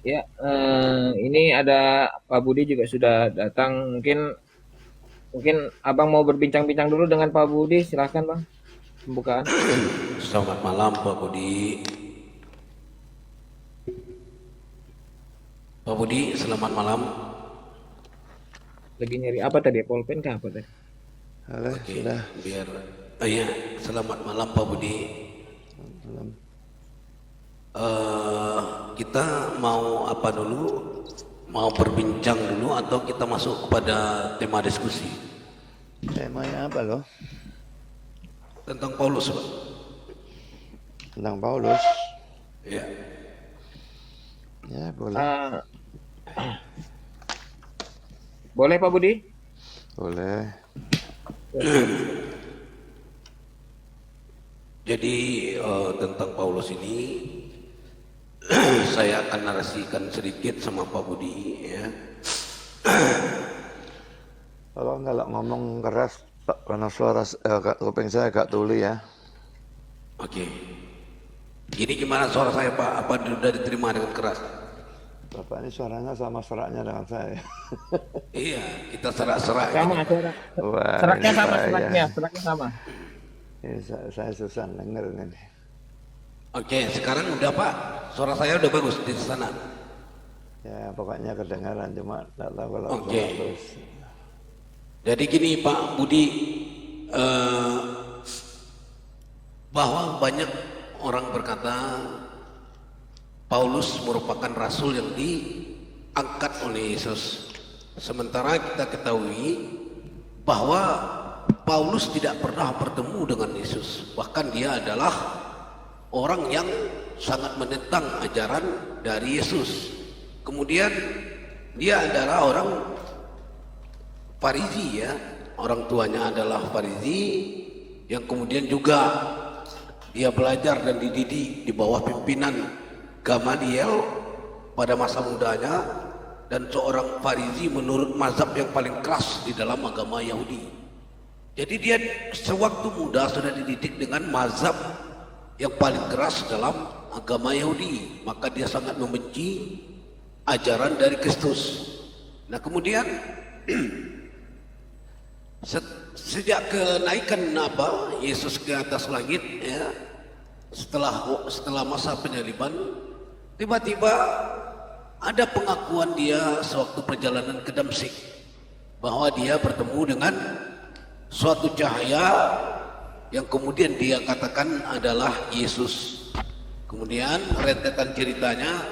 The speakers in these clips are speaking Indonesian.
Ya, ini ada Pak Budi juga sudah datang. Mungkin mungkin Abang mau berbincang-bincang dulu dengan Pak Budi. Silahkan Bang, pembukaan. Selamat malam Pak Budi. Pak Budi, selamat malam. Lagi nyari apa tadi? Pulpen kah apa tadi? Halo, Oke, sudah. biar ya, selamat malam Pak Budi. Belum. Eh, kita mau apa dulu? Mau berbincang dulu atau kita masuk kepada tema diskusi Temanya apa loh? tentang Paulus, Pak? Tentang Paulus. Ya, Ya, boleh. Eh, boleh Pak Budi? Boleh. jadi tentang Paulus ini saya akan narasikan sedikit sama Pak Budi ya. Kalau ngomong keras, Pak, karena suara kuping saya agak tuli ya. Oke. Ini gimana suara saya Pak? Apa sudah diterima dengan keras? Bapak ini suaranya sama seraknya dengan saya. Iya, kita serak-serak Sama gitu. acara. Wah, Seraknya ini sama, saya. seraknya sama. Ini saya susah denger ini. Oke, sekarang udah Pak. Suara saya udah bagus di sana. Ya, pokoknya kedengaran, cuma tidak tahu kalau Oke. terus. Jadi gini Pak Budi, eh, bahwa banyak orang berkata Paulus merupakan rasul yang diangkat oleh Yesus. Sementara kita ketahui bahwa Paulus tidak pernah bertemu dengan Yesus. Bahkan dia adalah orang yang sangat menentang ajaran dari Yesus. Kemudian dia adalah orang Farisi ya. Orang tuanya adalah Farisi yang kemudian juga dia belajar dan dididik di bawah pimpinan Gamaliel pada masa mudanya, dan seorang Farisi menurut mazhab yang paling keras di dalam agama Yahudi. Jadi dia sewaktu muda sudah dididik dengan mazhab yang paling keras dalam agama Yahudi, maka dia sangat membenci ajaran dari Kristus. Nah kemudian sejak kenaikan Yesus ke atas langit ya, setelah masa penyaliban, tiba-tiba ada pengakuan dia sewaktu perjalanan ke Damsyik bahwa dia bertemu dengan suatu cahaya yang kemudian dia katakan adalah Yesus. Kemudian rentetan ceritanya,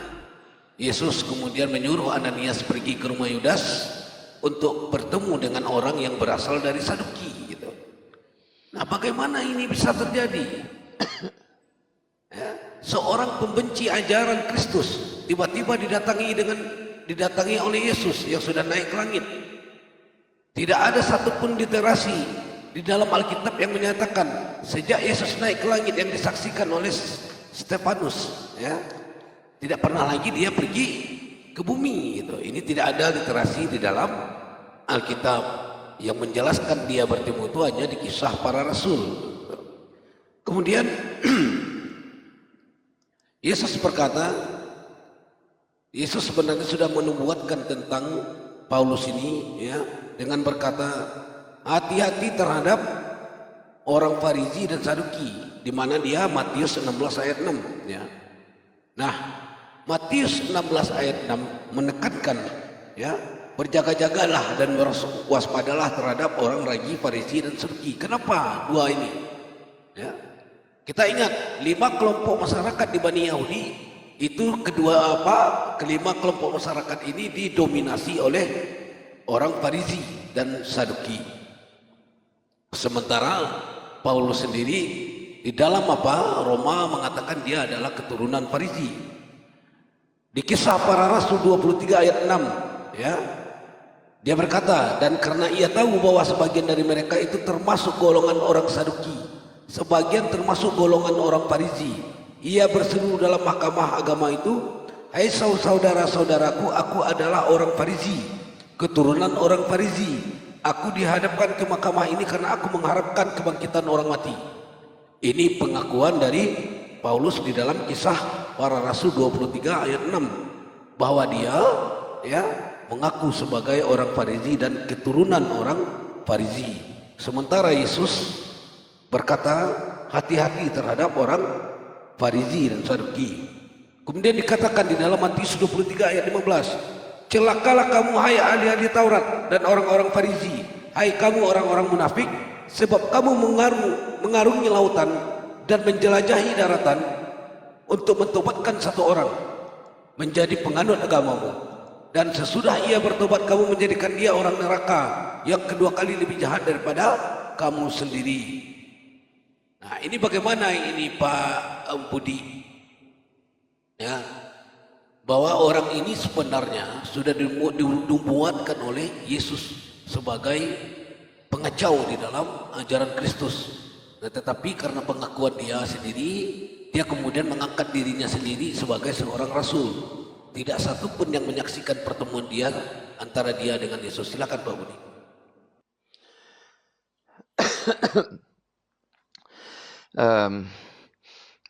Yesus kemudian menyuruh Ananias pergi ke rumah Yudas untuk bertemu dengan orang yang berasal dari Saduki gitu. Nah, bagaimana ini bisa terjadi? Ya, seorang pembenci ajaran Kristus tiba-tiba didatangi oleh Yesus yang sudah naik ke langit. Tidak ada satupun literasi di dalam Alkitab yang menyatakan sejak Yesus naik ke langit yang disaksikan oleh Stefanus ya, tidak pernah lagi dia pergi ke bumi gitu. Ini tidak ada literasi di dalam Alkitab yang menjelaskan dia bertemu itu hanya di kisah para rasul. Kemudian Yesus berkata, Yesus sebenarnya sudah menubuatkan tentang Paulus ini ya, dengan berkata hati-hati terhadap orang Farisi dan Saduki, di mana dia Matius 16 ayat 6 ya. Nah, Matius 16 ayat 6 menekankan ya, berjaga-jagalah dan waspadalah terhadap orang rajin Farisi dan Saduki. Kenapa dua ini? Ya. Kita ingat 5 kelompok masyarakat di Bani Yahudi itu kelima kelompok masyarakat ini didominasi oleh orang Farisi dan Saduki. Sementara Paulus sendiri di dalam Roma mengatakan dia adalah keturunan Farisi. Di kisah para rasul 23 ayat 6 ya, dia berkata, dan karena ia tahu bahwa sebagian dari mereka itu termasuk golongan orang Saduki, sebagian termasuk golongan orang Farisi, ia berseru dalam mahkamah agama itu, hai saudara-saudaraku, aku adalah orang Farisi, keturunan orang Farisi. Aku dihadapkan ke mahkamah ini karena aku mengharapkan kebangkitan orang mati. Ini pengakuan dari Paulus di dalam kisah para rasul 23 ayat 6. bahwa dia ya mengaku sebagai orang Farisi dan keturunan orang Farisi. Sementara Yesus berkata hati-hati terhadap orang Farisi dan Saduki. Kemudian dikatakan di dalam Matius 23 ayat 15, celakalah kamu hai ahli-ahli Taurat dan orang-orang Farisi, hai kamu orang-orang munafik, sebab kamu mengarungi lautan dan menjelajahi daratan untuk mentobatkan satu orang menjadi penganut agamamu, dan sesudah ia bertobat kamu menjadikan dia orang neraka yang kedua kali lebih jahat daripada kamu sendiri. Nah, ini bagaimana ini Pak Budi? Ya, bahwa orang ini sebenarnya sudah dibuatkan oleh Yesus sebagai pengacau di dalam ajaran Kristus. Nah, tetapi karena pengakuan dia sendiri, dia kemudian mengangkat dirinya sendiri sebagai seorang rasul. Tidak satu pun yang menyaksikan pertemuan dia antara dia dengan Yesus. Silakan Pak Budi.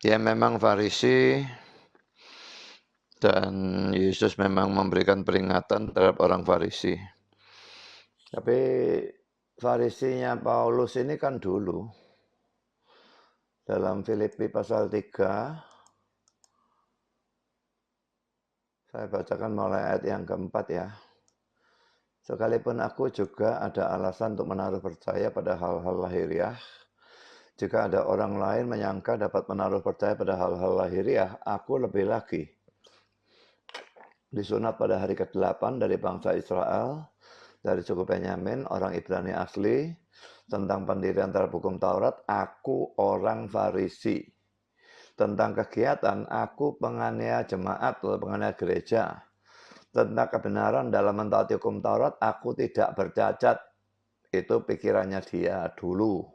Dia memang Farisi dan Yesus memang memberikan peringatan terhadap orang Farisi. Tapi Farisinya Paulus ini kan dulu dalam Filipi pasal 3, saya bacakan mulai ayat yang keempat ya. Sekalipun aku juga ada alasan untuk menaruh percaya pada hal-hal lahiriah, jika ada orang lain menyangka dapat menaruh percaya pada hal-hal lahiriah, aku lebih lagi. Disunat pada hari ke-8 dari bangsa Israel, dari suku Benyamin, orang Ibrani asli, tentang pendirian terhadap hukum Taurat, aku orang Farisi. Tentang kegiatan, aku penganiaya jemaat atau penganiaya gereja. Tentang kebenaran dalam mentaati hukum Taurat, aku tidak bercacat. Itu pikirannya dia dulu.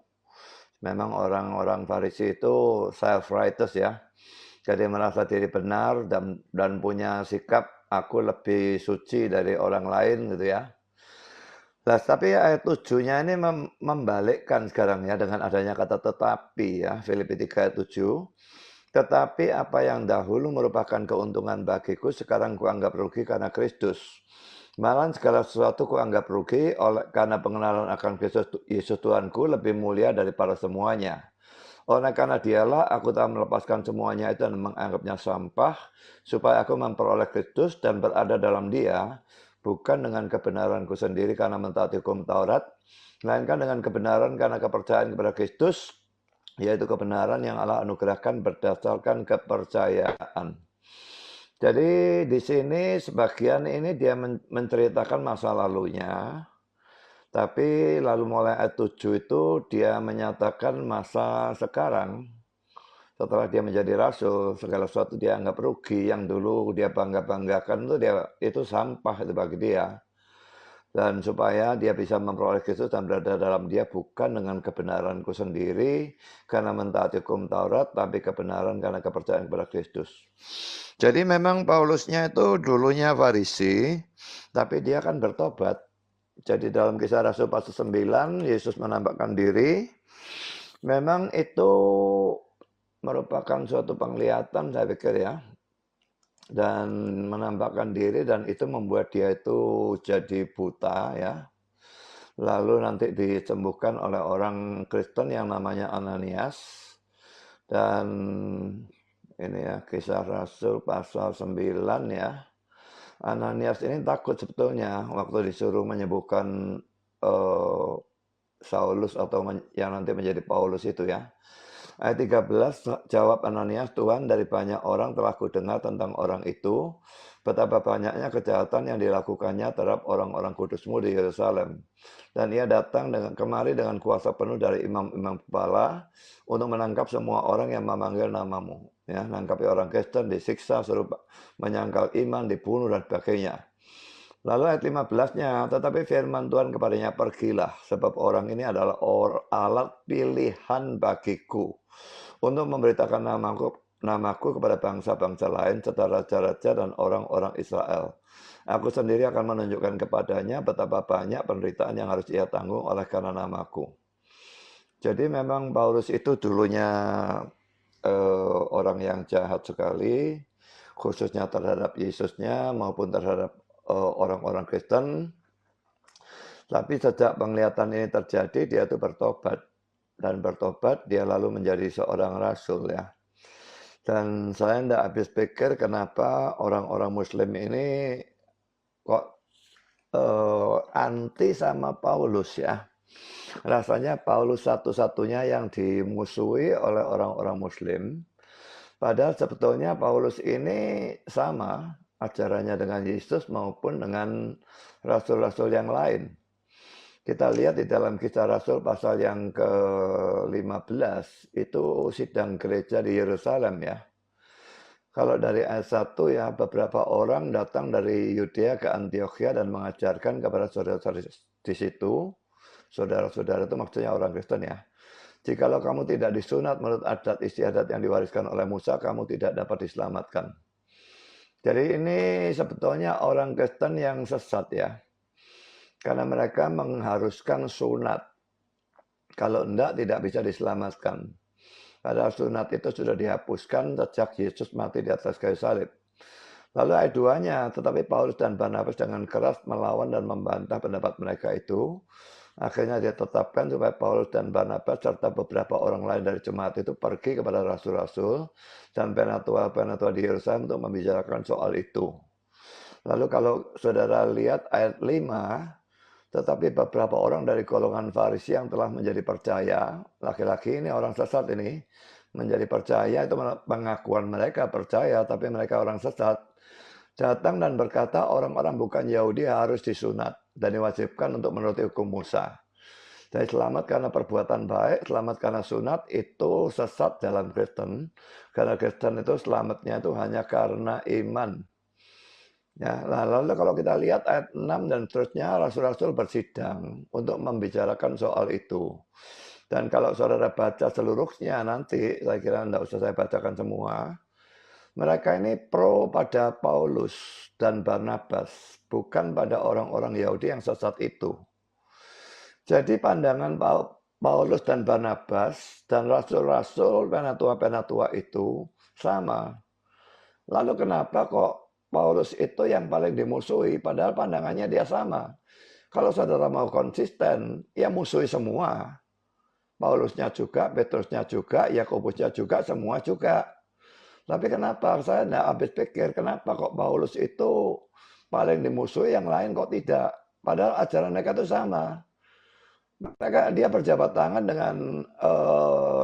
Memang orang-orang Farisi itu self-righteous ya. Jadi merasa diri benar dan punya sikap aku lebih suci dari orang lain gitu ya. Nah, tapi ayat 7-nya ini membalikkan sekarang ya dengan adanya kata tetapi ya, Filipi 3 ayat 7. Tetapi apa yang dahulu merupakan keuntungan bagiku sekarang kuanggap rugi karena Kristus. Malah segala sesuatu kuanggap rugi karena pengenalan akan Kristus Yesus Tuhanku lebih mulia daripada semuanya. Oleh karena dialah aku telah melepaskan semuanya itu dan menganggapnya sampah, supaya aku memperoleh Kristus dan berada dalam dia, bukan dengan kebenaranku sendiri karena mentaati hukum Taurat, melainkan dengan kebenaran karena kepercayaan kepada Kristus, yaitu kebenaran yang Allah anugerahkan berdasarkan kepercayaan. Jadi di sini sebagian ini dia menceritakan masa lalunya, tapi lalu mulai ayat 7 itu dia menyatakan masa sekarang. Setelah dia menjadi rasul, segala sesuatu dia anggap rugi. Yang dulu dia bangga-banggakan itu sampah itu bagi dia. Dan supaya dia bisa memperoleh Kristus dan berada dalam dia bukan dengan kebenaranku sendiri karena mentaati hukum Taurat, tapi kebenaran karena kepercayaan kepada Kristus. Jadi memang Paulusnya itu dulunya Farisi, tapi dia kan bertobat. Jadi dalam Kisah Rasul pasal 9, Yesus menampakkan diri. Memang itu merupakan suatu penglihatan saya pikir ya. Dan menampakkan diri dan itu membuat dia itu jadi buta ya. Lalu nanti disembuhkan oleh orang Kristen yang namanya Ananias. Dan ini ya Kisah Rasul pasal 9 ya. Ananias ini takut sebetulnya waktu disuruh menyembuhkan Saulus atau yang nanti menjadi Paulus itu ya. Ayat 13, jawab Ananias, Tuhan, dari banyak orang telah kudengar tentang orang itu, betapa banyaknya kejahatan yang dilakukannya terhadap orang-orang kudusmu di Yerusalem. Dan ia datang kemari dengan kuasa penuh dari imam-imam kepala untuk menangkap semua orang yang memanggil namamu. Ya, nangkapi orang Kristen, disiksa, suruh menyangkal iman, dibunuh, dan sebagainya. Lalu ayat 15-nya, tetapi firman Tuhan kepadanya, pergilah, sebab orang ini adalah alat pilihan bagiku untuk memberitakan namaku kepada bangsa-bangsa lain, serta raja-raja dan orang-orang Israel. Aku sendiri akan menunjukkan kepadanya betapa banyak penderitaan yang harus ia tanggung oleh karena namaku. Jadi memang Paulus itu dulunya orang yang jahat sekali, khususnya terhadap Yesusnya maupun terhadap orang-orang Kristen. Tapi sejak penglihatan ini terjadi, dia itu bertobat. Dan bertobat, dia lalu menjadi seorang rasul ya. Dan saya tidak habis pikir kenapa orang-orang Muslim ini kok anti sama Paulus ya. Rasanya Paulus satu-satunya yang dimusuhi oleh orang-orang Muslim. Padahal sebetulnya Paulus ini sama ajarannya dengan Yesus maupun dengan rasul-rasul yang lain. Kita lihat di dalam Kisah Rasul pasal yang ke-15 itu sidang gereja di Yerusalem ya. Kalau dari ayat 1 ya, beberapa orang datang dari Yudea ke Antiokhia dan mengajarkan kepada saudara-saudara di situ. Saudara-saudara itu maksudnya orang Kristen ya. Jikalau kamu tidak disunat menurut adat istiadat yang diwariskan oleh Musa, kamu tidak dapat diselamatkan. Jadi ini sebetulnya orang Kristen yang sesat ya. Karena mereka mengharuskan sunat. Kalau enggak, tidak bisa diselamatkan. Padahal sunat itu sudah dihapuskan sejak Yesus mati di atas kayu salib. Lalu ayat 2-nya, tetapi Paulus dan Barnabas dengan keras melawan dan membantah pendapat mereka itu. Akhirnya dia tetapkan supaya Paulus dan Barnabas serta beberapa orang lain dari jemaat itu pergi kepada rasul-rasul dan penatua-penatua di Yerusalem untuk membicarakan soal itu. Lalu kalau saudara lihat ayat 5, tetapi beberapa orang dari golongan Farisi yang telah menjadi percaya, laki-laki ini orang sesat ini, menjadi percaya itu pengakuan mereka percaya, tapi mereka orang sesat, datang dan berkata orang-orang bukan Yahudi harus disunat dan diwajibkan untuk menuruti hukum Musa. Jadi selamat karena perbuatan baik, selamat karena sunat itu sesat dalam Kristen. Karena Kristen itu selamatnya itu hanya karena iman. Ya, lalu kalau kita lihat ayat 6 dan seterusnya, rasul-rasul bersidang untuk membicarakan soal itu. Dan kalau saudara baca seluruhnya nanti, saya kira tidak usah saya bacakan semua, mereka ini pro pada Paulus dan Barnabas, bukan pada orang-orang Yahudi yang sesat itu. Jadi pandangan Paulus dan Barnabas dan rasul-rasul, penatua-penatua itu sama. Lalu kenapa kok Paulus itu yang paling dimusuhi, padahal pandangannya dia sama. Kalau saudara mau konsisten, ya musuhi semua. Paulusnya juga, Petrusnya juga, Yakobusnya juga, semua juga. Tapi kenapa? Saya tidak habis pikir, kenapa kok Paulus itu paling dimusuhi, yang lain kok tidak? Padahal ajaran mereka itu sama. Dia berjabat tangan dengan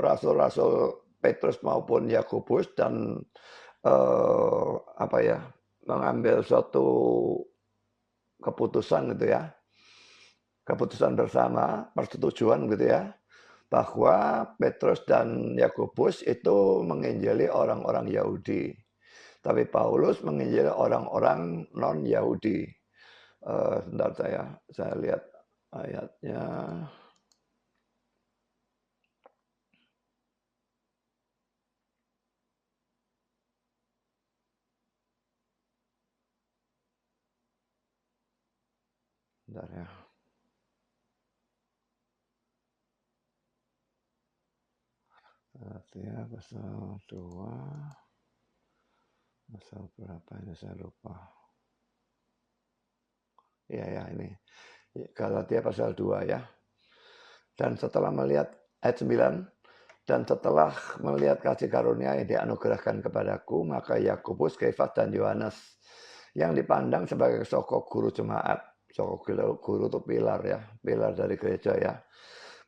rasul-rasul Petrus maupun Yakobus dan mengambil suatu keputusan gitu ya, keputusan bersama, persetujuan gitu ya, bahwa Petrus dan Yakobus itu menginjili orang-orang Yahudi, tapi Paulus menginjili orang-orang non-Yahudi. Sebentar saya lihat ayatnya. Bentar ya. Galatia pasal 2. Pasal berapa ini saya lupa. Ya ini. Galatia pasal 2 ya. Dan setelah melihat ayat 9, dan setelah melihat kasih karunia yang dianugerahkan kepadaku, maka Yakobus, Kefas dan Yohanes yang dipandang sebagai sokok guru jemaat. Sokok guru itu pilar ya, pilar dari gereja ya.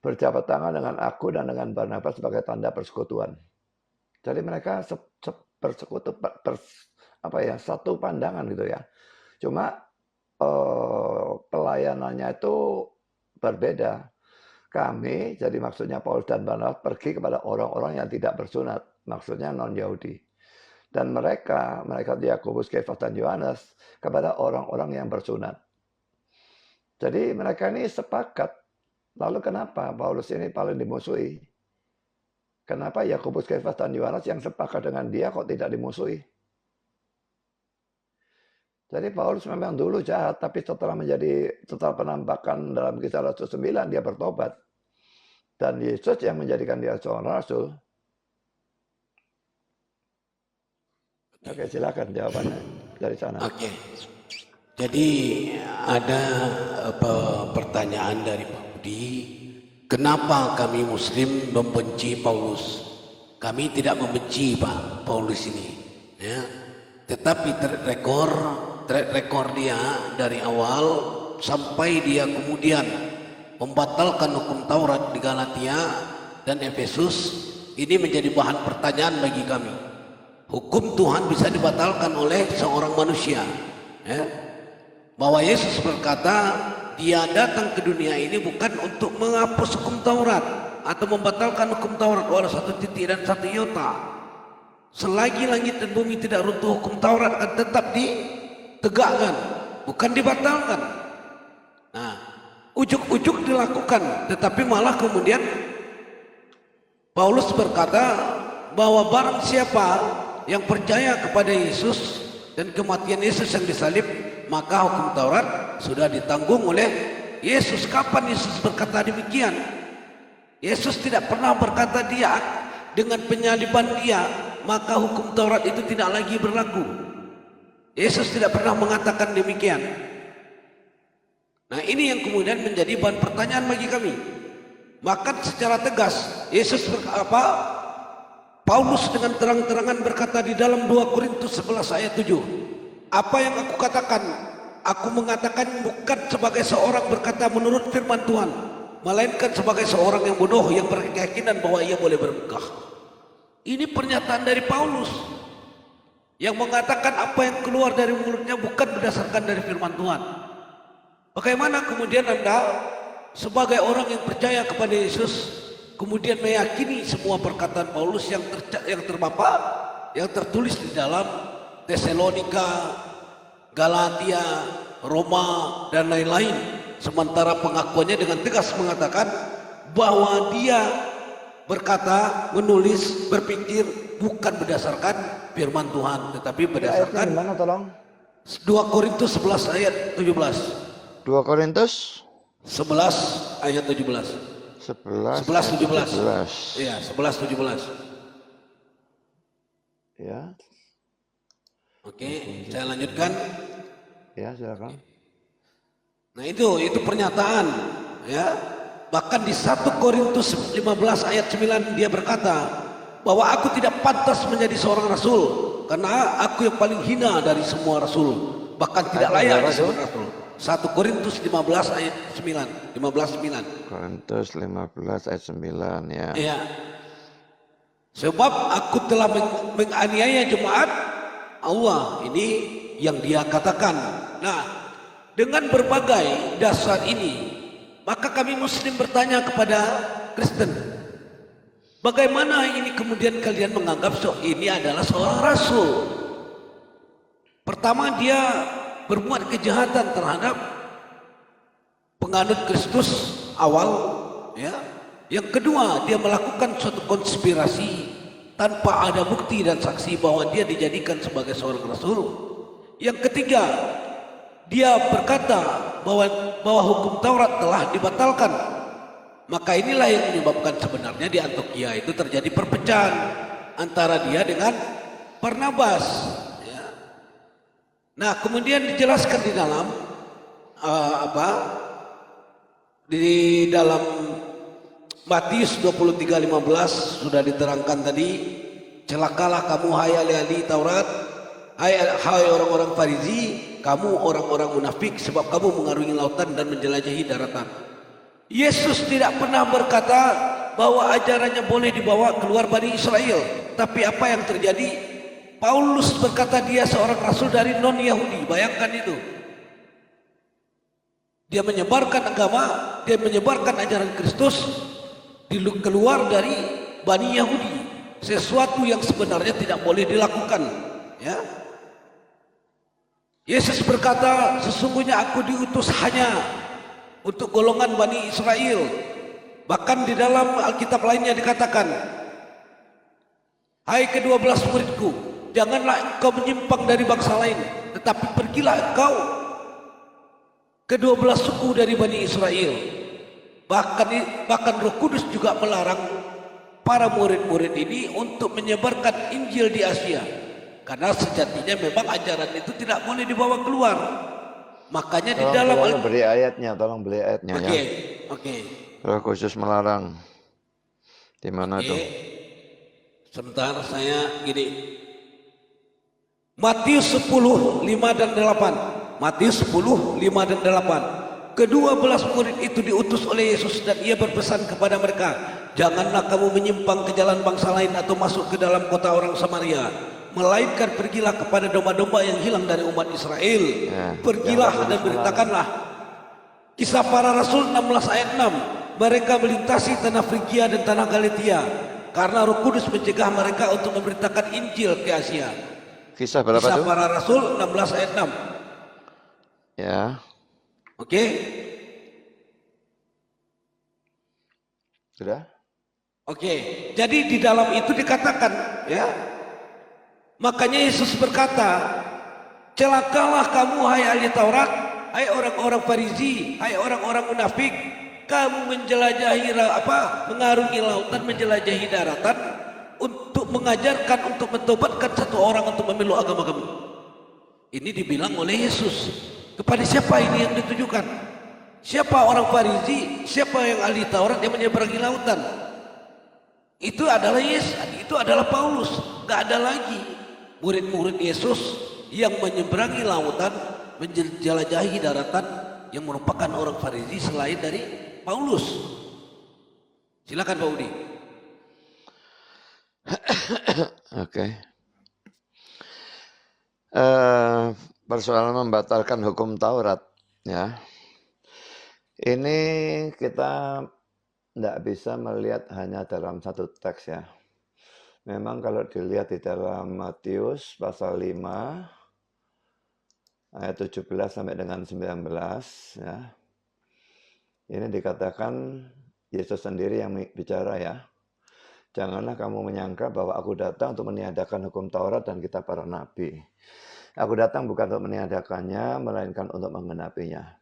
Berjabat tangan dengan aku dan dengan Barnabas sebagai tanda persekutuan. Jadi mereka bersekutu, satu pandangan gitu ya. Cuma pelayanannya itu berbeda. Kami, jadi maksudnya Paulus dan Barnabas pergi kepada orang-orang yang tidak bersunat, maksudnya non-Yahudi. Dan mereka Yakobus, Kefas dan Yohanes kepada orang-orang yang bersunat. Jadi mereka ini sepakat. Lalu kenapa Paulus ini paling dimusuhi? Kenapa Yakobus, Kefas dan Yohanes yang sepakat dengan dia kok tidak dimusuhi? Jadi Paulus memang dulu jahat, tapi setelah penampakan dalam Kisah Rasul 9, dia bertobat. Dan Yesus yang menjadikan dia seorang rasul. Oke, silakan jawabannya dari sana. Oke. Jadi ada pertanyaan dari Pak Budi, kenapa kami Muslim membenci Paulus? Kami tidak membenci Pak Paulus ini, ya. Tetapi track record dia dari awal sampai dia kemudian membatalkan hukum Taurat di Galatia dan Efesus, ini menjadi bahan pertanyaan bagi kami. Hukum Tuhan bisa dibatalkan oleh seorang manusia, ya. Bahwa Yesus berkata, dia datang ke dunia ini bukan untuk menghapus hukum Taurat atau membatalkan hukum Taurat walau satu titik dan satu iota. Selagi langit dan bumi tidak runtuh, hukum Taurat akan tetap ditegakkan, bukan dibatalkan. Nah, ujuk-ujuk dilakukan, tetapi malah kemudian Paulus berkata bahwa barang siapa yang percaya kepada Yesus dan kematian Yesus yang disalib, maka hukum Taurat sudah ditanggung oleh Yesus. Kapan Yesus berkata demikian? Yesus tidak pernah berkata dia dengan penyaliban dia, maka hukum Taurat itu tidak lagi berlaku. Yesus tidak pernah mengatakan demikian. Nah, ini yang kemudian menjadi bahan pertanyaan bagi kami. Maka secara tegas Yesus Paulus dengan terang-terangan berkata di dalam 2 Korintus 11 ayat 7, apa yang aku katakan, aku mengatakan bukan sebagai seorang berkata menurut firman Tuhan, melainkan sebagai seorang yang bodoh yang berkeyakinan bahwa ia boleh bermegah. Ini pernyataan dari Paulus yang mengatakan apa yang keluar dari mulutnya bukan berdasarkan dari firman Tuhan. Bagaimana kemudian Anda sebagai orang yang percaya kepada Yesus kemudian meyakini semua perkataan Paulus yang tertulis di dalam Tesalonika, Galatia, Roma, dan lain-lain. Sementara pengakuannya dengan tegas mengatakan bahwa dia berkata, menulis, berpikir bukan berdasarkan firman Tuhan, tetapi berdasarkan Ayatnya di mana, tolong? 2 Korintus 11 ayat 17. 2 Korintus 11 ayat 17. 11 17. Iya, 11 17. Ya. Oke, saya lanjutkan. Ya, silakan. Nah, itu pernyataan, ya. Bahkan di 1 Korintus 15 ayat 9 dia berkata bahwa aku tidak pantas menjadi seorang rasul karena aku yang paling hina dari semua rasul, bahkan tidak layak disebut rasul. 1 Korintus 15 ayat 9, 15:9. Korintus 15 ayat 9, ya. Ya. Sebab aku telah menganiaya jemaat Allah, ini yang dia katakan. Nah, dengan berbagai dasar ini, maka kami Muslim bertanya kepada Kristen, bagaimana ini kemudian kalian menganggap ini adalah seorang rasul? Pertama, dia berbuat kejahatan terhadap penganut Kristus awal, ya. Yang kedua, dia melakukan suatu konspirasi tanpa ada bukti dan saksi bahwa dia dijadikan sebagai seorang rasul. Yang ketiga, dia berkata bahwa hukum Taurat telah dibatalkan. Maka inilah yang menyebabkan sebenarnya di Antiokhia itu terjadi perpecahan antara dia dengan Barnabas. Ya. Nah, kemudian dijelaskan di dalam di dalam Matius 23:15 sudah diterangkan tadi, celakalah kamu hai ahli Taurat, hai orang-orang Farisi, kamu orang-orang munafik, sebab kamu mengarungi lautan dan menjelajahi daratan. Yesus tidak pernah berkata bahwa ajarannya boleh dibawa keluar Bani Israel, tapi apa yang terjadi? Paulus berkata dia seorang rasul dari non-Yahudi. Bayangkan itu. Dia menyebarkan agama, dia menyebarkan ajaran Kristus keluar dari Bani Yahudi, sesuatu yang sebenarnya tidak boleh dilakukan, ya. Yesus berkata, sesungguhnya aku diutus hanya untuk golongan Bani Israel. Bahkan di dalam Alkitab lainnya dikatakan, hai ke-12 muridku, janganlah engkau menyimpang dari bangsa lain, tetapi pergilah engkau ke-12 suku dari Bani Israel. Bahkan Roh Kudus juga melarang para murid-murid ini untuk menyebarkan Injil di Asia. Karena sejatinya memang ajaran itu tidak boleh dibawa keluar. Makanya di dalam Tolong beri ayatnya, tolong beri ayatnya ya. Oke. Roh Kudus melarang. Di mana tuh? Sebentar saya gini. Matius 10, 5 dan 8. Matius 10, 5 dan 8. Kedua belas murid itu diutus oleh Yesus dan ia berpesan kepada mereka, janganlah kamu menyimpang ke jalan bangsa lain atau masuk ke dalam kota orang Samaria, melainkan pergilah kepada domba-domba yang hilang dari umat Israel. Pergilah dan beritakanlah. Kisah Para Rasul 16 ayat 6. Mereka melintasi tanah Frigia dan tanah Galatia karena Roh Kudus mencegah mereka untuk memberitakan Injil ke Asia. Kisah berapa Kisah tuh? Para Rasul 16 ayat 6. Ya. Oke. Sudah? Oke. Jadi di dalam itu dikatakan, ya. Makanya Yesus berkata, celakalah kamu hai ahli Taurat, hai orang-orang Farisi, hai orang-orang munafik, kamu menjelajahi mengarungi lautan, menjelajahi daratan untuk mengajarkan, untuk mentobatkan satu orang untuk memeluk agama kamu. Ini dibilang oleh Yesus. Kepada siapa ini yang ditujukan? Siapa orang Farisi? Siapa yang ahli Taurat yang menyeberangi lautan? Itu adalah Yesus, itu adalah Paulus. Gak ada lagi murid-murid Yesus yang menyeberangi lautan, menjelajahi daratan yang merupakan orang Farisi selain dari Paulus. Silakan Pak Udi. Oke. Persoalan membatalkan hukum Taurat, ya. Ini kita tidak bisa melihat hanya dalam satu teks ya. Memang kalau dilihat di dalam Matius pasal 5 ayat 17 sampai dengan 19 ya. Ini dikatakan Yesus sendiri yang bicara ya. Janganlah kamu menyangka bahwa aku datang untuk meniadakan hukum Taurat dan kitab para nabi. Aku datang bukan untuk meniadakannya, melainkan untuk menggenapinya.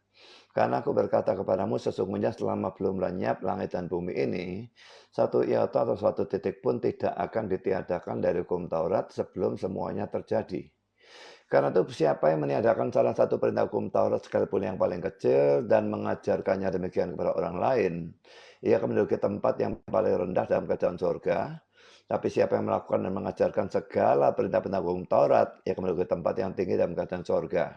Karena aku berkata kepadamu, sesungguhnya selama belum lenyap langit dan bumi ini, satu iota atau suatu titik pun tidak akan ditiadakan dari hukum Taurat sebelum semuanya terjadi. Karena itu siapa yang meniadakan salah satu perintah hukum Taurat sekalipun yang paling kecil dan mengajarkannya demikian kepada orang lain, ia akan menduduki tempat yang paling rendah dalam kerajaan surga. Tapi siapa yang melakukan dan mengajarkan segala perintah-perintah hukum Taurat, ia akan menduduki tempat yang tinggi dalam kerajaan surga.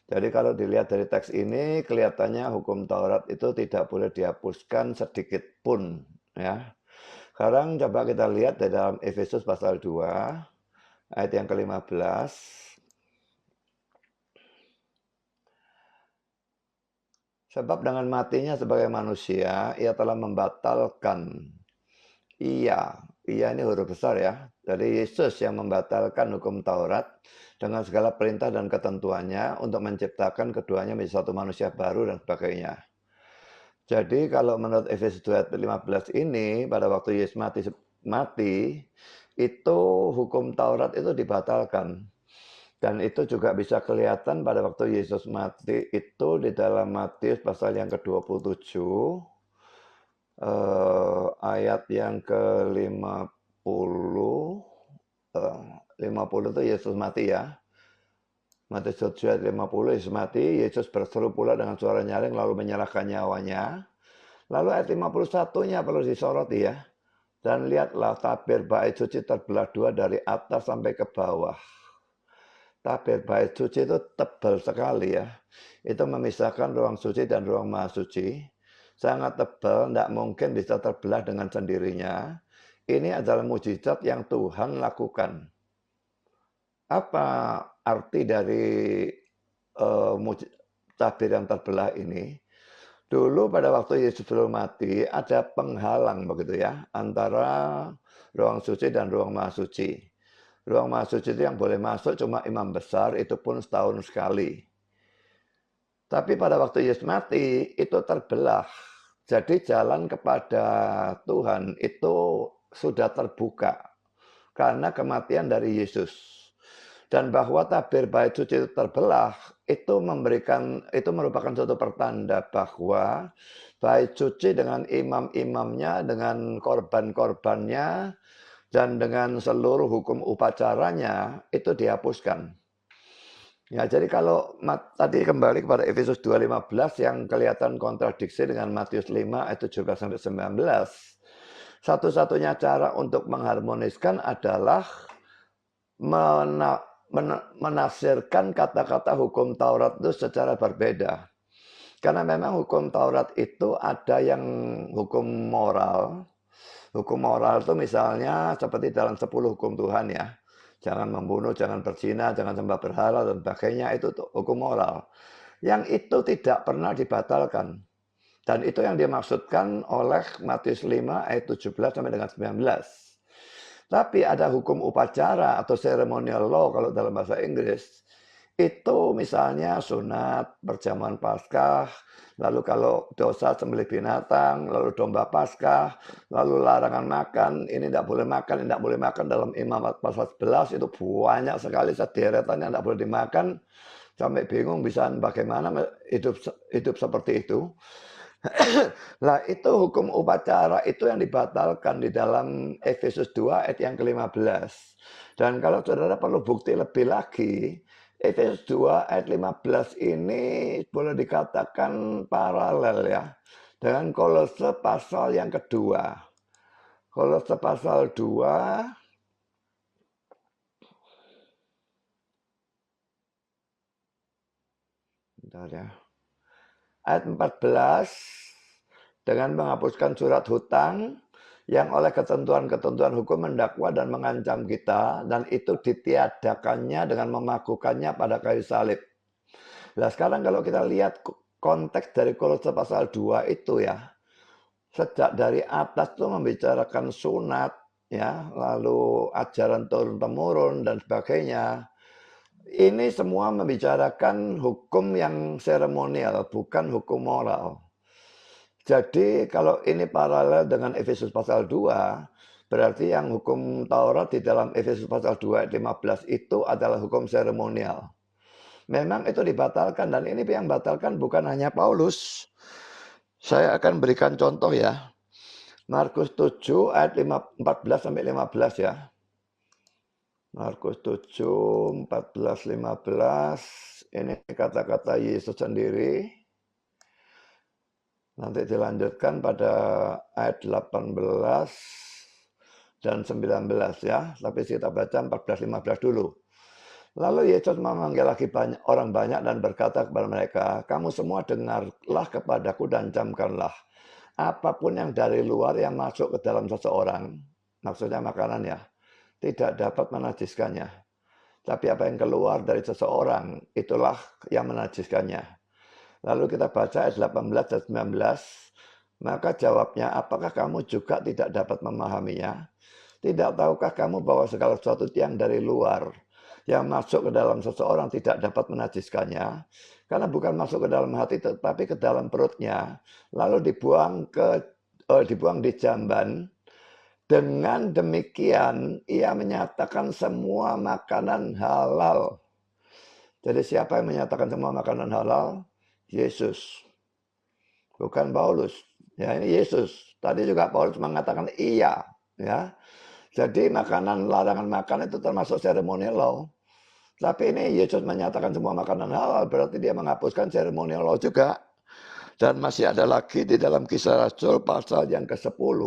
Jadi kalau dilihat dari teks ini, kelihatannya hukum Taurat itu tidak boleh dihapuskan sedikit pun. Ya. Sekarang coba kita lihat di dalam Efesus pasal 2, ayat yang ke-15. Sebab dengan matinya sebagai manusia, ia telah membatalkan. Iya ini huruf besar ya. Jadi Yesus yang membatalkan hukum Taurat dengan segala perintah dan ketentuannya untuk menciptakan keduanya menjadi satu manusia baru dan sebagainya. Jadi kalau menurut Efesus 2 ayat 15 ini, pada waktu Yesus mati, itu hukum Taurat itu dibatalkan. Dan itu juga bisa kelihatan pada waktu Yesus mati itu di dalam Matius pasal yang ke-27, ayat yang ke-50, 50 itu Yesus mati ya. Matius 7 ayat 50, Yesus mati, Yesus berseru pula dengan suara nyaring lalu menyerahkan nyawanya. Lalu ayat 51-nya perlu disoroti ya. Dan lihatlah tabir bait suci terbelah dua dari atas sampai ke bawah. Tabir bait suci itu tebal sekali ya. Itu memisahkan ruang suci dan ruang maha suci. Sangat tebal, tidak mungkin bisa terbelah dengan sendirinya. Ini adalah mujizat yang Tuhan lakukan. Apa arti dari tabir yang terbelah ini? Dulu pada waktu Yesus belum mati, ada penghalang begitu ya, antara ruang suci dan ruang maha suci. Ruang maha suci itu yang boleh masuk cuma imam besar, itu pun setahun sekali. Tapi pada waktu Yesus mati, itu terbelah. Jadi jalan kepada Tuhan itu sudah terbuka karena kematian dari Yesus. Dan bahwa tabir bait suci itu terbelah, itu merupakan suatu pertanda bahwa bait suci dengan imam-imamnya, dengan korban-korbannya, dan dengan seluruh hukum upacaranya itu dihapuskan. Ya, jadi kalau tadi kembali kepada Efesus 2:15 yang kelihatan kontradiksi dengan Matius 5 ayat 17 sampai 19. Satu-satunya cara untuk mengharmoniskan adalah menafsirkan kata-kata hukum Taurat itu secara berbeda. Karena memang hukum Taurat itu ada yang hukum moral. Hukum moral itu misalnya seperti dalam 10 hukum Tuhan ya. Jangan membunuh, jangan berzina, jangan sembah berhala dan sebagainya, itu hukum moral. Yang itu tidak pernah dibatalkan. Dan itu yang dimaksudkan oleh Matius 5 ayat 17 sampai dengan 19. Tapi ada hukum upacara atau ceremonial law kalau dalam bahasa Inggris. Itu misalnya sunat, perjamuan Paskah, lalu kalau dosa sembelih binatang, lalu domba Paskah, lalu larangan makan, ini tidak boleh makan, ini tidak boleh makan dalam Imamat pasal 11 itu banyak sekali sederetannya tidak boleh dimakan, sampai bingung bisa bagaimana hidup seperti itu. Nah itu hukum upacara itu yang dibatalkan di dalam Efesus 2 ayat yang ke-15. Dan kalau saudara perlu bukti lebih lagi, Efesus 2 ayat 15 ini boleh dikatakan paralel ya dengan Kolose pasal yang kedua. Kolose pasal 2 bentar ya. Ayat 14 dengan menghapuskan surat hutang yang oleh ketentuan-ketentuan hukum mendakwa dan mengancam kita, dan itu ditiadakannya dengan memakukannya pada kayu salib. Nah sekarang kalau kita lihat konteks dari Kolose pasal 2 itu ya, sejak dari atas itu membicarakan sunat, ya, lalu ajaran turun-temurun dan sebagainya. Ini semua membicarakan hukum yang seremonial, bukan hukum moral. Jadi kalau ini paralel dengan Efesus pasal 2, berarti yang hukum Taurat di dalam Efesus pasal 2 ayat 15 itu adalah hukum seremonial. Memang itu dibatalkan, dan ini yang batalkan bukan hanya Paulus. Saya akan berikan contoh ya. Markus 7 ayat 14 sampai 15 ya. Markus 7, 14, 15. Ini kata-kata Yesus sendiri. Nanti dilanjutkan pada ayat 18 dan 19 ya. Tapi kita baca 14, 15 dulu. Lalu Yesus memanggil lagi orang banyak dan berkata kepada mereka, kamu semua dengarlah kepadaku dan camkanlah. Apapun yang dari luar yang masuk ke dalam seseorang, maksudnya makanan ya, tidak dapat menajiskannya. Tapi apa yang keluar dari seseorang, itulah yang menajiskannya. Lalu kita baca ayat 18 dan 19. Maka jawabnya, apakah kamu juga tidak dapat memahaminya? Tidak tahukah kamu bahwa segala sesuatu yang dari luar, yang masuk ke dalam seseorang tidak dapat menajiskannya? Karena bukan masuk ke dalam hati, tetapi ke dalam perutnya. Lalu dibuang di jamban. Dengan demikian, ia menyatakan semua makanan halal. Jadi siapa yang menyatakan semua makanan halal? Yesus, bukan Paulus. Ya, ini Yesus. Tadi juga Paulus mengatakan iya. Ya, jadi larangan makan itu termasuk ceremonial law. Tapi ini Yesus menyatakan semua makanan halal, berarti dia menghapuskan ceremonial law juga. Dan masih ada lagi di dalam Kisah Rasul pasal yang ke-10.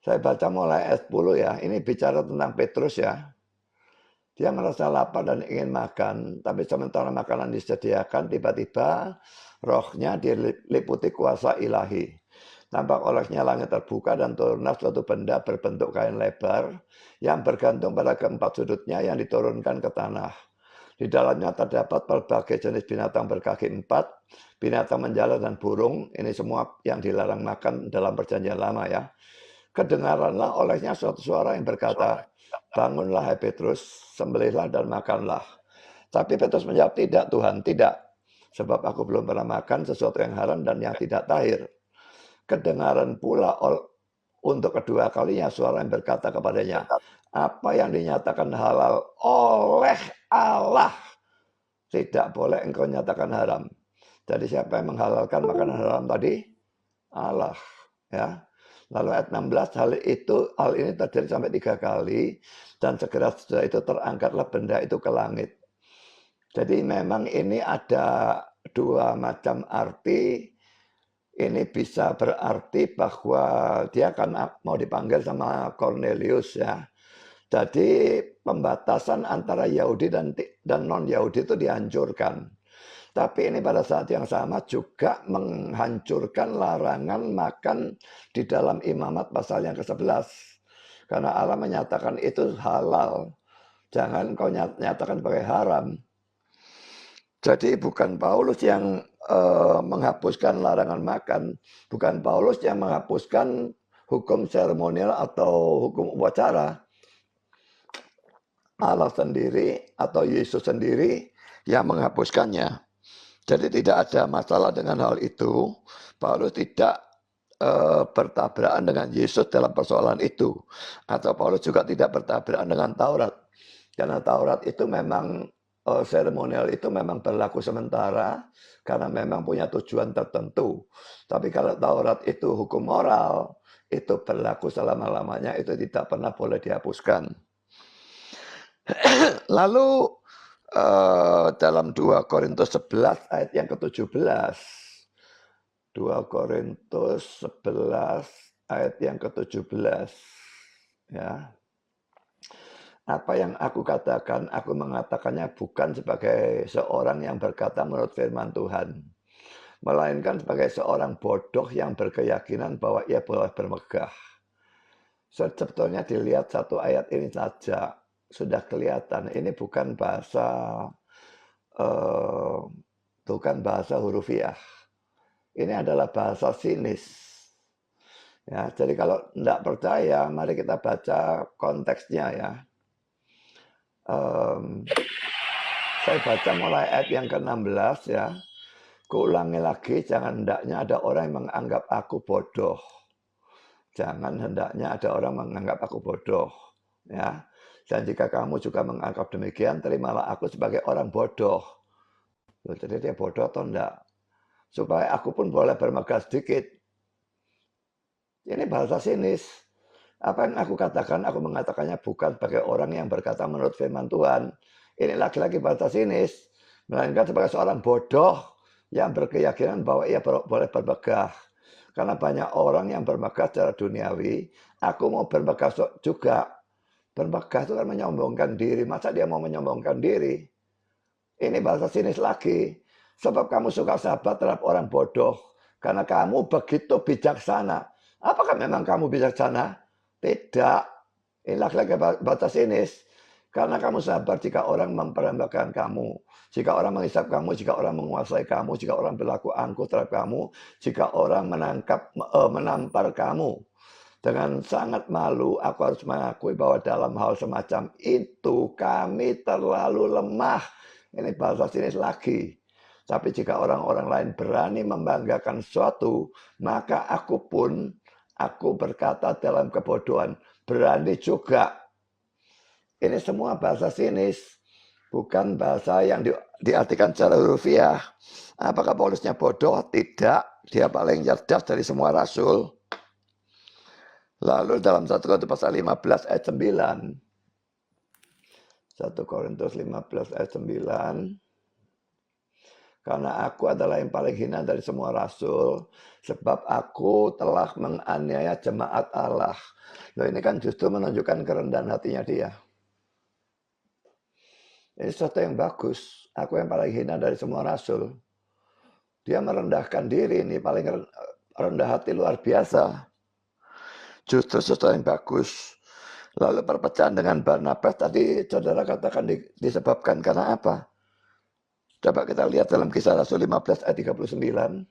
Saya baca mulai ayat 10 ya. Ini bicara tentang Petrus ya. Dia merasa lapar dan ingin makan, tapi sementara makanan disediakan, tiba-tiba rohnya diliputi kuasa ilahi. Tampak olehnya langit terbuka dan turunlah suatu benda berbentuk kain lebar yang bergantung pada keempat sudutnya yang diturunkan ke tanah. Di dalamnya terdapat berbagai jenis binatang berkaki 4, binatang menjala dan burung. Ini semua yang dilarang makan dalam perjanjian lama ya. Kedengaranlah olehnya suatu suara yang berkata, bangunlah hai Petrus, sembelihlah dan makanlah. Tapi Petrus menjawab, tidak Tuhan, tidak. Sebab aku belum pernah makan sesuatu yang haram dan yang tidak tahir. Kedengaran pula untuk kedua kalinya suara yang berkata kepadanya, apa yang dinyatakan halal oleh Allah Tidak boleh engkau nyatakan haram. Jadi siapa yang menghalalkan makanan haram tadi? Allah. Ya. Lalu ayat 16, hal ini terjadi sampai 3 kali, dan segera sesudah itu terangkatlah benda itu ke langit. Jadi memang ini ada dua macam arti. Ini bisa berarti bahwa dia akan mau dipanggil sama Cornelius ya. Jadi pembatasan antara Yahudi dan non-Yahudi itu dihancurkan. Tapi ini pada saat yang sama juga menghancurkan larangan makan di dalam imamat pasal yang ke-11. Karena Allah menyatakan itu halal. Jangan kau nyatakan sebagai haram. Jadi bukan Paulus yang menghapuskan larangan makan. Bukan Paulus yang menghapuskan hukum seremonial atau hukum upacara. Allah sendiri atau Yesus sendiri yang menghapuskannya. Jadi tidak ada masalah dengan hal itu. Paulus tidak bertabrakan dengan Yesus dalam persoalan itu. Atau Paulus juga tidak bertabrakan dengan Taurat. Karena Taurat itu memang seremonial itu memang berlaku sementara karena memang punya tujuan tertentu. Tapi kalau Taurat itu hukum moral, itu berlaku selama-lamanya, itu tidak pernah boleh dihapuskan. Lalu dalam 2 Korintus 11 ayat yang ke-17. 2 Korintus 11 ayat yang ke-17. Ya. Apa yang aku katakan, aku mengatakannya bukan sebagai seorang yang berkata menurut firman Tuhan, melainkan sebagai seorang bodoh yang berkeyakinan bahwa ia boleh bermegah. Sebetulnya dilihat satu ayat ini saja, sudah kelihatan ini bukan bahasa hurufiah. Ini adalah bahasa sinis. Ya, jadi kalau tidak percaya, mari kita baca konteksnya ya. Saya baca mulai ayat yang ke-16 ya. Kuulangi lagi, jangan hendaknya ada orang yang menganggap aku bodoh. Jangan hendaknya ada orang menganggap aku bodoh. Ya. Dan jika kamu juga menganggap demikian, terimalah aku sebagai orang bodoh. Jadi dia bodoh atau enggak? Supaya aku pun boleh bermegah sedikit. Ini bahasa sinis. Apa yang aku katakan, aku mengatakannya bukan sebagai orang yang berkata menurut firman Tuhan. Ini lagi-lagi bahasa sinis. Melainkan sebagai seorang bodoh yang berkeyakinan bahwa ia boleh bermegah. Karena banyak orang yang bermegah secara duniawi. Aku mau bermegah juga. Bermegah itu kan menyombongkan diri. Masa dia mau menyombongkan diri? Ini bahasa sinis lagi. Sebab kamu suka sahabat terhadap orang bodoh. Karena kamu begitu bijaksana. Apakah memang kamu bijaksana? Tidak. Ini lagi-lagi bahasa sinis. Karena kamu sabar jika orang memperhembahkan kamu. Jika orang menghisap kamu, jika orang menguasai kamu, jika orang berlaku angkuh terhadap kamu, jika orang menampar kamu. Dengan sangat malu aku harus mengakui bahwa dalam hal semacam itu kami terlalu lemah. Ini bahasa sinis lagi. Tapi jika orang-orang lain berani membanggakan sesuatu, maka aku berkata dalam kebodohan, berani juga. Ini semua bahasa sinis, bukan bahasa yang diartikan secara hurufiah. Apakah Paulusnya bodoh? Tidak, dia paling cerdas dari semua rasul. Lalu dalam 1 Korintus pasal 15 ayat 9. 1 Korintus 15 ayat 9. Karena aku adalah yang paling hina dari semua rasul, sebab aku telah menganiaya jemaat Allah. Loh, ini kan justru menunjukkan kerendahan hatinya dia. Ini sesuatu yang bagus. Aku yang paling hina dari semua rasul. Dia merendahkan diri, ini paling rendah hati luar biasa. Justru sesuatu yang bagus. Lalu perpecahan dengan Barnabas tadi saudara katakan disebabkan karena apa? Coba kita lihat dalam Kisah Rasul 15 ayat 39.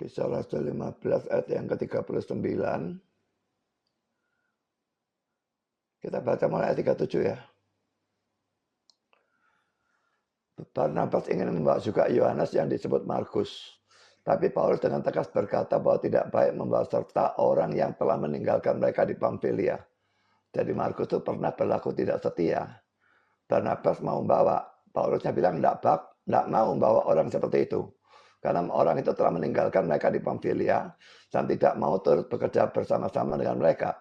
Kisah Rasul 15 ayat yang ke-39. Kita baca mulai ayat 37 ya. Barnabas ingin membawa juga Yohanes yang disebut Markus. Tapi Paulus dengan tegas berkata bahwa tidak baik membawa serta orang yang telah meninggalkan mereka di Pamfilia. Jadi Markus itu pernah berlaku tidak setia. Barnabas mau bawa, Paulusnya bilang enggak mau bawa orang seperti itu. Karena orang itu telah meninggalkan mereka di Pamfilia dan tidak mau turut bekerja bersama-sama dengan mereka.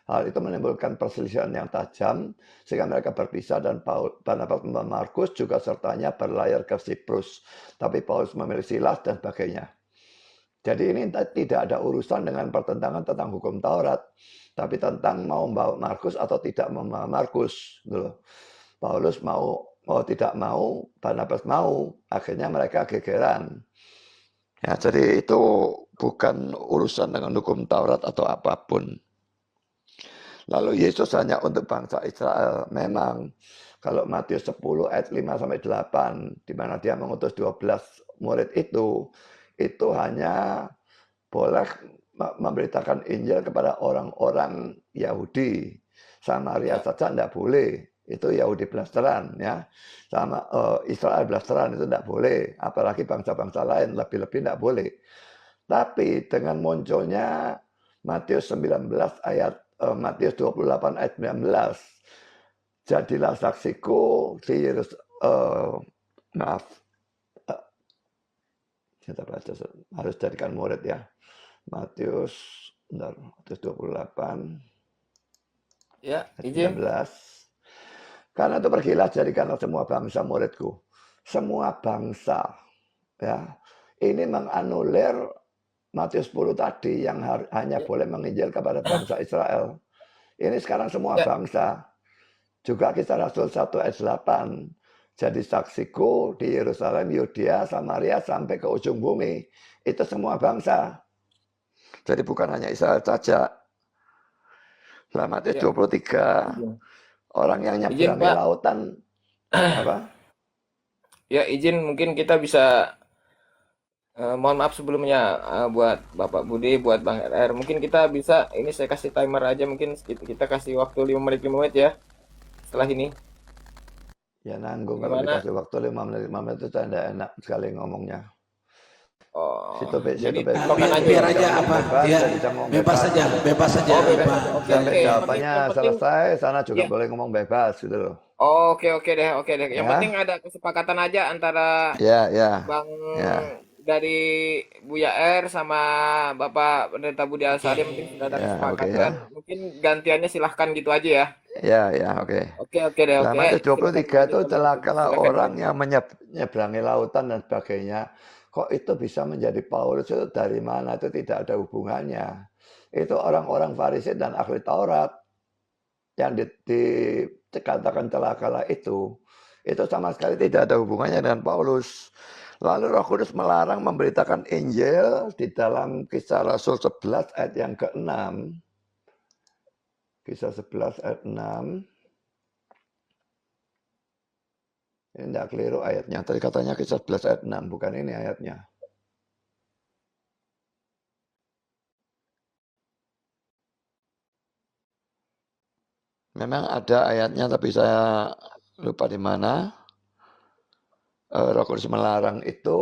Hal itu menimbulkan perselisihan yang tajam sehingga mereka berpisah dan Barnabas dan Markus juga sertanya berlayar ke Siprus. Tapi Paulus memilih Silas dan sebagainya. Jadi ini tidak ada urusan dengan pertentangan tentang hukum Taurat, tapi tentang mau membawa Markus atau tidak membawa Markus. Gitu. Paulus mau tidak mau, Barnabas mau, akhirnya mereka gegeran. Ya, jadi itu bukan urusan dengan hukum Taurat atau apapun. Lalu Yesus hanya untuk bangsa Israel. Memang kalau Matius 10 ayat 5 sampai 8 di mana dia mengutus 12 murid itu hanya boleh memberitakan Injil kepada orang-orang Yahudi. Samaria saja tidak boleh. Itu Yahudi blasteran ya. Sama Israel blasteran itu tidak boleh. Apalagi bangsa-bangsa lain lebih-lebih tidak boleh. Tapi dengan munculnya Matius 19 ayat Matius 28 ayat 19. Jadilah saksiku di kita baca harus jadikan murid ya. Matius 28 Ya, ayat izin. 19. Karena itu pergilah jadikanlah semua bangsa muridku. Semua bangsa ya. Ini menganulir Matius 10 tadi yang hanya boleh menginjil kepada bangsa Israel. Ini sekarang semua Ya, bangsa. Juga Kisah Rasul 1 ayat 8. Jadi saksiku di Yerusalem, Yudea, Samaria sampai ke ujung bumi. Itu semua bangsa. Jadi bukan hanya Israel saja. Dalam Matius ya, 23, izin. orang yang Izin, nyeberangi Pak. lautan apa? Ya, izin mungkin kita bisa mohon maaf sebelumnya buat Bapak Budi, buat Bang RR. Mungkin kita bisa ini saya kasih timer aja mungkin kita kasih waktu 5 menit ya setelah ini. Ya nanggung kalau Gimana? dikasih waktu 5 menit itu tidak enak sekali ngomongnya. Oh, Situ jadi bebas, patokan aja biar ya. aja ngomong apa bebas, dia saya bisa ngomong bebas bebas. saja, bebas saja Oh, bebas Pak. aja. Oke, Yang oke. Sampai penting jawabannya Yang penting selesai, sana juga ya. boleh ngomong bebas gitu loh. Oh, oke deh, oke deh. Yang penting Ya, ada kesepakatan aja antara ya, ya, Bang ya, dari Buya R sama Bapak Pendeta Budi oke. Alsari mungkin sudah ada ya, oke kesepakatan. ya. Mungkin gantiannya silahkan gitu aja ya. Ya, ya, oke. Oke deh, Nah, oke. Matius Silakan 23 itu melanjutkan Bang Budi. celakalah Silakan orang izin. yang menyeberangi lautan dan sebagainya. Kok itu bisa menjadi Paulus itu dari mana? Itu tidak ada hubungannya. Itu orang-orang Farisi dan ahli Taurat yang dikatakan celakalah itu sama sekali tidak ada hubungannya dengan Paulus. Lalu Roh Kudus melarang memberitakan Injil di dalam Kisah Rasul 11 ayat yang ke-6. Kisah 11 ayat 6. Ini tidak keliru ayatnya. Tadi katanya Kisah 11 ayat 6, bukan ini ayatnya. Memang ada ayatnya, tapi saya lupa di mana. Roh Kudus melarang itu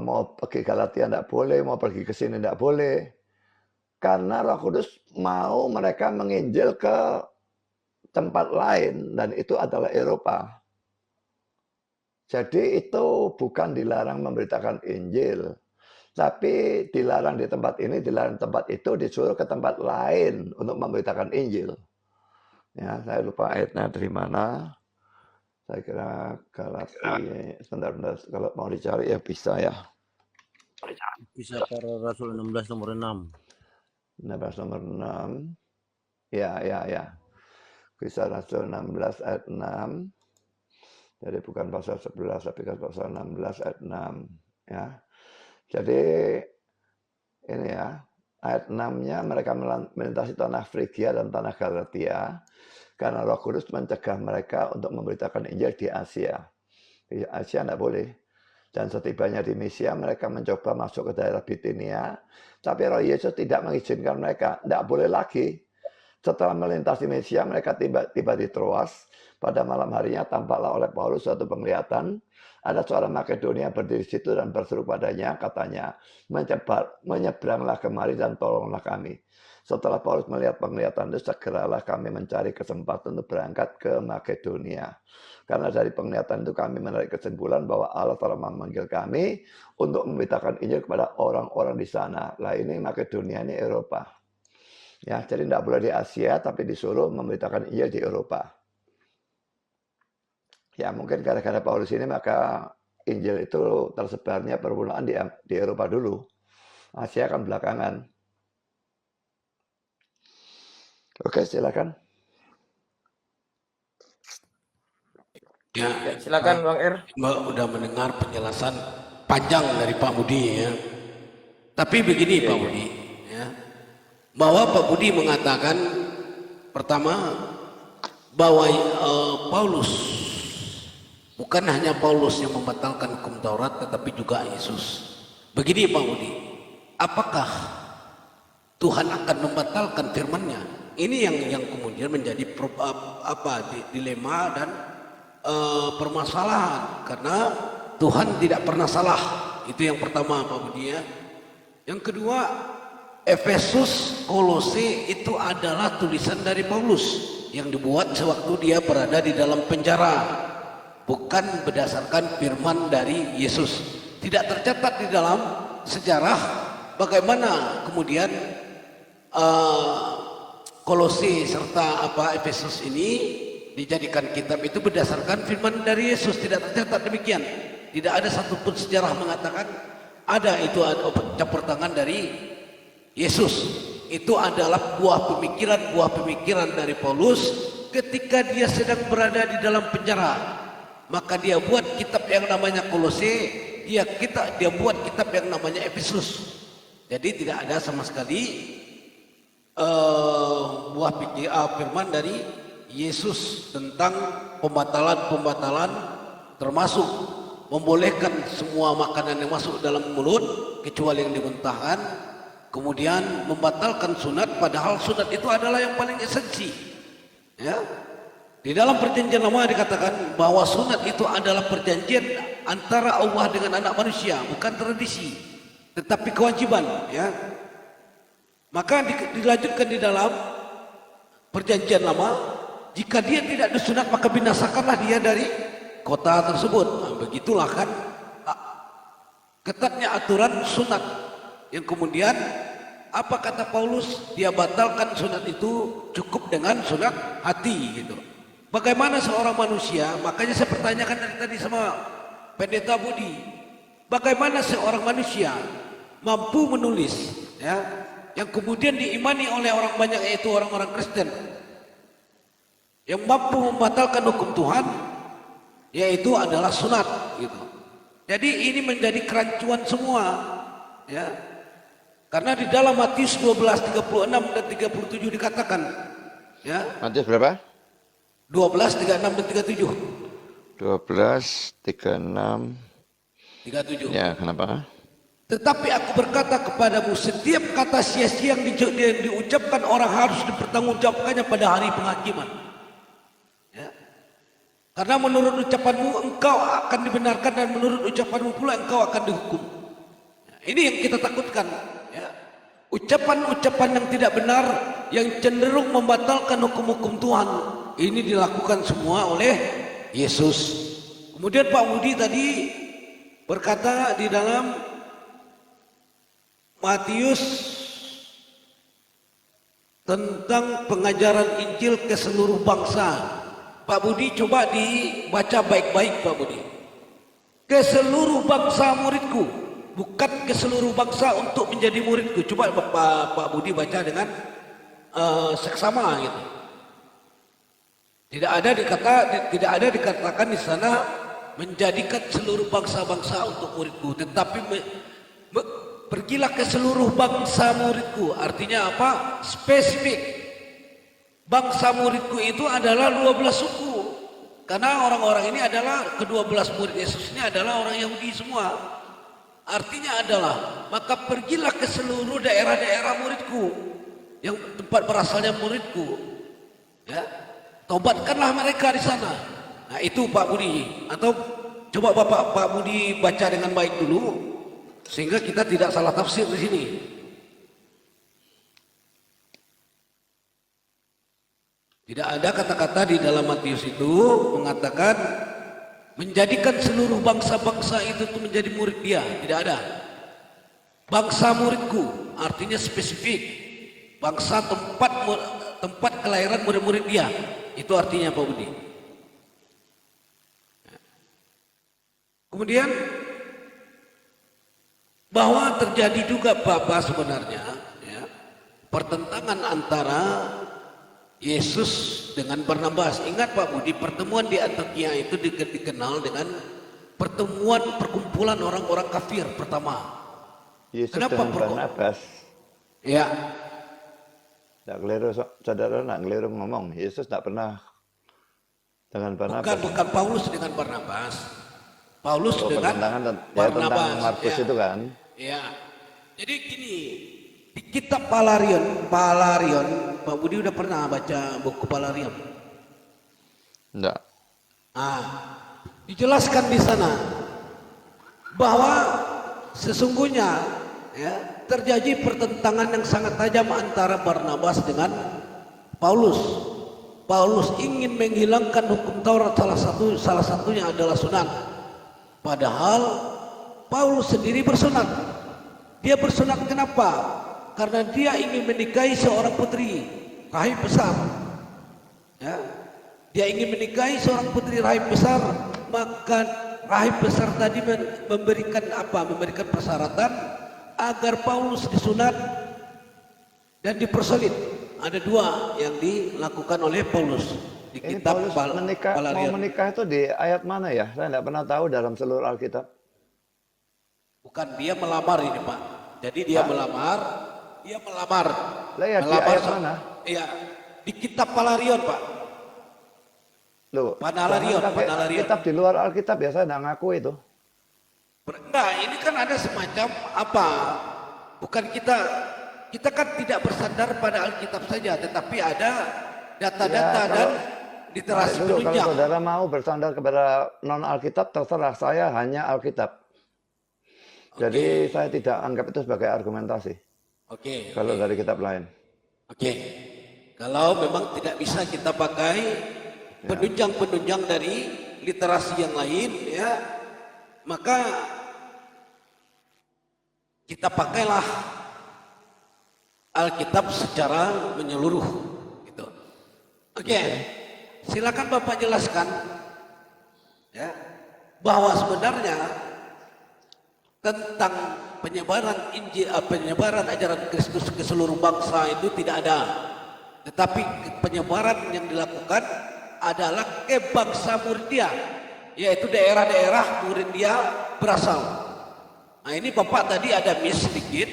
mau pergi Galatia tidak boleh, mau pergi ke sini tidak boleh. Karena Roh Kudus mau mereka menginjil ke tempat lain, dan itu adalah Eropa. Jadi itu bukan dilarang memberitakan Injil, tapi dilarang di tempat ini, dilarang tempat itu, disuruh ke tempat lain untuk memberitakan Injil. Ya, saya lupa ayatnya dari mana. Saya kira Galatia, sebentar, kalau mau dicari ya bisa ya. Kisah Para Rasul 16 nomor 6. 16 nomor 6. Ya. Kisah Rasul 16 ayat 6. Jadi bukan pasal 11 tapi pasal 16 ayat 6 ya. Jadi ini ya, ayat 6-nya mereka melintasi tanah Frigia dan tanah Galatia karena Roh Kudus mencegah mereka untuk memberitakan Injil di Asia. Di Asia tidak boleh. Dan setibanya di Misia mereka mencoba masuk ke daerah Bitinia, tapi Roh Yesus tidak mengizinkan mereka, tidak boleh lagi. Setelah melintasi Misia, mereka tiba di Troas. Pada malam harinya tampaklah oleh Paulus suatu penglihatan. Ada seorang Makedonia berdiri situ dan berseru padanya, katanya, menyeberanglah kemari dan tolonglah kami. Setelah Paulus melihat penglihatan itu, segeralah kami mencari kesempatan untuk berangkat ke Makedonia. Karena dari penglihatan itu kami menarik kesimpulan bahwa Allah telah memanggil kami untuk memberitakan Injil kepada orang-orang di sana. Lah ini Makedonia ini Eropa. Ya, jadi tidak boleh di Asia, tapi disuruh memberitakan Injil di Eropa. Ya, mungkin gara-gara Paulus ini maka Injil itu tersebarnya permulaan di Eropa dulu. Asia kan belakangan. Oke, silakan. Ya, Ya, silakan Bang Er. Mbak udah mendengar penjelasan panjang dari Pak Budi ya. Tapi begini Pak Budi, ya, bahwa Pak Budi mengatakan pertama bahwa Paulus bukan hanya Paulus yang membatalkan hukum Taurat, tetapi juga Yesus. Begini Pak Budi, apakah Tuhan akan membatalkan firman-Nya? Ini yang kemudian menjadi dilema dan permasalahan, karena Tuhan tidak pernah salah. Itu yang pertama Pak Budi ya. Yang kedua, Efesus, Kolose itu adalah tulisan dari Paulus yang dibuat sewaktu dia berada di dalam penjara, bukan berdasarkan firman dari Yesus. Tidak tercatat di dalam sejarah bagaimana kemudian Kolose serta Efesus ini dijadikan kitab itu berdasarkan firman dari Yesus. Tidak tercatat demikian. Tidak ada satupun sejarah mengatakan ada itu ada campur tangan dari Yesus. Itu adalah buah pemikiran dari Paulus ketika dia sedang berada di dalam penjara. Maka dia buat kitab yang namanya Kolose, dia buat kitab yang namanya Efesus. Jadi tidak ada sama sekali firman dari Yesus tentang pembatalan termasuk membolehkan semua makanan yang masuk dalam mulut kecuali yang dimuntahkan, kemudian membatalkan sunat padahal sunat itu adalah yang paling esensi. Ya. Di dalam perjanjian lama dikatakan bahwa sunat itu adalah perjanjian antara Allah dengan anak manusia, bukan tradisi, tetapi kewajiban, ya. Maka dilanjutkan di dalam perjanjian lama, jika dia tidak disunat maka binasakanlah dia dari kota tersebut. Nah, begitulah kan ketatnya aturan sunat, yang kemudian apa kata Paulus, dia batalkan sunat itu cukup dengan sunat hati gitu. Bagaimana seorang manusia, makanya saya pertanyakan dari tadi sama Pendeta Budi, bagaimana seorang manusia mampu menulis, ya, yang kemudian diimani oleh orang banyak, yaitu orang-orang Kristen, yang mampu membatalkan hukum Tuhan, yaitu adalah sunat gitu. Jadi ini menjadi kerancuan semua, ya. Karena di dalam Matius 12:36 dan 37 dikatakan, ya. Matius berapa? 12:36 dan 37. 12, 36. 37. Ya, kenapa? Tetapi aku berkata kepadamu, setiap kata sia-sia yang diucapkan orang harus dipertanggungjawabkannya pada hari penghakiman. Ya. Karena menurut ucapanmu engkau akan dibenarkan dan menurut ucapanmu pula engkau akan dihukum. Ya, ini yang kita takutkan. Ya. Ucapan-ucapan yang tidak benar, yang cenderung membatalkan hukum-hukum Tuhan, ini dilakukan semua oleh Yesus. Kemudian Pak Budi tadi berkata di dalam Matius tentang pengajaran Injil ke seluruh bangsa. Pak Budi coba dibaca baik-baik Pak Budi. Ke seluruh bangsa muridku, bukan ke seluruh bangsa untuk menjadi muridku. Coba Pak Budi baca dengan seksama gitu. Tidak ada dikatakan di sana menjadikan seluruh bangsa-bangsa untuk muridku, tetapi pergilah ke seluruh bangsa muridku. Artinya apa? Spesifik. Bangsa muridku itu adalah 12 suku. Karena orang-orang ini adalah ke-12 murid Yesus ini adalah orang Yahudi semua. Artinya adalah, maka pergilah ke seluruh daerah-daerah muridku, yang tempat berasalnya muridku. Ya. Tobatkanlah mereka di sana. Nah, itu Pak Budi. Atau coba Pak Budi baca dengan baik dulu, sehingga kita tidak salah tafsir di sini. Tidak ada kata-kata di dalam Matius itu mengatakan menjadikan seluruh bangsa-bangsa itu tuh menjadi murid dia. Tidak ada. Bangsa muridku artinya spesifik. Bangsa tempat kelahiran murid-murid dia. Itu artinya Pak Budi. Kemudian bahwa terjadi juga Bapak sebenarnya ya, pertentangan antara Yesus dengan Barnabas. Ingat Pak Budi, pertemuan di Antioquia itu dikenal dengan pertemuan perkumpulan orang-orang kafir pertama. Yesus Kenapa dengan Barnabas. Ya, Nggak keliru, saudara nggak keliru ngomong. Yesus nggak pernah dengan Barnabas. bukan Paulus dengan Barnabas. Paulus dengan Pertentangan ya, Barnabas. tentang Markus Ya. itu kan. Ya, jadi gini, di kitab Palarion, Pak Budi udah pernah baca buku Palarion? Enggak. Dijelaskan di sana bahwa sesungguhnya ya, terjadi pertentangan yang sangat tajam antara Barnabas dengan Paulus. Paulus ingin menghilangkan hukum Taurat, salah satunya adalah sunat. Padahal Paulus sendiri bersunat. Dia bersunat kenapa? Karena dia ingin menikahi seorang putri rahib besar. Ya. Dia ingin menikahi seorang putri rahib besar, maka rahib besar tadi memberikan apa? Memberikan persyaratan agar Paulus disunat dan dipersolid. Ada dua yang dilakukan oleh Paulus di Ini kitab Paulus mau menikah itu di ayat mana ya? Saya tidak pernah tahu dalam seluruh Alkitab. Bukan, dia melamar ini Pak. Jadi dia melamar. Lah ya, di ayat mana? Iya, di kitab Palarion Pak. Loh, Panalarion. kitab di luar Alkitab ya, saya tidak ngaku itu. Enggak, ini kan ada semacam apa? Bukan kita kan tidak bersandar pada Alkitab saja, tetapi ada data-data Ya, dan literasi Kalau penunjang. saudara mau bersandar kepada non Alkitab, terserah, saya hanya Alkitab. Jadi saya tidak anggap itu sebagai argumentasi. Oke. Kalau dari kitab lain. Oke. Kalau memang tidak bisa kita pakai penunjang-penunjang dari literasi yang lain, ya, maka kita pakailah Alkitab secara menyeluruh. Gitu. Oke. Silakan Bapak jelaskan, ya, bahwa sebenarnya tentang penyebaran ajaran Kristus ke seluruh bangsa itu tidak ada. Tetapi penyebaran yang dilakukan adalah ke bangsa murid dia, yaitu daerah-daerah murid dia berasal. Nah ini Bapak tadi ada miss sedikit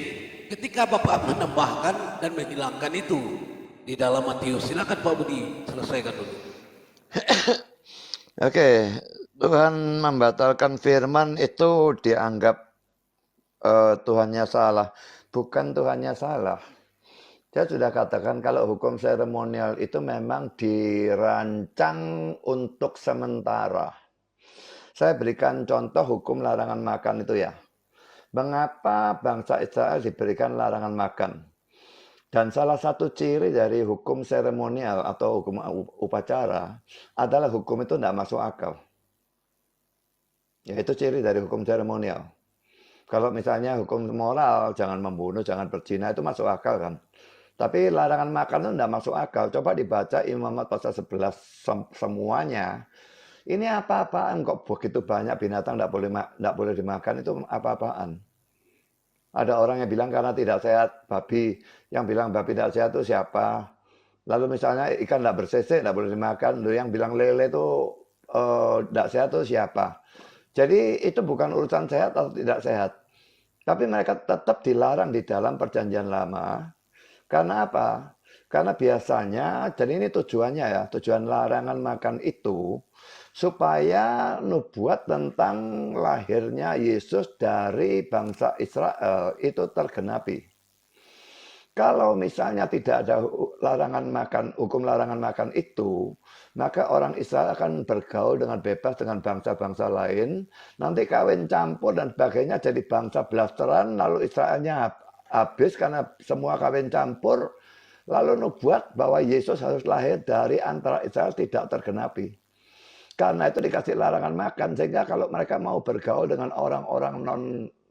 ketika Bapak menambahkan dan menghilangkan itu di dalam Matius. Silakan Pak Budi selesaikan dulu. Oke, Tuhan membatalkan firman itu dianggap Tuhannya salah. Bukan Tuhannya salah. Saya sudah katakan kalau hukum seremonial itu memang dirancang untuk sementara. Saya berikan contoh hukum larangan makan itu ya. Mengapa bangsa Israel diberikan larangan makan? Dan salah satu ciri dari hukum seremonial atau hukum upacara adalah hukum itu tidak masuk akal. Yaitu ciri dari hukum seremonial. Kalau misalnya hukum moral, jangan membunuh, jangan berzina, itu masuk akal kan. Tapi larangan makan itu tidak masuk akal. Coba dibaca Imamat pasal 11 semuanya. Ini apa-apaan kok begitu banyak binatang tidak boleh dimakan, itu apa-apaan. Ada orang yang bilang karena tidak sehat babi, yang bilang babi tidak sehat itu siapa? Lalu misalnya ikan tidak bersisik, tidak boleh dimakan, lalu yang bilang lele itu tidak sehat itu siapa? Jadi itu bukan urusan sehat atau tidak sehat. Tapi mereka tetap dilarang di dalam perjanjian lama. Karena apa? Karena biasanya, jadi ini tujuannya ya, tujuan larangan makan itu supaya nubuat tentang lahirnya Yesus dari bangsa Israel itu tergenapi. Kalau misalnya tidak ada hukum larangan makan itu, maka orang Israel akan bergaul dengan bebas dengan bangsa-bangsa lain, nanti kawin campur dan sebagainya jadi bangsa blasteran, lalu Israelnya habis karena semua kawin campur, Lalu nubuat bahwa Yesus harus lahir dari antara Israel tidak tergenapi. Karena itu dikasih larangan makan, sehingga kalau mereka mau bergaul dengan orang-orang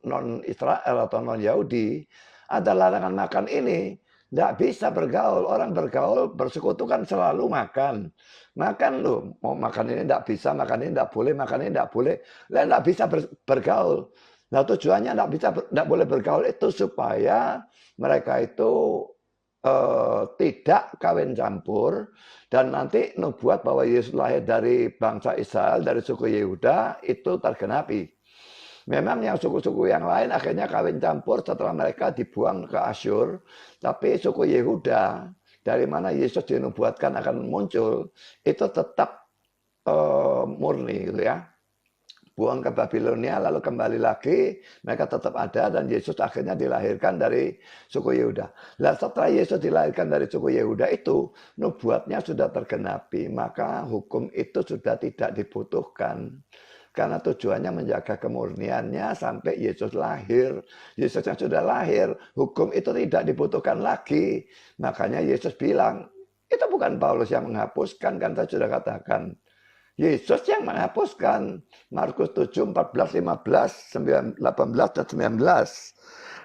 non Israel atau non Yahudi, ada larangan makan ini, tidak bisa bergaul. Orang bergaul bersekutu kan selalu makan. Makan loh, mau makan ini tidak bisa, makan ini tidak boleh, makan ini tidak boleh. Lah tidak bisa bergaul. Nah tujuannya tidak boleh bergaul itu supaya mereka itu tidak kawin campur, dan nanti nubuat bahwa Yesus lahir dari bangsa Israel, dari suku Yehuda itu tergenapi. Memang yang suku-suku yang lain akhirnya kawin campur setelah mereka dibuang ke Asyur, tapi suku Yehuda dari mana Yesus dinubuatkan akan muncul itu tetap murni gitu ya. Buang ke Babilonia lalu kembali lagi, mereka tetap ada, dan Yesus akhirnya dilahirkan dari suku Yehuda. Nah, setelah Yesus dilahirkan dari suku Yehuda itu, nubuatnya sudah tergenapi, maka hukum itu sudah tidak dibutuhkan. Karena tujuannya menjaga kemurniannya sampai Yesus lahir. Yesus yang sudah lahir, hukum itu tidak dibutuhkan lagi. Makanya Yesus bilang, itu bukan Paulus yang menghapuskan, kan saya sudah katakan. Yesus yang menghapuskan. Markus 7, 14, 15, 18, dan 19.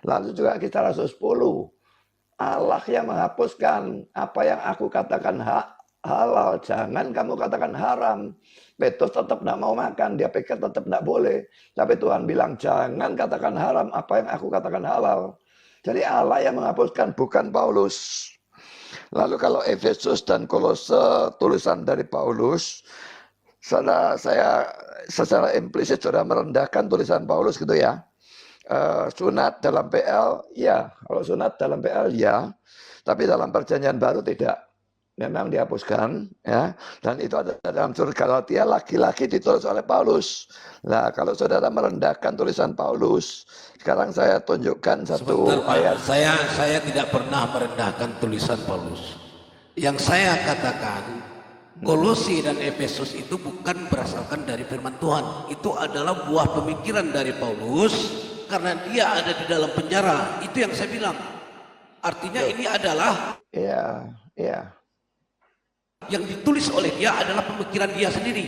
Lalu juga Kisah Rasul 10. Allah yang menghapuskan. Apa yang aku katakan halal, jangan kamu katakan haram. Petrus tetap tidak mau makan. Dia pikir tetap tidak boleh. Tapi Tuhan bilang, jangan katakan haram apa yang aku katakan halal. Jadi Allah yang menghapuskan, bukan Paulus. Lalu kalau Efesus dan Kolose tulisan dari Paulus, saya secara implisit sudah merendahkan tulisan Paulus gitu ya. Sunat dalam PL, ya. Kalau sunat dalam PL, ya. Tapi dalam perjanjian baru tidak. Memang dihapuskan, ya. Dan itu ada dalam surat Galatia, laki-laki ditulis oleh Paulus. Nah, kalau saudara merendahkan tulisan Paulus, sekarang saya tunjukkan satu ayat. Saya tidak pernah merendahkan tulisan Paulus. Yang saya katakan, Kolose dan Efesus itu bukan berasalkan dari firman Tuhan. Itu adalah buah pemikiran dari Paulus karena dia ada di dalam penjara. Itu yang saya bilang. Artinya ini adalah yang ditulis oleh dia adalah pemikiran dia sendiri,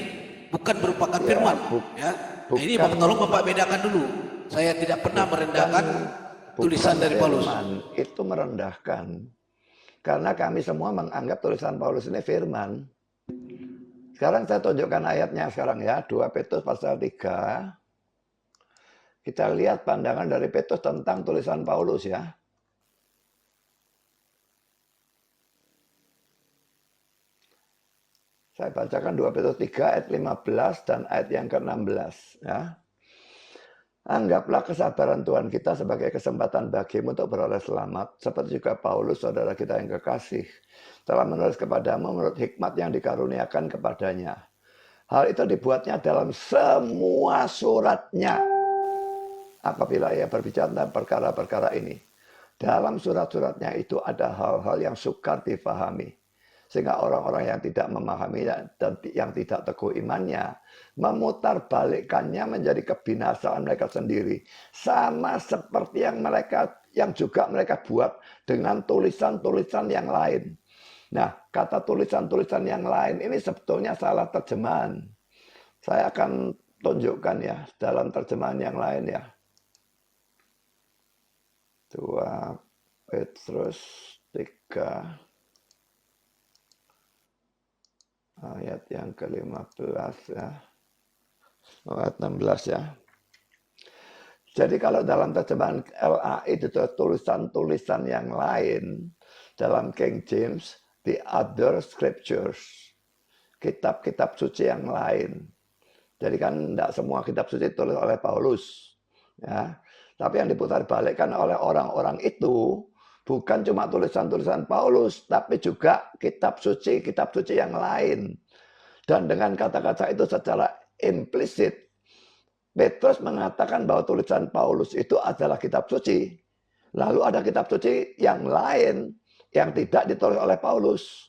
bukan merupakan firman. Ini tolong Bapak bedakan dulu. Saya tidak pernah merendahkan tulisan dari Paulus. Itu merendahkan. Karena kami semua menganggap tulisan Paulus ini firman. Sekarang saya tunjukkan ayatnya sekarang ya, 2 Petrus pasal 3. Kita lihat pandangan dari Petrus tentang tulisan Paulus ya. Saya bacakan 2 Petrus 3 ayat 15 dan ayat yang ke-16 ya. Anggaplah kesabaran Tuhan kita sebagai kesempatan bagimu untuk beroleh selamat, seperti juga Paulus, saudara kita yang kekasih, telah menulis kepadamu menurut hikmat yang dikaruniakan kepadanya. Hal itu dibuatnya dalam semua suratnya, apabila ia berbicara tentang perkara-perkara ini. Dalam surat-suratnya itu ada hal-hal yang sukar difahami, sehingga orang-orang yang tidak memahami dan yang tidak teguh imannya memutarbalikkannya menjadi kebinasaan mereka sendiri, sama seperti yang juga mereka buat dengan tulisan-tulisan yang lain. Nah, kata tulisan-tulisan yang lain ini sebetulnya salah terjemahan. Saya akan tunjukkan ya dalam terjemahan yang lain ya. 2 Petrus 3 ayat yang ke-15 ya. Ayat 16 ya. Jadi kalau dalam terjemahan LAI itu tulisan-tulisan yang lain, dalam King James, the other scriptures, kitab-kitab suci yang lain. Jadi kan tidak semua kitab suci ditulis oleh Paulus, ya. Tapi yang diputarbalikkan oleh orang-orang itu bukan cuma tulisan-tulisan Paulus, tapi juga kitab suci yang lain. Dan dengan kata-kata itu secara implisit, Petrus mengatakan bahwa tulisan Paulus itu adalah kitab suci. Lalu ada kitab suci yang lain yang tidak ditulis oleh Paulus.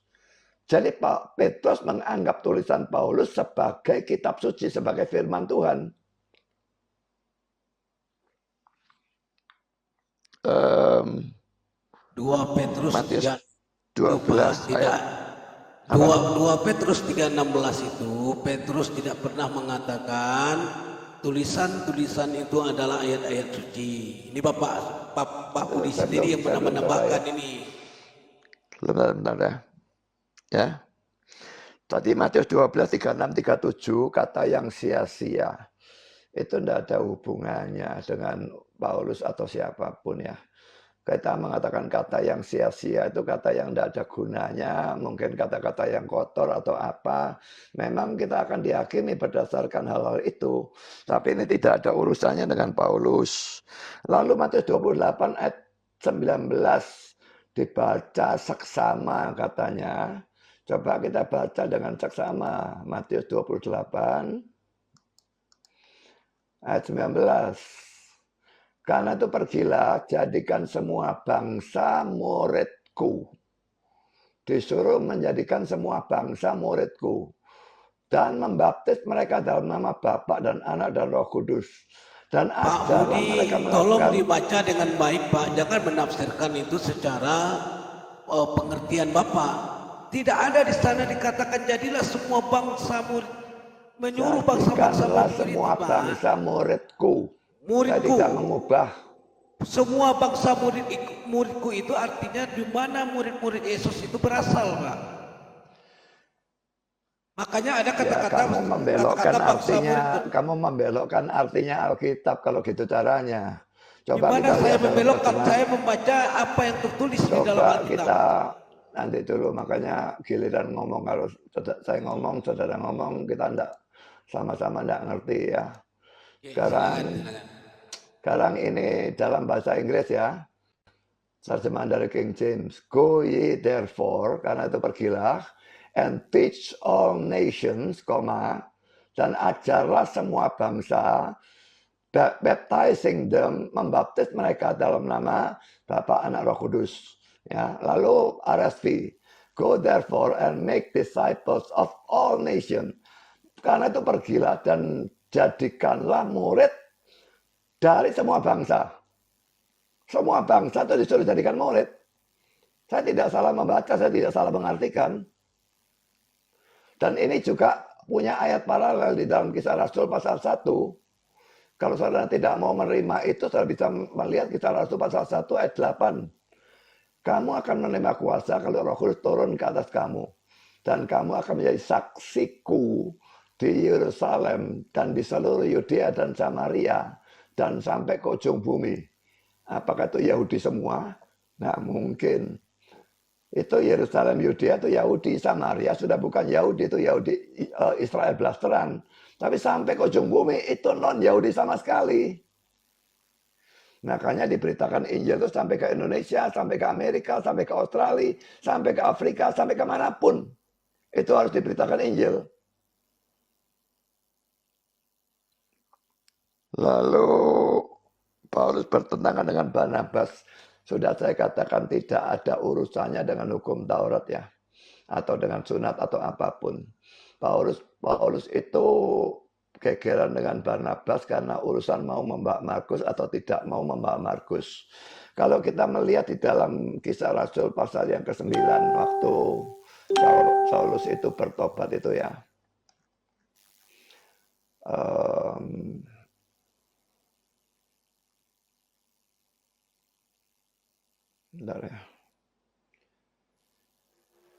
Jadi Petrus menganggap tulisan Paulus sebagai kitab suci, sebagai firman Tuhan. 2 Petrus Matius 3. 12 tidak. ayat apa? 2 Petrus 3:16 itu Petrus tidak pernah mengatakan tulisan-tulisan itu adalah ayat-ayat suci. Ini Pak Budi Saya sendiri yang pernah belum menambahkan selesai. ini. Bentar ya. Ya. Tadi Matius 12, 36, 37 kata yang sia-sia. Itu tidak ada hubungannya dengan Paulus atau siapapun ya. Kita mengatakan kata yang sia-sia itu kata yang tidak ada gunanya, mungkin kata-kata yang kotor atau apa. Memang kita akan dihakimi berdasarkan hal-hal itu. Tapi ini tidak ada urusannya dengan Paulus. Lalu Matius 28 ayat 19 dibaca seksama katanya. Coba kita baca dengan seksama. Matius 28 ayat 19. Karena itu pergilah, jadikan semua bangsa muridku. Disuruh menjadikan semua bangsa muridku. Dan membaptis mereka dalam nama Bapa dan Anak dan Roh Kudus. Dan Pak ajarlah Budi, mereka tolong melakukan. dibaca dengan baik Pak. Jangan menafsirkan itu secara pengertian Bapak. Tidak ada di sana dikatakan jadilah semua bangsa murid. Menyuruh bangsa-bangsa Jadikanlah murid semua Pak. bangsa muridku. Saya Muridku. tidak mengubah. Semua bangsa muridku itu artinya di mana murid-murid Yesus itu berasal, Pak. Makanya ada kata-kata Kamu membelokkan kata-kata bangsa artinya, murid. kamu membelokkan artinya Alkitab kalau gitu caranya. Coba Gimana kita saya lihat dalam membelokkan? terjemahan. Saya membaca apa yang tertulis di dalam Coba Alkitab. kita nanti dulu, makanya giliran ngomong, kalau saya ngomong, saudara ngomong, kita enggak sama-sama enggak ngerti ya. Sekarang ini dalam bahasa Inggris ya, terjemahan dari King James. Go ye therefore, karena itu pergilah, and teach all nations, dan ajarlah semua bangsa, baptizing them, membaptis mereka dalam nama Bapa, Anak, Roh Kudus. Ya, lalu RSV, go therefore and make disciples of all nations. Karena itu pergilah dan jadikanlah murid dari semua bangsa. Semua bangsa itu disuruh jadikan murid. Saya tidak salah membaca, saya tidak salah mengartikan. Dan ini juga punya ayat paralel di dalam Kisah Rasul pasal 1. Kalau saudara tidak mau menerima itu, saudara bisa melihat Kisah Rasul pasal 1 ayat 8. Kamu akan menerima kuasa kalau Roh Kudus turun ke atas kamu. Dan kamu akan menjadi saksiku di Yerusalem dan di seluruh Yudea dan Samaria dan sampai ke ujung bumi. Apakah itu Yahudi semua? Nah, mungkin. Itu Yerusalem, Yudea itu Yahudi, Samaria sudah bukan Yahudi, itu Yahudi Israel blasteran. Tapi sampai ke ujung bumi itu non-Yahudi sama sekali. Makanya diberitakan Injil itu sampai ke Indonesia, sampai ke Amerika, sampai ke Australia, sampai ke Afrika, sampai kemanapun. Itu harus diberitakan Injil. Lalu Paulus bertentangan dengan Barnabas. Sudah saya katakan tidak ada urusannya dengan hukum Taurat ya. Atau dengan sunat atau apapun. Paulus itu gegeran dengan Barnabas karena urusan mau membawa Markus atau tidak mau membawa Markus. Kalau kita melihat di dalam Kisah Rasul pasal yang ke-9 waktu Saulus itu bertobat itu ya. Bentar ya.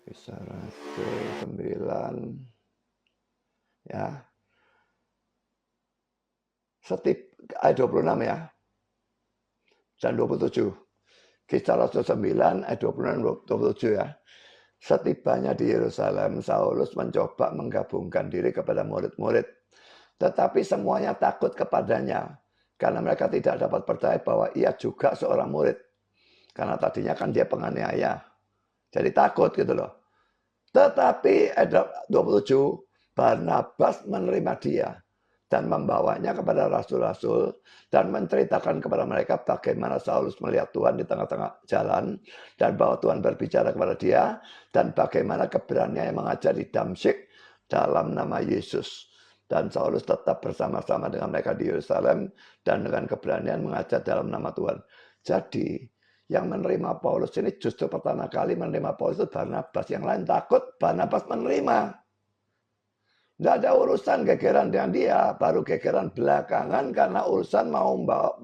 Kisah Rasul 9 ya. Ayat 26 ya. Dan 27. Kisah Rasul 9 ayat 26 27 ya. Setibanya di Yerusalem, Saulus mencoba menggabungkan diri kepada murid-murid. Tetapi semuanya takut kepadanya. Karena mereka tidak dapat percaya bahwa ia juga seorang murid. Karena tadinya kan dia penganiaya. Jadi takut gitu loh. Tetapi ayat 27, Barnabas menerima dia. Dan membawanya kepada rasul-rasul. Dan menceritakan kepada mereka bagaimana Saulus melihat Tuhan di tengah-tengah jalan. Dan bahwa Tuhan berbicara kepada dia. Dan bagaimana keberaniannya mengajar di Damsyik dalam nama Yesus. Dan Saulus tetap bersama-sama dengan mereka di Yerusalem. Dan dengan keberanian mengajar dalam nama Tuhan. Jadi Yang menerima Paulus ini justru pertama kali menerima Paulus itu Barnabas. Yang lain takut, Barnabas menerima. Tidak ada urusan gegeran dengan dia. Baru gegeran belakangan karena urusan mau membawa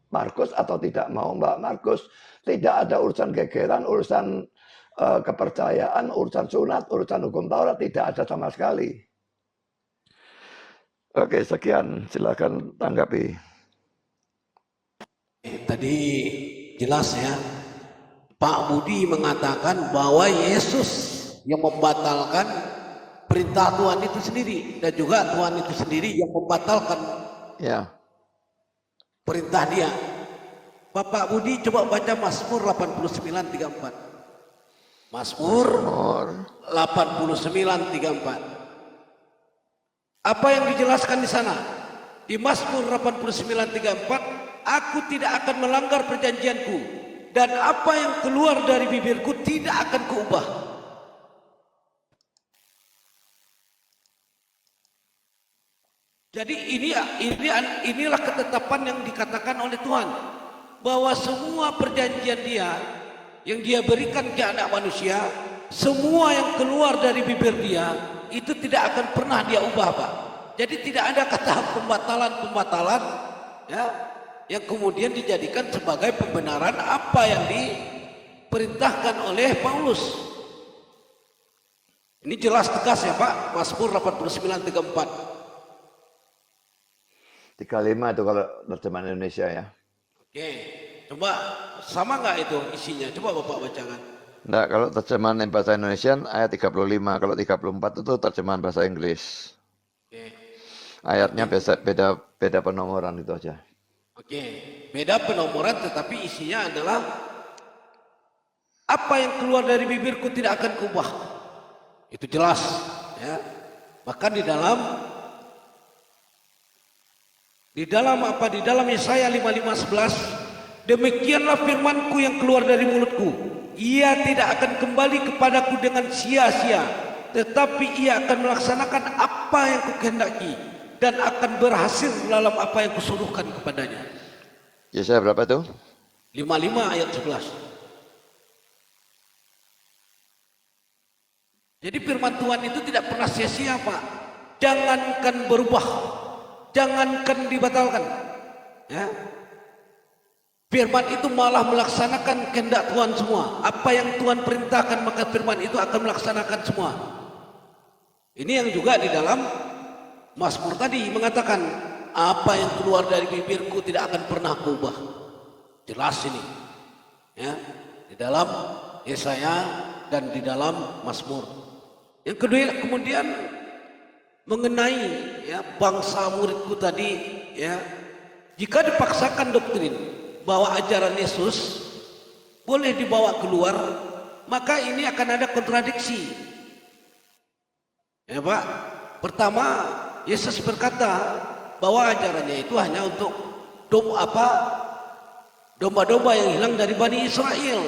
Markus atau tidak mau membawa Markus. Tidak ada urusan gegeran, urusan kepercayaan, urusan sunat, urusan hukum Taurat. Tidak ada sama sekali. Oke, sekian. Silakan tanggapi. Tadi jelas ya, Pak Budi mengatakan bahwa Yesus yang membatalkan perintah Tuhan itu sendiri, dan juga Tuhan itu sendiri yang membatalkan Ya. perintah dia. Bapak Budi coba baca Mazmur 89:34. Mazmur 89:34. Apa yang dijelaskan di sana? Di Mazmur 89:34, aku tidak akan melanggar perjanjianku, dan apa yang keluar dari bibirku tidak akan kuubah. Jadi inilah ketetapan yang dikatakan oleh Tuhan, bahwa semua perjanjian dia yang dia berikan ke anak manusia, semua yang keluar dari bibir dia itu tidak akan pernah dia ubah, Pak. Jadi tidak ada kata pembatalan ya, yang kemudian dijadikan sebagai pembenaran apa yang diperintahkan oleh Paulus. Ini jelas tegas ya, Pak. Mazmur 89:34. 35 itu kalau terjemahan Indonesia ya. Oke, coba sama nggak itu isinya? Coba Bapak bacakan. Enggak, kalau terjemahan bahasa Indonesia ayat 35, kalau 34 itu terjemahan bahasa Inggris. Oke. Ayatnya beda penomoran itu aja. Oke, beda penomoran tetapi isinya adalah apa yang keluar dari bibirku tidak akan kuubah. Itu jelas ya. Bahkan di dalam Yesaya 55:11, demikianlah firmanku yang keluar dari mulutku, ia tidak akan kembali kepadaku dengan sia-sia, tetapi ia akan melaksanakan apa yang kukehendaki dan akan berhasil dalam apa yang kusuruhkan kepadanya. Yesaya berapa itu? 55 ayat 11. Jadi firman Tuhan itu tidak pernah sia-sia, Pak. Jangankan berubah, jangankan dibatalkan. Ya. Firman itu malah melaksanakan kehendak Tuhan semua. Apa yang Tuhan perintahkan maka firman itu akan melaksanakan semua. Ini yang juga di dalam Mazmur tadi mengatakan, apa yang keluar dari bibirku tidak akan pernah kuubah. Jelas ini. Ya, di dalam Yesaya dan di dalam Mazmur. Yang kedua kemudian mengenai ya bangsa muridku tadi ya, jika dipaksakan doktrin bahwa ajaran Yesus boleh dibawa keluar, maka ini akan ada kontradiksi. Ya Pak, pertama Yesus berkata bahwa ajarannya itu hanya untuk domba-domba yang hilang dari Bani Israel.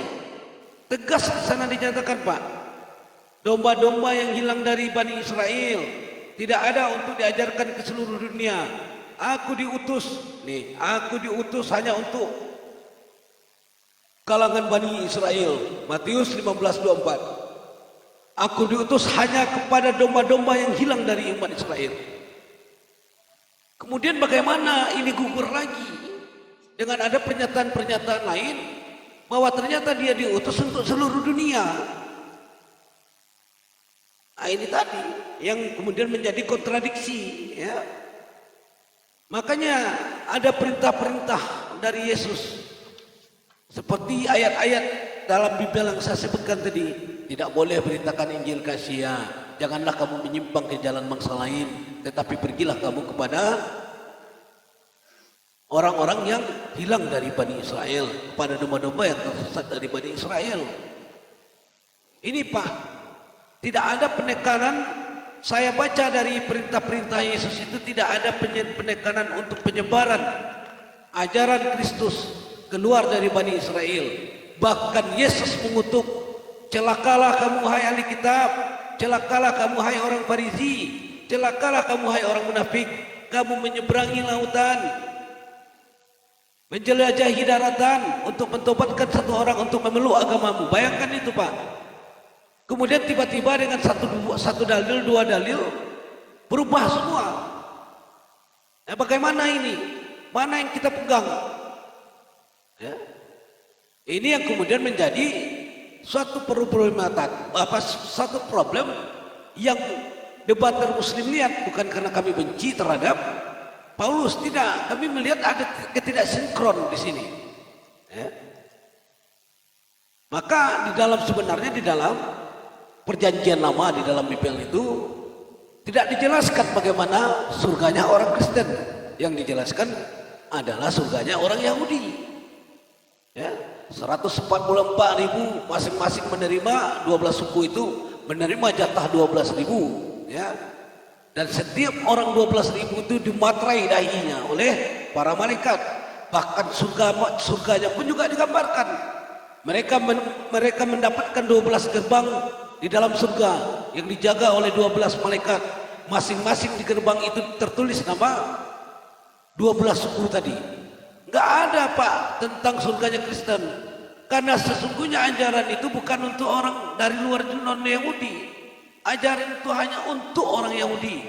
Tegas di sana dinyatakan, Pak. Domba-domba yang hilang dari Bani Israel tidak ada untuk diajarkan ke seluruh dunia. Aku diutus hanya untuk kalangan Bani Israel. Matius 15:24. Aku diutus hanya kepada domba-domba yang hilang dari umat Israel. Kemudian bagaimana ini gugur lagi dengan ada pernyataan-pernyataan lain bahwa ternyata dia diutus untuk seluruh dunia. Nah, ini tadi yang kemudian menjadi kontradiksi ya. Makanya ada perintah-perintah dari Yesus seperti ayat-ayat dalam Bible yang saya sebutkan tadi. Tidak boleh beritakan Injil kasih, janganlah kamu menyimpang ke jalan bangsa lain, tetapi pergilah kamu kepada orang-orang yang hilang dari Bani Israel, kepada domba-domba yang tersesat dari Bani Israel. Ini Pak, tidak ada penekanan. Saya baca dari perintah-perintah Yesus itu tidak ada penekanan untuk penyebaran ajaran Kristus keluar dari Bani Israel. Bahkan Yesus mengutuk, celakalah kamu hai ahli kitab, celakalah kamu hai orang Farisi, celakalah kamu hai orang munafik, kamu menyeberangi lautan menjelajahi daratan untuk mentobatkan satu orang untuk memeluk agamamu. Bayangkan itu, Pak. Kemudian tiba-tiba dengan satu dalil, dua dalil berubah semua. Nah, bagaimana ini? Mana yang kita pegang? Ya. Ini yang kemudian menjadi suatu satu problem yang debater Muslim lihat, bukan karena kami benci terhadap Paulus, tidak. Kami melihat ada ketidaksinkron di sini. Ya. Maka sebenarnya di dalam perjanjian lama, di dalam Bible itu tidak dijelaskan bagaimana surganya orang Kristen. Yang dijelaskan adalah surganya orang Yahudi. Ya, 144.000 masing-masing menerima, 12 suku itu menerima jatah 12.000. Ya. Dan setiap orang 12.000 itu dimaterai dahinya oleh para malaikat. Bahkan surganya pun juga digambarkan. Mereka mendapatkan 12 gerbang di dalam surga yang dijaga oleh 12 malaikat. Masing-masing di gerbang itu tertulis nama 12 suku tadi. Enggak ada, Pak, tentang surganya Kristen. Karena sesungguhnya ajaran itu bukan untuk orang dari luar non-Yahudi. Ajaran itu hanya untuk orang Yahudi.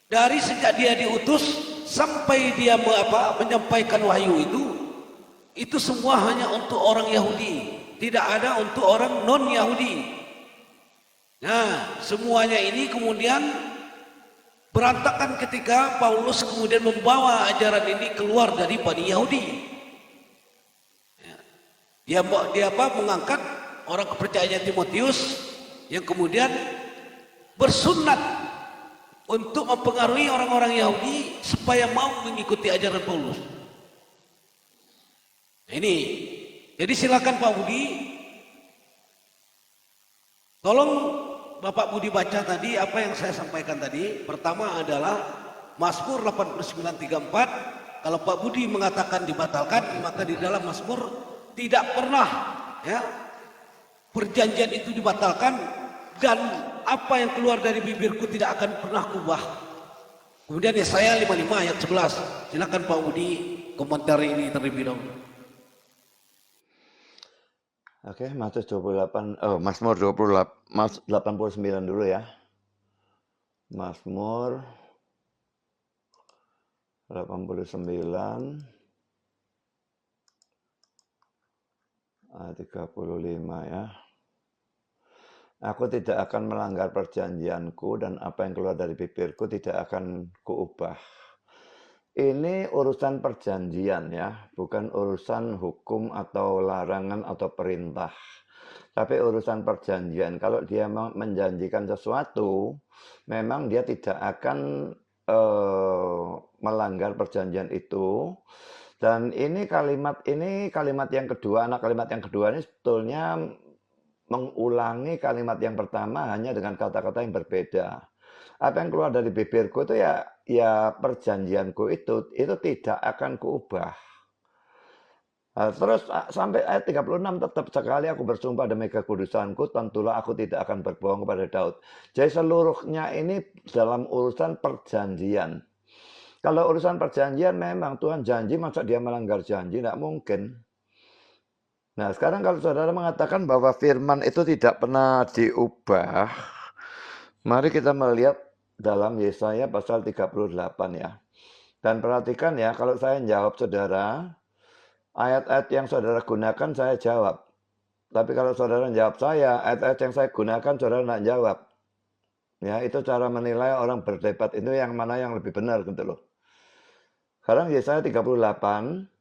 Dari sejak dia diutus sampai dia menyampaikan wahyu itu semua hanya untuk orang Yahudi. Tidak ada untuk orang non-Yahudi. Nah, semuanya ini kemudian berantakan ketika Paulus kemudian membawa ajaran ini keluar dari Bani Yahudi. Dia mengangkat orang kepercayaannya Timotius yang kemudian bersunat untuk mempengaruhi orang-orang Yahudi supaya mau mengikuti ajaran Paulus. Nah, ini, jadi silakan Pak Budi, tolong Bapak Budi baca tadi apa yang saya sampaikan tadi. Pertama adalah Mazmur 89:34. Kalau Pak Budi mengatakan dibatalkan, maka di dalam Mazmur tidak pernah ya perjanjian itu dibatalkan, dan apa yang keluar dari bibirku tidak akan pernah kubah. Kemudian Yesaya 55 ayat 11. Silakan Pak Budi komentar ini terlebih dahulu. Oke, Mazmur 89 dulu ya. Mazmur 89 ayat 35 ya. Aku tidak akan melanggar perjanjianku, dan apa yang keluar dari bibirku tidak akan kuubah. Ini urusan perjanjian ya, bukan urusan hukum atau larangan atau perintah. Tapi urusan perjanjian. Kalau dia menjanjikan sesuatu, memang dia tidak akan melanggar perjanjian itu. Dan ini kalimat yang kedua, kalimat yang kedua ini sebetulnya mengulangi kalimat yang pertama hanya dengan kata-kata yang berbeda. Apa yang keluar dari bibirku itu ya perjanjianku itu tidak akan kuubah. Terus sampai ayat 36, tetap sekali aku bersumpah demi kekudusanku, tentulah aku tidak akan berbohong kepada Daud. Jadi seluruhnya ini dalam urusan perjanjian. Kalau urusan perjanjian memang Tuhan janji, masa dia melanggar janji? Tidak mungkin. Nah, sekarang kalau saudara mengatakan bahwa firman itu tidak pernah diubah, mari kita melihat dalam Yesaya pasal 38 ya. Dan perhatikan ya, kalau saya jawab saudara, ayat-ayat yang saudara gunakan saya jawab. Tapi kalau saudara jawab saya, ayat-ayat yang saya gunakan saudara tidak jawab. Ya, itu cara menilai orang berdebat itu yang mana yang lebih benar gitu loh. Sekarang Yesaya 38.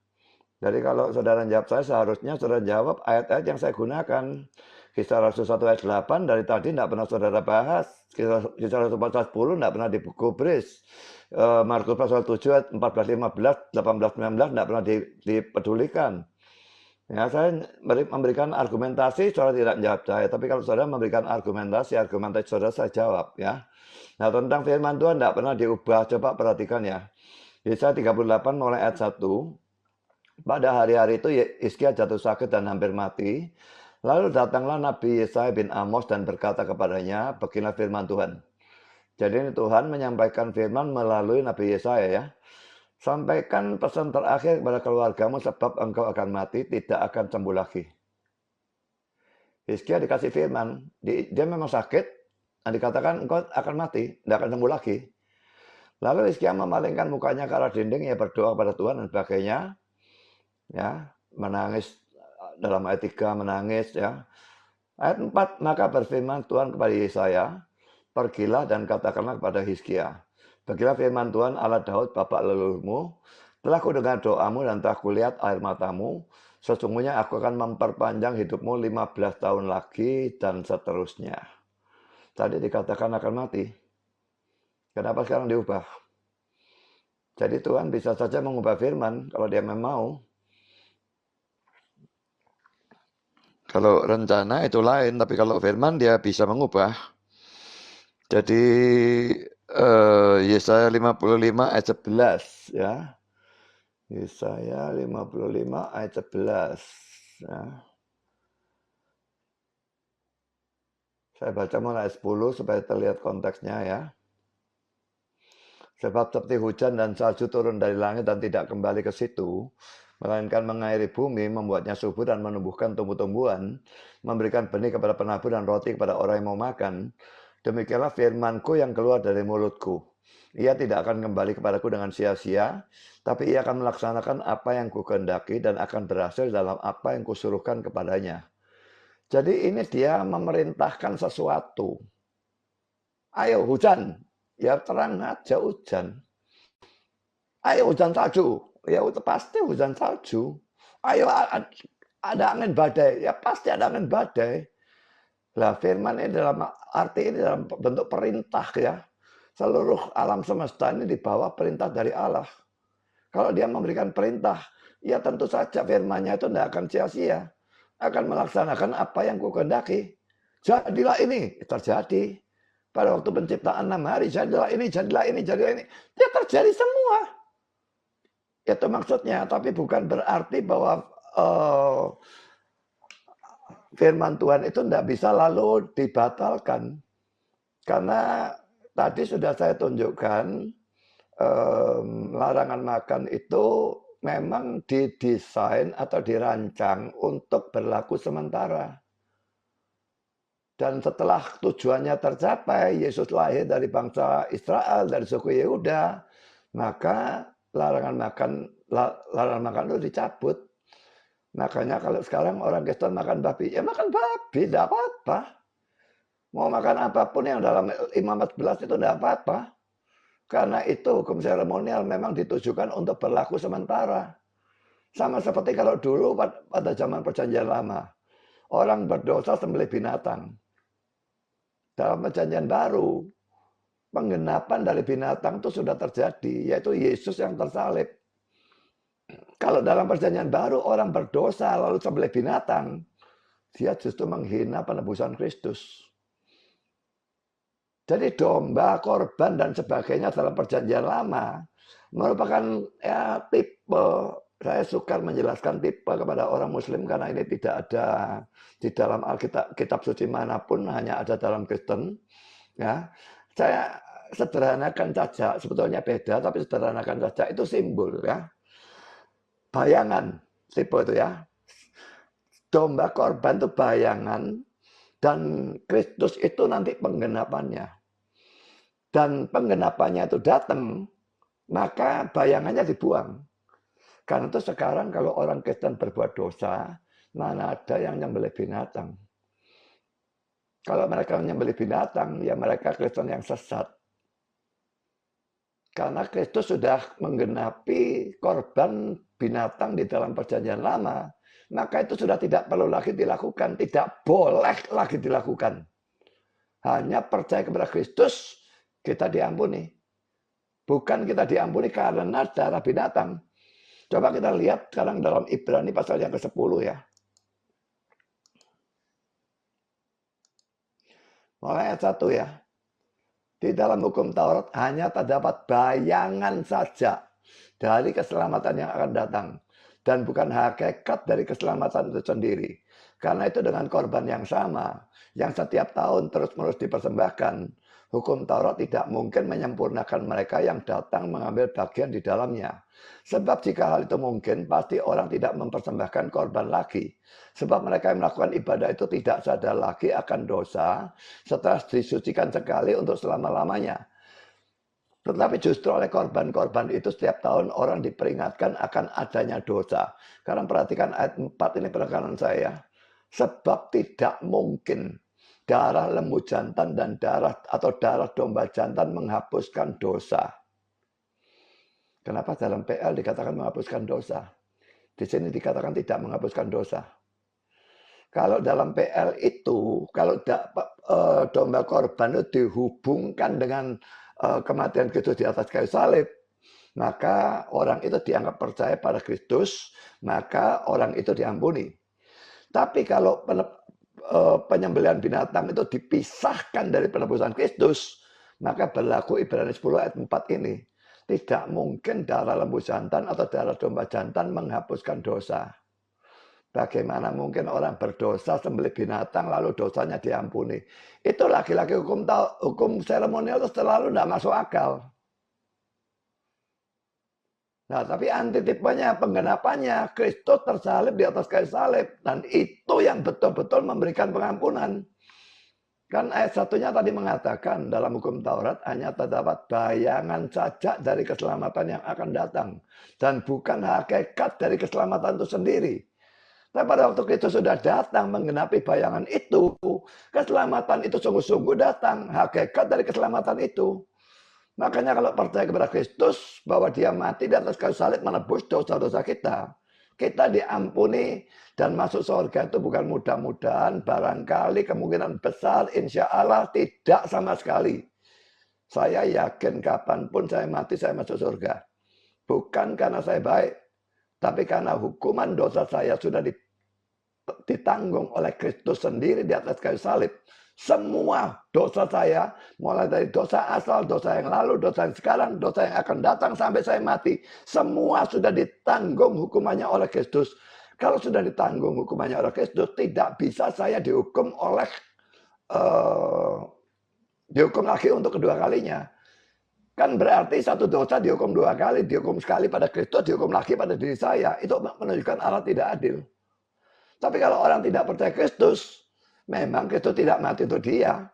Jadi kalau saudara jawab saya, seharusnya saudara jawab ayat-ayat yang saya gunakan. Kisah Rasul 1 ayat 8 dari tadi tidak pernah saudara bahas. Kisah Rasul pasal 10 tidak pernah digubris. Markus pasal 7 ayat 14, 15, 18, 19 tidak pernah dipedulikan. Ya, saya memberikan argumentasi, saudara tidak jawab saya. Tapi kalau saudara memberikan argumentasi saudara saya jawab ya. Nah, tentang firman Tuhan tidak pernah diubah. Coba perhatikan ya. Yesaya 38 mulai ayat 1. Pada hari-hari itu Hizkia jatuh sakit dan hampir mati. Lalu datanglah Nabi Yesaya bin Amos dan berkata kepadanya, beginilah firman Tuhan. Jadi ini Tuhan menyampaikan firman melalui Nabi Yesaya ya. Sampaikan pesan terakhir kepada keluargamu sebab engkau akan mati, tidak akan sembuh lagi. Hizkia dikasih firman, dia memang sakit, dan dikatakan engkau akan mati, tidak akan sembuh lagi. Lalu Hizkia memalingkan mukanya ke arah dinding, ya berdoa kepada Tuhan dan sebagainya, ya menangis dalam ayat 3 menangis ya. Ayat 4, maka berfirman Tuhan kepada Yesaya, pergilah dan katakanlah kepada Hizkia, bagilah firman Tuhan Allah Daud bapak leluhurmu, telah kudengar doamu dan telah kulihat air matamu, sesungguhnya aku akan memperpanjang hidupmu 15 tahun lagi dan seterusnya. Tadi dikatakan akan mati. Kenapa sekarang diubah? Jadi Tuhan bisa saja mengubah firman kalau dia memang mau. Kalau rencana itu lain, tapi kalau firman dia bisa mengubah. Jadi Yesaya 55 ayat 11 ya. Yesaya 55 ayat 11 ya. Saya baca mulai ayat 10 supaya terlihat konteksnya ya. Sebab seperti hujan dan salju turun dari langit dan tidak kembali ke situ, melainkan mengairi bumi, membuatnya subur dan menumbuhkan tumbuh-tumbuhan, memberikan benih kepada penabur dan roti kepada orang yang mau makan. Demikianlah firmanku yang keluar dari mulutku. Ia tidak akan kembali kepadaku dengan sia-sia, tapi ia akan melaksanakan apa yang kukehendaki dan akan berhasil dalam apa yang kusuruhkan kepadanya. Jadi ini dia memerintahkan sesuatu. Ayo hujan, ya terang aja hujan. Ayo hujan salju, ya pasti hujan salju. Ayo ada angin badai, ya pasti ada angin badai. Lah firman ini dalam arti ini dalam bentuk perintah ya. Seluruh alam semesta ini di bawah perintah dari Allah. Kalau dia memberikan perintah, ya tentu saja firman-Nya itu tidak akan sia-sia. Akan melaksanakan apa yang kukehendaki. Jadilah ini, terjadi. Pada waktu penciptaan 6 hari, jadilah ini, jadilah ini, jadilah ini. Ya terjadi semua. Itu maksudnya, tapi bukan berarti bahwa firman Tuhan itu tidak bisa lalu dibatalkan. Karena tadi sudah saya tunjukkan, larangan makan itu memang didesain atau dirancang untuk berlaku sementara. Dan setelah tujuannya tercapai, Yesus lahir dari bangsa Israel, dari suku Yehuda, maka larangan makan itu dicabut. Makanya kalau sekarang orang Kristen makan babi, ya makan babi, tidak apa-apa. Mau makan apapun yang dalam Imamat 11 itu tidak apa-apa. Karena itu hukum seremonial memang ditujukan untuk berlaku sementara. Sama seperti kalau dulu pada zaman perjanjian lama. Orang berdosa sembelih binatang. Dalam perjanjian baru, penggenapan dari binatang itu sudah terjadi. Yaitu Yesus yang tersalib. Kalau dalam perjanjian baru orang berdosa lalu sembelih binatang. Dia justru menghina penebusan Kristus. Jadi domba, korban, dan sebagainya dalam perjanjian lama merupakan ya, tipe. Saya sukar menjelaskan tipe kepada orang muslim karena ini tidak ada di dalam Alkitab, kitab suci manapun, hanya ada dalam Kristen. Ya, saya sederhanakan saja, sebetulnya beda, tapi sederhanakan saja, itu simbol ya. Bayangan, tipe itu ya. Domba korban itu bayangan, dan Kristus itu nanti penggenapannya. Dan penggenapannya itu datang, maka bayangannya dibuang. Karena itu sekarang kalau orang Kristen berbuat dosa, mana ada yang nyembelih binatang. Kalau mereka menyembelih binatang, ya mereka Kristen yang sesat. Karena Kristus sudah menggenapi korban binatang di dalam perjanjian lama, maka itu sudah tidak perlu lagi dilakukan, tidak boleh lagi dilakukan. Hanya percaya kepada Kristus, kita diampuni. Bukan kita diampuni karena darah binatang. Coba kita lihat sekarang dalam Ibrani pasal yang ke-10 ya. Mulai ayat 1 ya. Di dalam hukum Taurat hanya terdapat bayangan saja dari keselamatan yang akan datang. Dan bukan hakikat dari keselamatan itu sendiri. Karena itu dengan korban yang sama, yang setiap tahun terus-menerus dipersembahkan, Hukum Taurat tidak mungkin menyempurnakan mereka yang datang mengambil bagian di dalamnya. Sebab jika hal itu mungkin, pasti orang tidak mempersembahkan korban lagi. Sebab mereka yang melakukan ibadah itu tidak sadar lagi akan dosa setelah disucikan sekali untuk selama-lamanya. Tetapi justru oleh korban-korban itu setiap tahun orang diperingatkan akan adanya dosa. Sekarang perhatikan ayat 4 ini penekanan saya. Sebab tidak mungkin darah lembu jantan dan darah domba jantan menghapuskan dosa. Kenapa dalam PL dikatakan menghapuskan dosa? Di sini dikatakan tidak menghapuskan dosa. Kalau dalam PL itu, kalau domba korban itu dihubungkan dengan kematian Kristus di atas kayu salib, maka orang itu dianggap percaya pada Kristus, maka orang itu diampuni. Tapi kalau penyembelihan binatang itu dipisahkan dari penebusan Kristus, maka berlaku Ibrani 10 ayat 4 ini. Tidak mungkin darah lembu jantan atau darah domba jantan menghapuskan dosa. Bagaimana mungkin orang berdosa sembelih binatang lalu dosanya diampuni? Itu lagi-lagi hukum seremonial itu selalu tidak masuk akal. Nah, tapi antitipenya, penggenapannya, Kristus tersalib di atas kayu salib. Dan itu yang betul-betul memberikan pengampunan. Kan ayat 1-nya tadi mengatakan, dalam hukum Taurat hanya terdapat bayangan saja dari keselamatan yang akan datang. Dan bukan hakikat dari keselamatan itu sendiri. Tapi pada waktu Kristus sudah datang menggenapi bayangan itu, keselamatan itu sungguh-sungguh datang. Hakikat dari keselamatan itu. Makanya kalau percaya kepada Kristus bahwa dia mati di atas kayu salib menebus dosa-dosa kita. Kita diampuni dan masuk surga itu bukan mudah-mudahan, barangkali, kemungkinan besar, insya Allah tidak sama sekali. Saya yakin kapanpun saya mati saya masuk surga. Bukan karena saya baik, tapi karena hukuman dosa saya sudah ditanggung oleh Kristus sendiri di atas kayu salib. Semua dosa saya, mulai dari dosa asal, dosa yang lalu, dosa yang sekarang, dosa yang akan datang sampai saya mati, semua sudah ditanggung hukumannya oleh Kristus. Kalau sudah ditanggung hukumannya oleh Kristus, tidak bisa saya dihukum lagi untuk kedua kalinya. Kan berarti satu dosa dihukum dua kali, dihukum sekali pada Kristus, dihukum lagi pada diri saya. Itu menunjukkan Allah tidak adil. Tapi kalau orang tidak percaya Kristus, memang Kristus tidak mati untuk dia.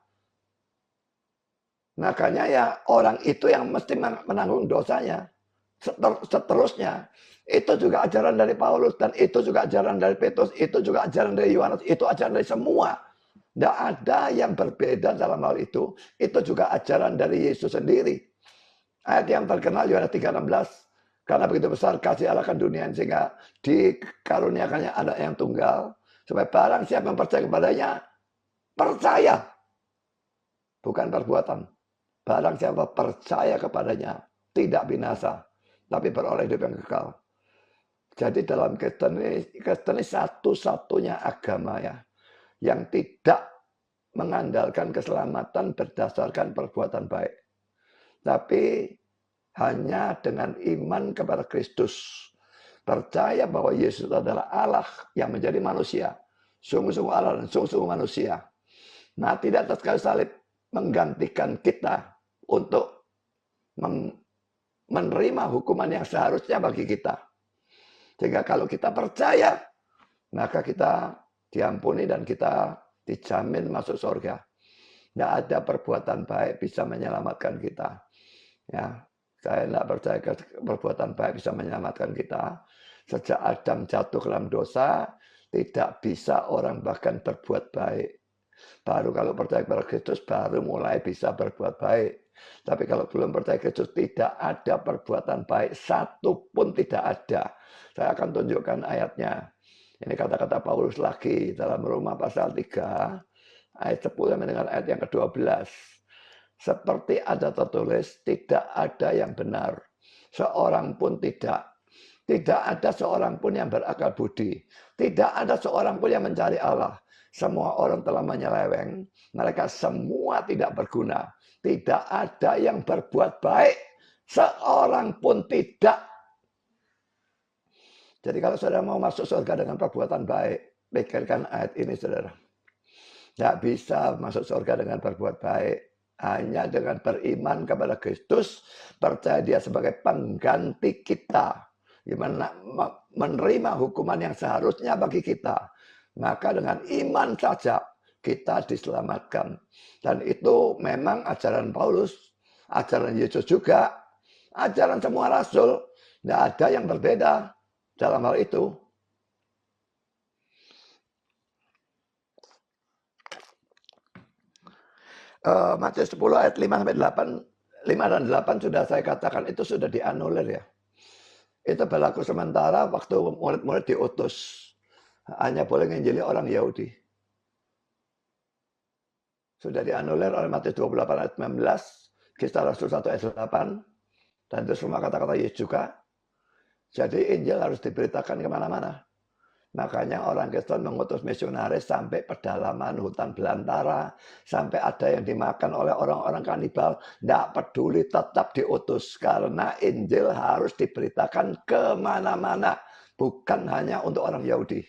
Makanya ya orang itu yang mesti menanggung dosanya. Seterusnya. Itu juga ajaran dari Paulus. Dan itu juga ajaran dari Petrus. Itu juga ajaran dari Yohanes. Itu ajaran dari semua. Tidak ada yang berbeda dalam hal itu. Itu juga ajaran dari Yesus sendiri. Ayat yang terkenal Yohanes 3:16. Karena begitu besar kasih Allah akan dunia sehingga dikaruniakannya anak yang tunggal. Supaya barang siapa yang percaya kepadanya, percaya. Bukan perbuatan. Barang siapa percaya kepadanya, tidak binasa. Tapi beroleh hidup yang kekal. Jadi dalam Kristen ini satu-satunya agama ya. Yang tidak mengandalkan keselamatan berdasarkan perbuatan baik. Tapi hanya dengan iman kepada Kristus. Percaya bahwa Yesus adalah Allah yang menjadi manusia. Sungguh-sungguh Allah dan sungguh-sungguh manusia. Mati di atas kayu salib menggantikan kita untuk menerima hukuman yang seharusnya bagi kita. Sehingga kalau kita percaya, maka kita diampuni dan kita dijamin masuk surga. Tidak ada perbuatan baik bisa menyelamatkan kita. Ya, saya tidak percaya perbuatan baik bisa menyelamatkan kita. Sejak Adam jatuh ke dalam dosa, tidak bisa orang bahkan berbuat baik. Baru kalau percaya kepada Kristus, baru mulai bisa berbuat baik. Tapi kalau belum percaya Kristus, tidak ada perbuatan baik. Satu pun tidak ada. Saya akan tunjukkan ayatnya. Ini kata-kata Paulus lagi dalam Roma pasal 3, ayat 10 dengan ayat yang ke-12. Seperti ada tertulis, tidak ada yang benar. Seorang pun tidak. Tidak ada seorang pun yang berakal budi. Tidak ada seorang pun yang mencari Allah. Semua orang telah menyeleweng. Mereka semua tidak berguna. Tidak ada yang berbuat baik. Seorang pun tidak. Jadi kalau saudara mau masuk surga dengan perbuatan baik, pikirkan ayat ini saudara. Tidak bisa masuk surga dengan berbuat baik. Hanya dengan beriman kepada Kristus, percaya dia sebagai pengganti kita, menerima hukuman yang seharusnya bagi kita. Maka dengan iman saja kita diselamatkan. Dan itu memang ajaran Paulus, ajaran Yesus juga, ajaran semua rasul. Tidak ada yang berbeda dalam hal itu. Matius 10 ayat 5 sampai 8, 5 dan 8 sudah saya katakan itu sudah dianulir ya. Itu berlaku sementara waktu murid-murid diutus. Hanya boleh nginjili orang Yahudi. Sudah dianulir oleh Matius 28 ayat 19, Kisah Rasul 1 ayat 8, dan itu semua kata-kata Yesus juga. Jadi Injil harus diberitakan kemana-mana. Makanya orang Kristen mengutus misionaris sampai pedalaman hutan belantara, sampai ada yang dimakan oleh orang-orang kanibal. Tidak peduli, tetap diutus. Karena Injil harus diberitakan kemana-mana. Bukan hanya untuk orang Yahudi.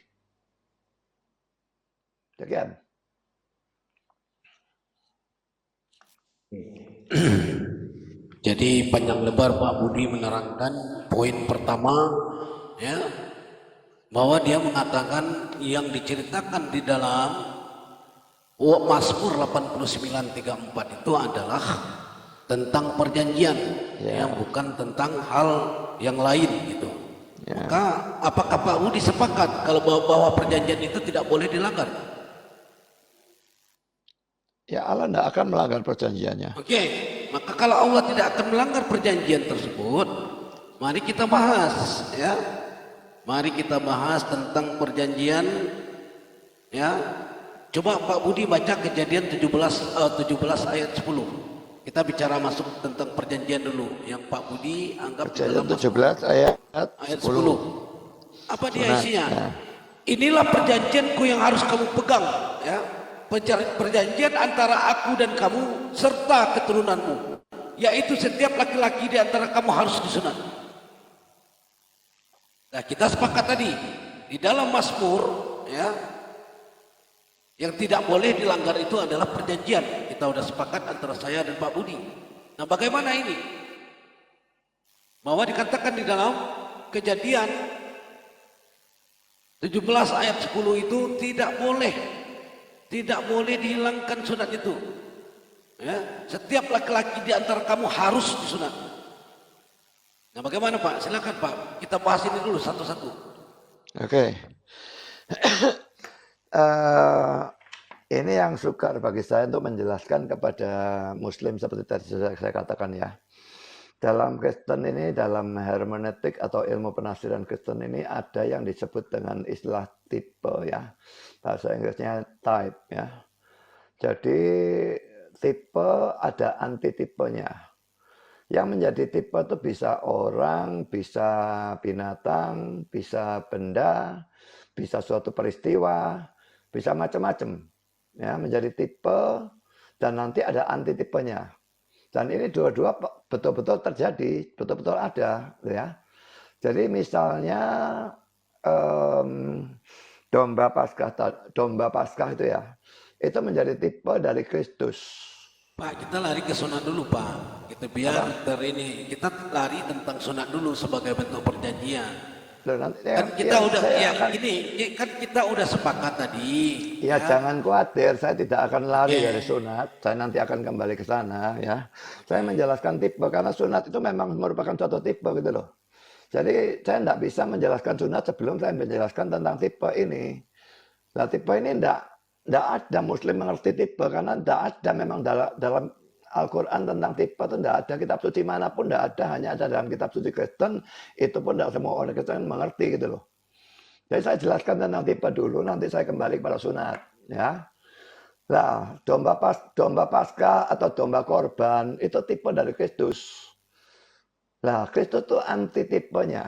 Demikian. Jadi panjang lebar Pak Budi menerangkan poin pertama, ya, bahwa dia mengatakan yang diceritakan di dalam Mazmur 89:34 itu adalah tentang perjanjian, ya, bukan tentang hal yang lain gitu. Maka apakah Pak Budi sepakat kalau bahwa perjanjian itu tidak boleh dilanggar? Ya, Allah tidak akan melanggar perjanjiannya. Oke, maka kalau Allah tidak akan melanggar perjanjian tersebut, mari kita bahas, ya. Mari kita bahas tentang perjanjian, ya. Coba Pak Budi baca Kejadian 17 ayat 10. Kita bicara masuk tentang perjanjian dulu, yang Pak Budi anggap Kejadian 17 ayat 10. Apa dia isinya? Inilah perjanjianku yang harus kamu pegang, ya. Perjanjian antara aku dan kamu serta keturunanmu, yaitu setiap laki-laki di antara kamu harus disunat. Nah, kita sepakat tadi di dalam Mazmur, ya, yang tidak boleh dilanggar itu adalah perjanjian. Kita sudah sepakat antara saya dan Pak Budi. Nah, bagaimana ini? Bahwa dikatakan di dalam Kejadian 17 ayat 10 itu tidak boleh dihilangkan sunat itu, ya. Setiap laki-laki di antara kamu harus disunat. Nah, bagaimana Pak? Silakan Pak, kita bahas ini dulu satu-satu. Oke. Ini yang sukar bagi saya untuk menjelaskan kepada Muslim seperti tadi saya katakan ya. Dalam Kristen ini, dalam hermeneutik atau ilmu penafsiran Kristen ini ada yang disebut dengan istilah tipe ya. Bahasa Inggrisnya type ya. Jadi tipe ada antitipenya. Yang menjadi tipe itu bisa orang, bisa binatang, bisa benda, bisa suatu peristiwa, bisa macam-macam. Ya, menjadi tipe dan nanti ada antitipenya. Dan ini dua-dua betul-betul terjadi, betul-betul ada, ya. Jadi misalnya domba Paskah itu ya, itu menjadi tipe dari Kristus. Pak, kita lari ke sunat dulu Pak. Kita biar kita lari tentang sunat dulu sebagai bentuk perjanjian. Kan kita kita udah sepakat tadi. Ya, jangan khawatir, saya tidak akan lari dari sunat. Saya nanti akan kembali ke sana ya. Saya menjelaskan tipe karena sunat itu memang merupakan suatu tipe gitu loh. Jadi saya tidak bisa menjelaskan sunat sebelum saya menjelaskan tentang tipe ini. Nah, tipe ini tidak ada Muslim mengerti tipe karena tidak ada memang dalam Al-Quran tentang tipe itu tidak ada, kitab suci manapun tidak ada, hanya ada dalam kitab suci Kristen, itu pun tidak semua orang Kristen mengerti gitu loh. Jadi saya jelaskan tentang tipe dulu, nanti saya kembali kepada sunat. Ya. Nah, domba Paskah atau domba korban itu tipe dari Kristus. Nah, Kristus itu antitipenya.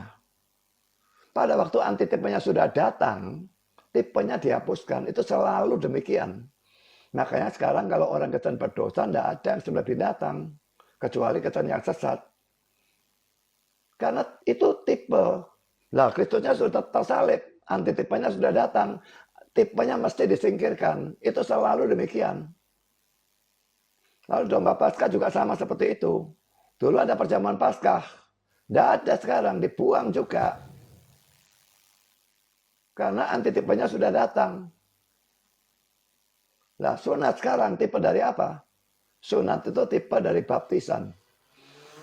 Pada waktu antitipenya sudah datang, tipenya dihapuskan, itu selalu demikian. Makanya sekarang kalau orang Kristen berdosa, tidak ada yang sembelih binatang. Kecuali Kristen yang sesat. Karena itu tipe. Nah, Kristusnya sudah tersalib. Antitipenya sudah datang. Tipenya mesti disingkirkan. Itu selalu demikian. Lalu domba Paskah juga sama seperti itu. Dulu ada perjamuan Paskah. Tidak ada sekarang, dibuang juga. Karena antitipenya sudah datang. Nah, sunat sekarang tipe dari apa? Sunat itu tipe dari baptisan.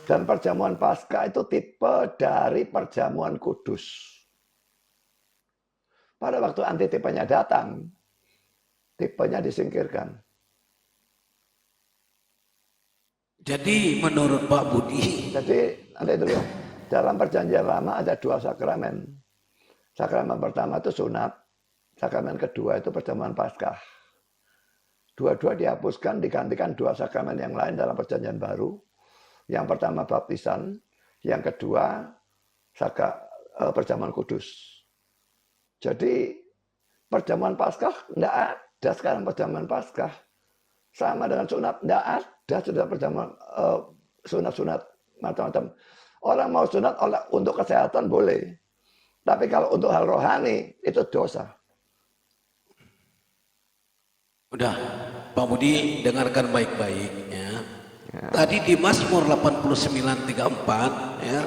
Dan perjamuan Paskah itu tipe dari perjamuan kudus. Pada waktu antitipenya datang, tipenya disingkirkan. Jadi menurut Pak Budi, Jadi nanti dulu, dalam perjanjian lama ada 2 sakramen. Sakramen pertama itu sunat, sakramen kedua itu perjamuan Paskah. Dua-dua dihapuskan, digantikan 2 sakramen yang lain dalam perjanjian baru. Yang pertama baptisan, yang kedua perjamuan kudus. Jadi perjamuan Paskah tidak ada sekarang perjamuan Paskah. Sama dengan sunat, tidak ada sudah perjamuan sunat-sunat macam-macam. Orang mau sunat untuk kesehatan boleh. Tapi kalau untuk hal rohani itu dosa. udah Pak Budi dengarkan baik-baik ya. Tadi di Mazmur 89:34 ya,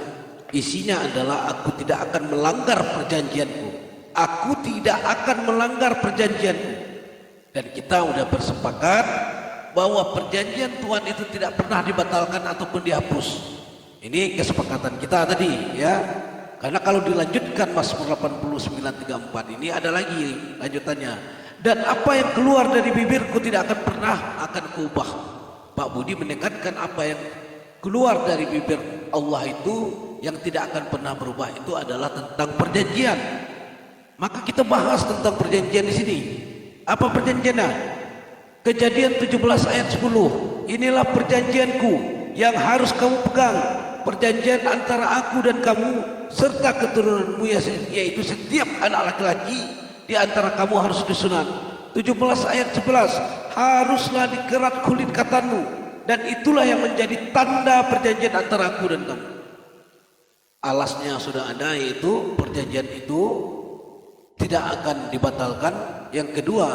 isinya adalah aku tidak akan melanggar perjanjianku. Aku tidak akan melanggar perjanjianku. Dan kita udah bersepakat bahwa perjanjian Tuhan itu tidak pernah dibatalkan ataupun dihapus. Ini kesepakatan kita tadi ya. Karena kalau dilanjutkan Mazmur 89:34 ini ada lagi lanjutannya. Dan apa yang keluar dari bibirku tidak akan pernah akan kuubah. Pak Budi menekankan apa yang keluar dari bibir Allah itu yang tidak akan pernah berubah itu adalah tentang perjanjian. Maka kita bahas tentang perjanjian di sini. Apa perjanjiannya? Kejadian 17 ayat 10. Inilah perjanjianku yang harus kamu pegang. Perjanjian antara aku dan kamu serta keturunanmu yaitu setiap anak laki-laki di antara kamu harus disunat. 17 ayat 11. Haruslah dikerat kulit katanmu dan itulah yang menjadi tanda perjanjian antara aku dan kamu. Alasnya sudah ada, yaitu perjanjian itu tidak akan dibatalkan. Yang kedua,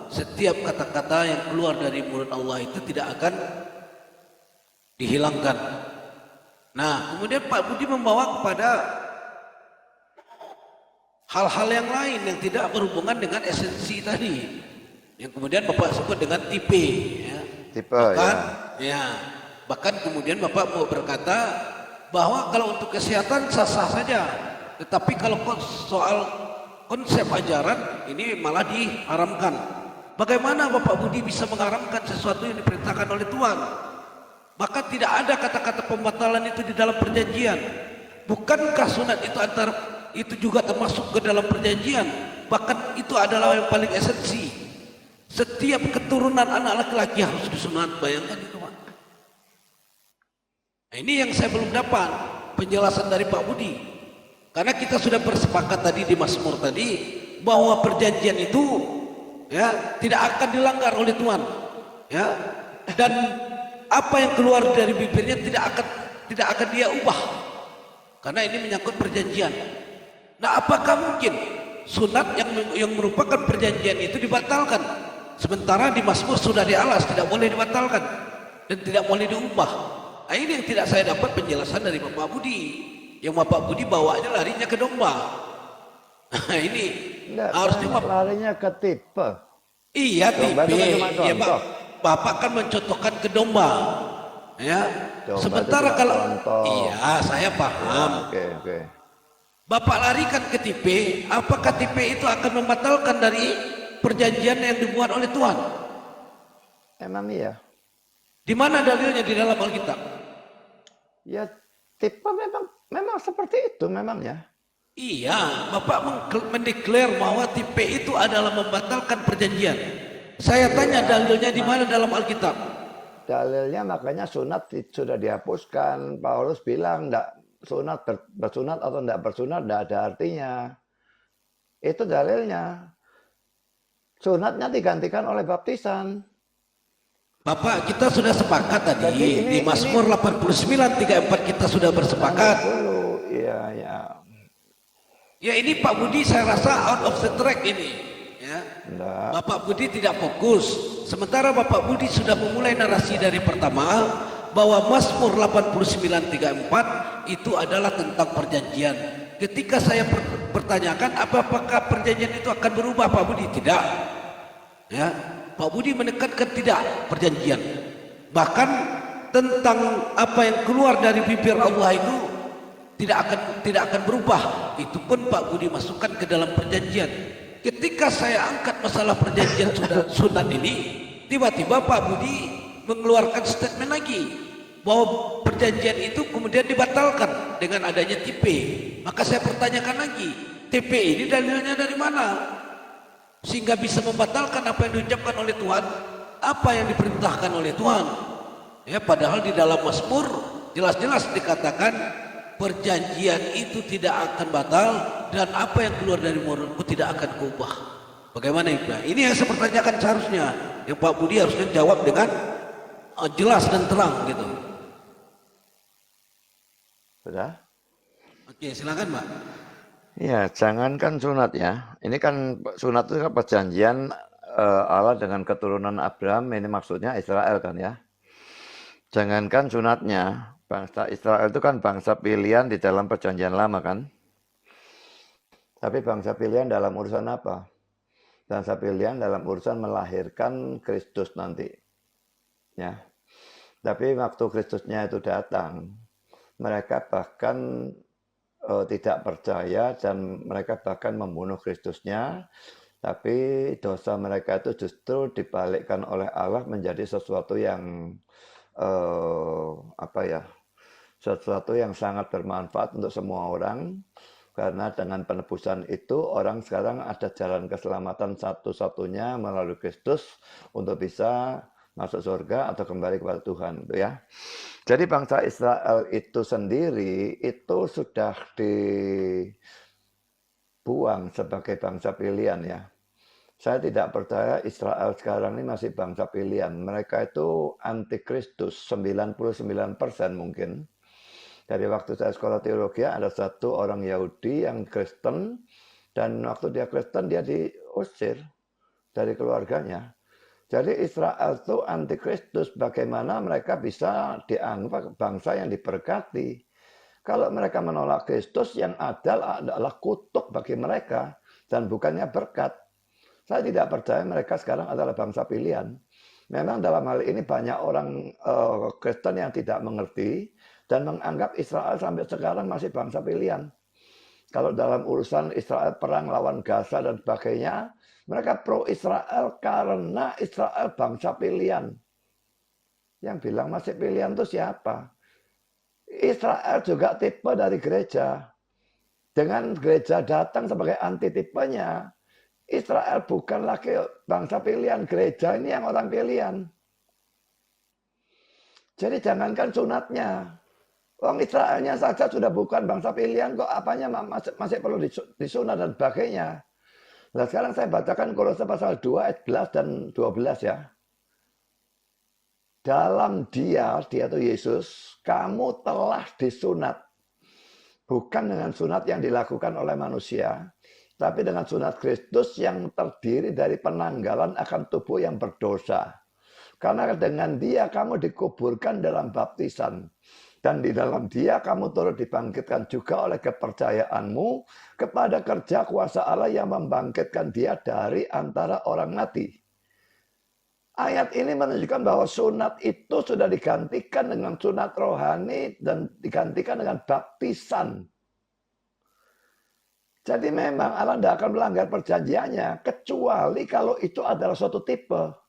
setiap kata-kata yang keluar dari mulut Allah itu tidak akan dihilangkan. Nah, kemudian Pak Budi membawa kepada hal-hal yang lain yang tidak berhubungan dengan esensi tadi. Yang kemudian Bapak sebut dengan tipe. Ya. Tipe Bahkan, ya. bahkan kemudian Bapak mau berkata bahwa kalau untuk kesehatan sah-sah saja. Tetapi kalau soal konsep ajaran ini malah diharamkan. Bagaimana Bapak Budi bisa mengharamkan sesuatu yang diperintahkan oleh Tuhan? Maka tidak ada kata-kata pembatalan itu di dalam perjanjian. Bukankah sunat itu juga termasuk ke dalam perjanjian? Bahkan itu adalah yang paling esensi. Setiap keturunan anak laki-laki harus disunat. Bayangkan itu Pak. Nah, ini yang saya belum dapat penjelasan dari Pak Budi. Karena kita sudah bersepakat tadi di Mazmur tadi bahwa perjanjian itu ya tidak akan dilanggar oleh Tuhan. Ya. Dan apa yang keluar dari bibirnya tidak akan dia ubah. Karena ini menyangkut perjanjian. Nah, apakah mungkin sunat yang merupakan perjanjian itu dibatalkan? Sementara di Mazmur sudah dialas, tidak boleh dibatalkan dan tidak boleh diubah. Nah, ini yang tidak saya dapat penjelasan dari Bapak Budi. Yang Bapak Budi bawanya larinya ke domba. Nah, ini Enggak, harusnya larinya ke tipe. Iya, Domba tipe. itu kan cuma Ya, contoh. Bapak kan mencontohkan ke domba. Ya. Domba Sementara itu kalau contoh. iya, saya paham. Oke. Bapak larikan ke tipe, apakah tipe itu akan membatalkan dari perjanjian yang dibuat oleh Tuhan? Emang iya. Di mana dalilnya di dalam Alkitab? Ya tipe memang seperti itu memangnya. Iya, Bapak mendeklar bahwa tipe itu adalah membatalkan perjanjian. Saya tanya dalilnya di mana dalam Alkitab? Dalilnya makanya sunat sudah dihapuskan. Paulus bilang enggak sunat bersunat atau enggak bersunat enggak ada artinya. Itu dalilnya. Sunatnya digantikan oleh baptisan. Bapak, kita sudah sepakat tadi Jadi di Mazmur 89:34 kita sudah bersepakat. Dulu, iya. Ya ini Pak Budi saya rasa out of the track ini. Ya. Ya. Enggak. Bapak Budi tidak fokus. Sementara Bapak Budi sudah memulai narasi dari pertama bahwa Mazmur 89:34 itu adalah tentang perjanjian. Ketika saya pertanyakan apakah perjanjian itu akan berubah, Pak Budi tidak. Ya, Pak Budi menekankan tidak perjanjian. Bahkan tentang apa yang keluar dari bibir Allah itu tidak akan berubah. Itu pun Pak Budi masukkan ke dalam perjanjian. Ketika saya angkat masalah perjanjian sunat ini, tiba-tiba Pak Budi mengeluarkan statement lagi bahwa perjanjian itu kemudian dibatalkan dengan adanya TP. Maka saya pertanyakan lagi, TP ini dalilnya dari mana? Sehingga bisa membatalkan apa yang diucapkan oleh Tuhan, apa yang diperintahkan oleh Tuhan. Ya, padahal di dalam Mazmur jelas-jelas dikatakan perjanjian itu tidak akan batal dan apa yang keluar dari mulutku tidak akan kuubah. Bagaimana itu? Ini yang saya pertanyakan seharusnya. Yang Pak Budi harusnya jawab dengan jelas dan terang gitu. Sudah? Oke, silakan Pak. Ya, jangankan sunat ya. Ini kan sunat itu kan perjanjian Allah dengan keturunan Abraham. Ini maksudnya Israel kan ya. Jangankan sunatnya, bangsa Israel itu kan bangsa pilihan di dalam perjanjian lama kan. Tapi bangsa pilihan dalam urusan apa? Bangsa pilihan dalam urusan melahirkan Kristus nanti. Ya. Tapi waktu Kristusnya itu datang, mereka bahkan tidak percaya dan mereka bahkan membunuh Kristusnya. Tapi dosa mereka itu justru dibalikkan oleh Allah menjadi sesuatu yang sesuatu yang sangat bermanfaat untuk semua orang, karena dengan penebusan itu orang sekarang ada jalan keselamatan satu-satunya melalui Kristus untuk bisa masuk surga atau kembali kepada Tuhan, gitu ya. Jadi bangsa Israel itu sendiri itu sudah dibuang sebagai bangsa pilihan ya. Saya tidak percaya Israel sekarang ini masih bangsa pilihan. Mereka itu antikristus 99% mungkin. Dari waktu saya sekolah teologi ada satu orang Yahudi yang Kristen, dan waktu dia Kristen dia diusir dari keluarganya. Jadi Israel itu antikristus. Bagaimana mereka bisa dianggap bangsa yang diberkati? Kalau mereka menolak Kristus, yang ada adalah kutuk bagi mereka dan bukannya berkat. Saya tidak percaya mereka sekarang adalah bangsa pilihan. Memang dalam hal ini banyak orang Kristen yang tidak mengerti dan menganggap Israel sampai sekarang masih bangsa pilihan. Kalau dalam urusan Israel perang lawan Gaza dan sebagainya, mereka pro Israel karena Israel bangsa pilihan. Yang bilang masih pilihan itu siapa? Israel juga tipe dari gereja. Dengan gereja datang sebagai antitipenya, Israel bukan lagi bangsa pilihan, gereja ini yang orang pilihan. Jadi jangankan sunatnya, orang Israelnya saja sudah bukan bangsa pilihan, kok apanya masih perlu disunat dan sebagainya. Nah sekarang saya bacakan Kolose pasal 2 ayat 11 dan 12 ya. Dalam dia itu Yesus, kamu telah disunat. Bukan dengan sunat yang dilakukan oleh manusia, tapi dengan sunat Kristus yang terdiri dari penanggalan akan tubuh yang berdosa. Karena dengan dia kamu dikuburkan dalam baptisan. Dan di dalam dia kamu turut dibangkitkan juga oleh kepercayaanmu kepada kerja kuasa Allah yang membangkitkan dia dari antara orang mati. Ayat ini menunjukkan bahwa sunat itu sudah digantikan dengan sunat rohani dan digantikan dengan baptisan. Jadi memang Allah tidak akan melanggar perjanjiannya, kecuali kalau itu adalah suatu tipe.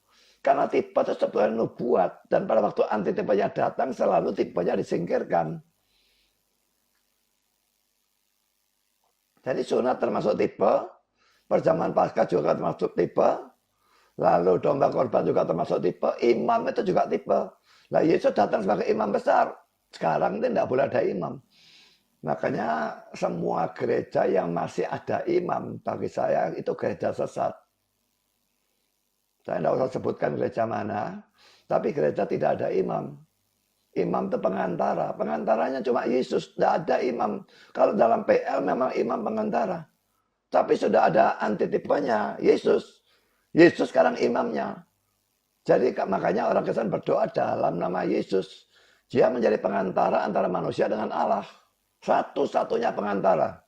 Karena tipe itu sebenarnya nubuat, dan pada waktu antitipenya datang selalu tipenya disingkirkan. Jadi sunat termasuk tipe, perjamuan Paskah juga termasuk tipe, lalu domba korban juga termasuk tipe, imam itu juga tipe. Nah Yesus datang sebagai imam besar, sekarang ini tidak boleh ada imam. Makanya semua gereja yang masih ada imam bagi saya itu gereja sesat. Saya tidak usah sebutkan gereja mana, tapi gereja tidak ada imam. Imam itu pengantara. Pengantaranya cuma Yesus, tidak ada imam. Kalau dalam PL memang imam pengantara. Tapi sudah ada antitipenya, Yesus. Yesus sekarang imamnya. Jadi makanya orang Kristen berdoa dalam nama Yesus. Dia menjadi pengantara antara manusia dengan Allah. Satu-satunya pengantara.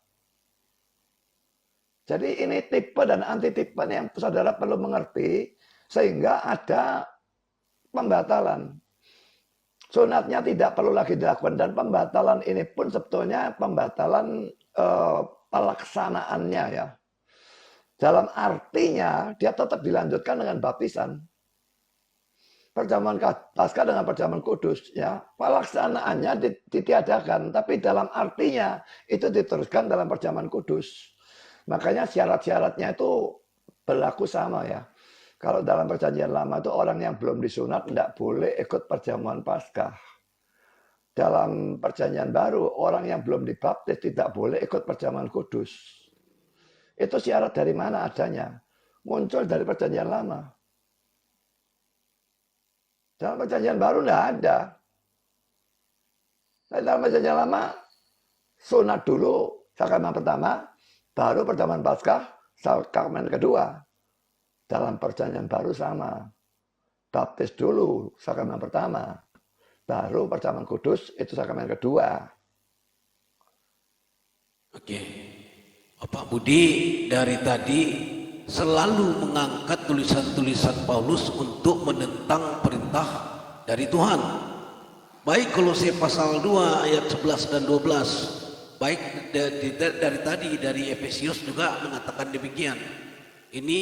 Jadi ini tipe dan antitipe yang saudara perlu mengerti. Sehingga ada pembatalan. Sunatnya tidak perlu lagi dilakukan. Dan pembatalan ini pun sebetulnya pembatalan pelaksanaannya ya. Dalam artinya dia tetap dilanjutkan dengan baptisan. Perjamuan Paskah dengan perjamuan kudus ya. Pelaksanaannya ditiadakan, tapi dalam artinya itu diteruskan dalam perjamuan kudus. Makanya syarat-syaratnya itu berlaku sama ya. Kalau dalam perjanjian lama itu orang yang belum disunat tidak boleh ikut perjamuan Paskah. Dalam perjanjian baru orang yang belum dibaptis tidak boleh ikut perjamuan kudus. Itu syarat dari mana adanya? Muncul dari perjanjian lama. Dalam perjanjian baru tidak ada. Dalam perjanjian lama, sunat dulu sakramen pertama, baru perjamuan Paskah, sakramen kedua. Dalam perjanjian baru sama. Baptis dulu sakramen pertama, baru perjamuan kudus itu sakramen kedua. Oke. Bapak Budi dari tadi selalu mengangkat tulisan-tulisan Paulus untuk menentang perintah dari Tuhan. Baik Kolose pasal 2 ayat 11 dan 12. Baik dari tadi dari Efesius juga mengatakan demikian. Ini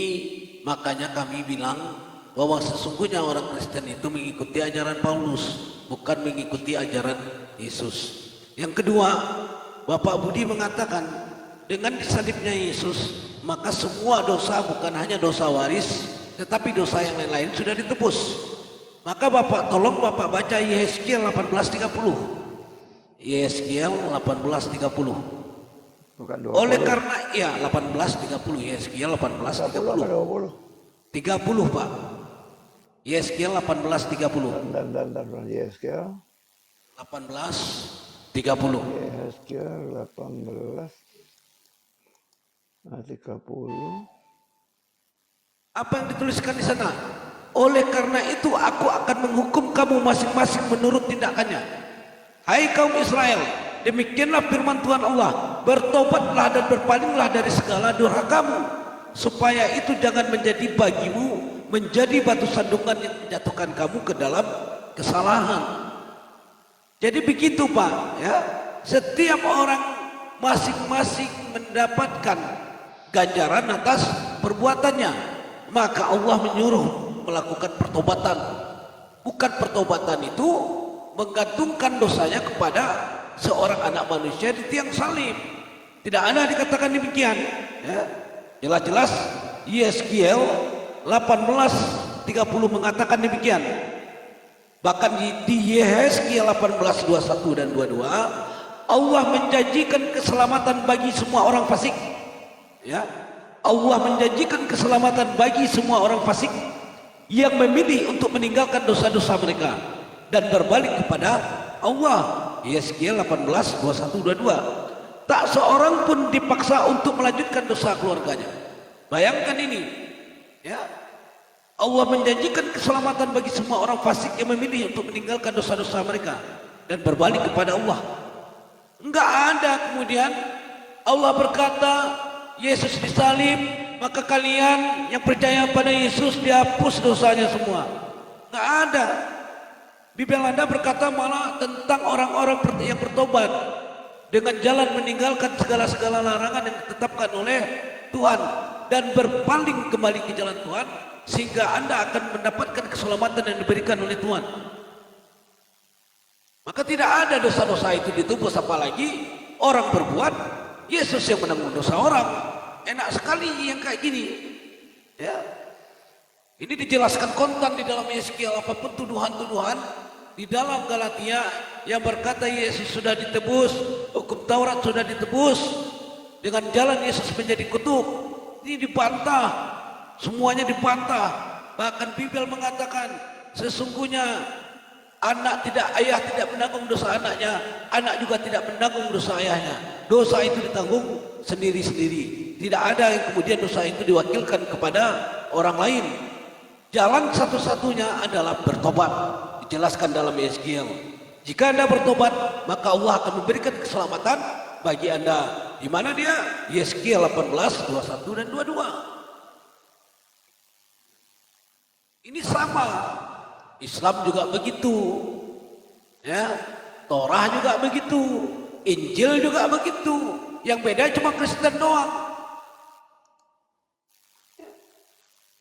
makanya kami bilang bahwa sesungguhnya orang Kristen itu mengikuti ajaran Paulus, bukan mengikuti ajaran Yesus. Yang kedua, Bapak Budi mengatakan dengan disalibnya Yesus, maka semua dosa bukan hanya dosa waris, tetapi dosa yang lain-lain sudah ditebus. Maka tolong Bapak baca Yehezkiel 18:30. Yehezkiel 18:30. Bukan 20. Oleh karena 18:30 Yehezkiel 18:30. 30 Pak. Yehezkiel 18:30. Dan Yehezkiel 18:30. Yehezkiel 18 30. Apa yang dituliskan di sana? Oleh karena itu aku akan menghukum kamu masing-masing menurut tindakannya. Hai kaum Israel, demikianlah firman Tuhan Allah, bertobatlah dan berpalinglah dari segala durhakamu, supaya itu jangan menjadi bagimu menjadi batu sandungan yang menjatuhkan kamu ke dalam kesalahan. Jadi begitu Pak ya, setiap orang masing-masing mendapatkan ganjaran atas perbuatannya, maka Allah menyuruh melakukan pertobatan. Bukan pertobatan itu menggantungkan dosanya kepada seorang anak manusia di tiang salib. Tidak ada dikatakan demikian ya. Jelas-jelas Yehezkiel 18:30 mengatakan demikian. Bahkan di Yehezkiel 18:21 dan 22 Allah menjanjikan keselamatan bagi semua orang fasik. Ya, Allah menjanjikan keselamatan bagi semua orang fasik yang memilih untuk meninggalkan dosa-dosa mereka dan berbalik kepada Allah. Yehezkiel 18:21-22. Tak seorang pun dipaksa untuk melanjutkan dosa keluarganya. Bayangkan ini, ya. Allah menjanjikan keselamatan bagi semua orang fasik yang memilih untuk meninggalkan dosa-dosa mereka dan berbalik kepada Allah. Enggak ada kemudian Allah berkata Yesus disalib, maka kalian yang percaya pada Yesus dihapus dosanya semua. Enggak ada. Bibel Anda berkata malah tentang orang-orang yang bertobat dengan jalan meninggalkan segala-segala larangan yang ditetapkan oleh Tuhan dan berpaling kembali ke jalan Tuhan, sehingga Anda akan mendapatkan keselamatan yang diberikan oleh Tuhan. Maka tidak ada dosa-dosa itu ditebus, apalagi orang berbuat, Yesus yang menanggung dosa orang. Enak sekali yang kayak gini. Ya. Ini dijelaskan kontan di dalam Yehezkiel, apapun tuduhan-tuduhan di dalam Galatia yang berkata Yesus sudah ditebus, hukum Taurat sudah ditebus, dengan jalan Yesus menjadi kutuk. Ini dibantah, semuanya dibantah. Bahkan Bibel mengatakan sesungguhnya ayah tidak menanggung dosa anaknya, anak juga tidak menanggung dosa ayahnya. Dosa itu ditanggung sendiri-sendiri. tidak ada yang kemudian dosa itu diwakilkan kepada orang lain. Jalan satu-satunya adalah bertobat. Dijelaskan dalam Yeskiel. Jika Anda bertobat, maka Allah akan memberikan keselamatan bagi Anda. Di mana dia? Yeskiel 18, 21 dan 22. Ini sama. Islam juga begitu. Ya, Torah juga begitu. Injil juga begitu. Yang beda cuma Kristen doang.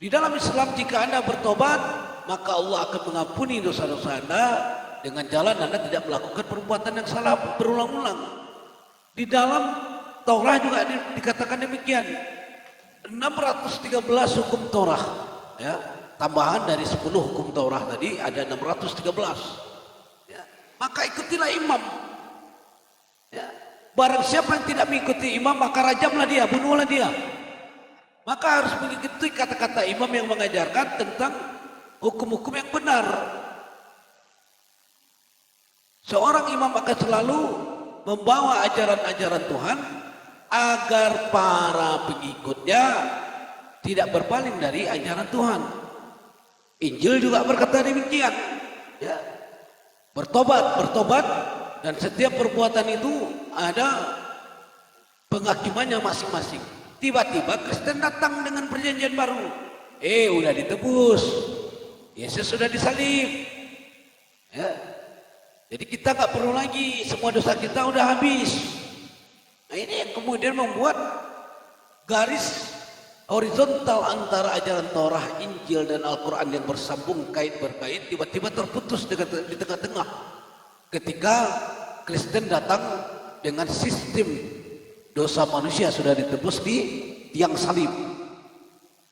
Di dalam Islam jika Anda bertobat, maka Allah akan mengampuni dosa-dosa Anda dengan jalan Anda tidak melakukan perbuatan yang salah berulang-ulang. Di dalam Torah juga dikatakan demikian. 613 hukum Torah, ya, tambahan dari 10 hukum Torah tadi ada 613. Ya, maka ikutilah imam. Ya, barang siapa yang tidak mengikuti imam maka rajamlah dia, bunuhlah dia. Maka harus mengikuti kata-kata imam yang mengajarkan tentang hukum-hukum yang benar. Seorang imam akan selalu membawa ajaran-ajaran Tuhan agar para pengikutnya tidak berpaling dari ajaran Tuhan. Injil juga berkata demikian. Ya. Bertobat, dan setiap perbuatan itu ada penghakimannya masing-masing. Tiba-tiba Kristen datang dengan perjanjian baru. Udah ditebus. Yesus sudah disalib. Ya. Jadi kita nggak perlu lagi, semua dosa kita udah habis. Nah ini yang kemudian membuat garis horizontal antara ajaran Torah, Injil dan Al-Quran yang bersambung berkait tiba-tiba terputus di tengah-tengah. Ketika Kristen datang dengan sistem dosa manusia sudah ditebus di tiang salib.